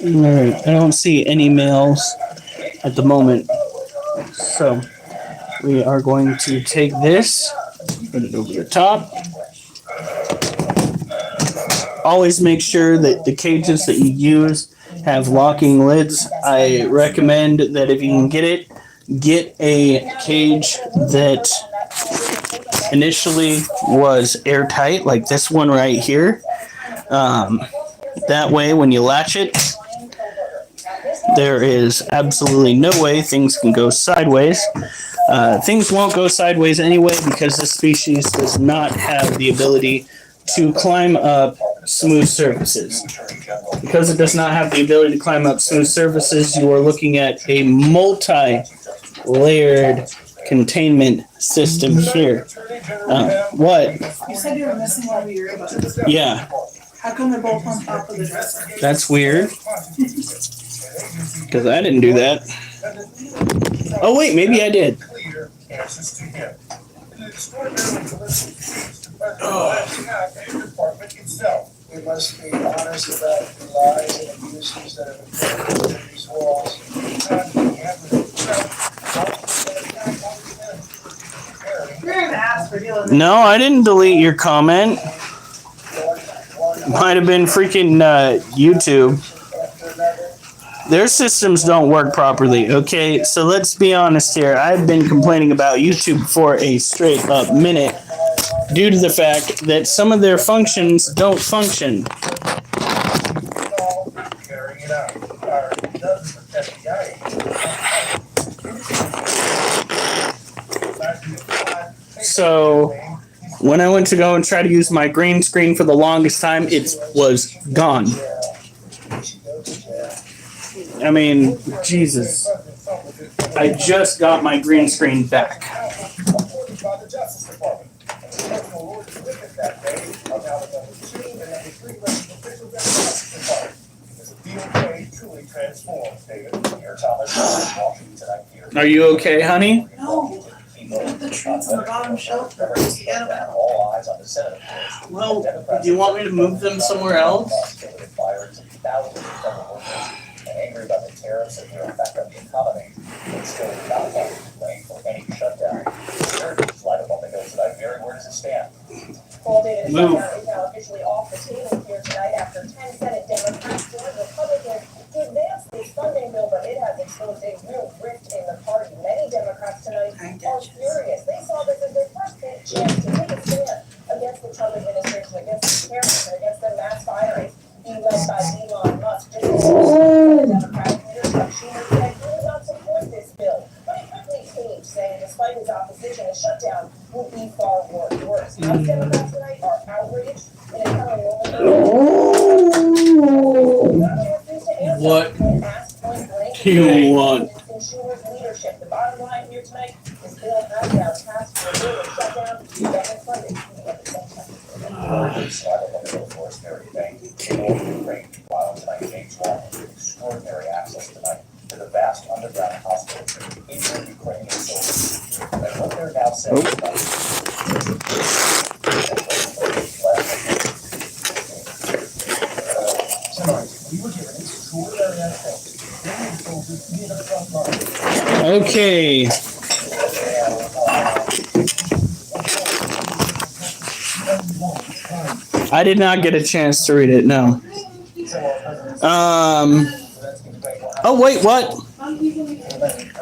Alright, I don't see any males at the moment. So, we are going to take this, put it over the top. Always make sure that the cages that you use have locking lids. I recommend that if you can get it, get a cage that initially was airtight, like this one right here. That way, when you latch it, there is absolutely no way things can go sideways. Things won't go sideways anyway because this species does not have the ability to climb up smooth surfaces. Because it does not have the ability to climb up smooth surfaces, you are looking at a multi-layered containment system here. What? You said you were missing one of your earbuds. Yeah. How come they're both on top of the dresser? That's weird. Because I didn't do that. Oh, wait, maybe I did. We must be honest about the lies and abuses that have occurred within these walls. You're gonna ask for dealing with No, I didn't delete your comment. Might have been freaking YouTube. Their systems don't work properly, okay? So let's be honest here. I've been complaining about YouTube for a straight up minute due to the fact that some of their functions don't function. So when I went to go and try to use my green screen for the longest time, it was gone. I mean, Jesus. I just got my green screen back. Appointed by the Justice Department. And the National Lord is with it that day of now the number 2 and number 3 elected officials at the Justice Department. As the field day truly transforms, David. Here, Thomas, Washington tonight here. Are you okay, honey? No. The treats on the bottom shelf. Forget about it. All eyes on the Senate, of course. Well, do you want me to move them somewhere else? And angry about the tariffs and their effect on the economy, but still not praying for any shutdown. Americans light up on the Hill tonight. Mary, where does it stand? Well, David, the Move. shutdown is now officially off the table here tonight after 10 Senate Democrats joined Republicans to advance this funding bill, but it has exposed a real rift in the party. Many Democrats tonight are furious. They saw this as their first chance to take a stand against the Trump administration, against the tariffs, and against the mass firings being led by Elon Musk. Just the Democratic leader, Chuck Schumer, said he would not support this bill. But he quickly changed, saying despite his opposition, a shutdown would be far worse. House Democrats tonight are outraged in a telling moment. What do you want? In Schumer's leadership, the bottom line here tonight is Bill has now passed for a bill to shut down government funding at the same time. Extraordinary access tonight to the vast underground hospital in Ukrainian soldiers. And what they're now saying tonight, we were given extraordinary access to Ukrainian soldiers near the front line. Okay. I did not get a chance to read it, no. Oh, wait, what?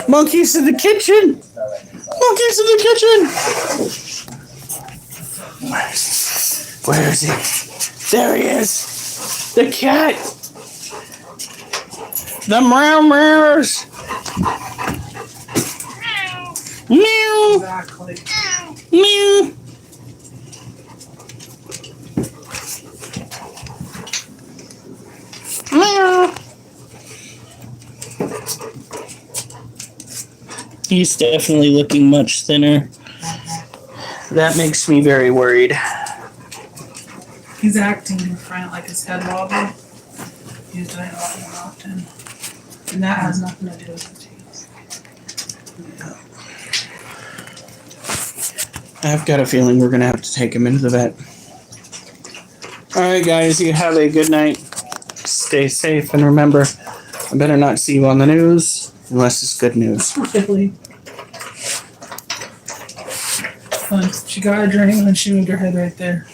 Monkeys in the kitchen! Monkeys in the kitchen! Where is he? There he is! The cat! The meow meows! Meow! Exactly. Meow! Meow! He's definitely looking much thinner. That makes me very worried. He's acting different, like his head wobble. He's doing it more often. And that has nothing to do with the teeth. I've got a feeling we're gonna have to take him into the vet. Alright guys, you have a good night. Stay safe and remember, I better not see you on the news unless it's good news. Really? Fun. She got a drink and then she moved her head right there.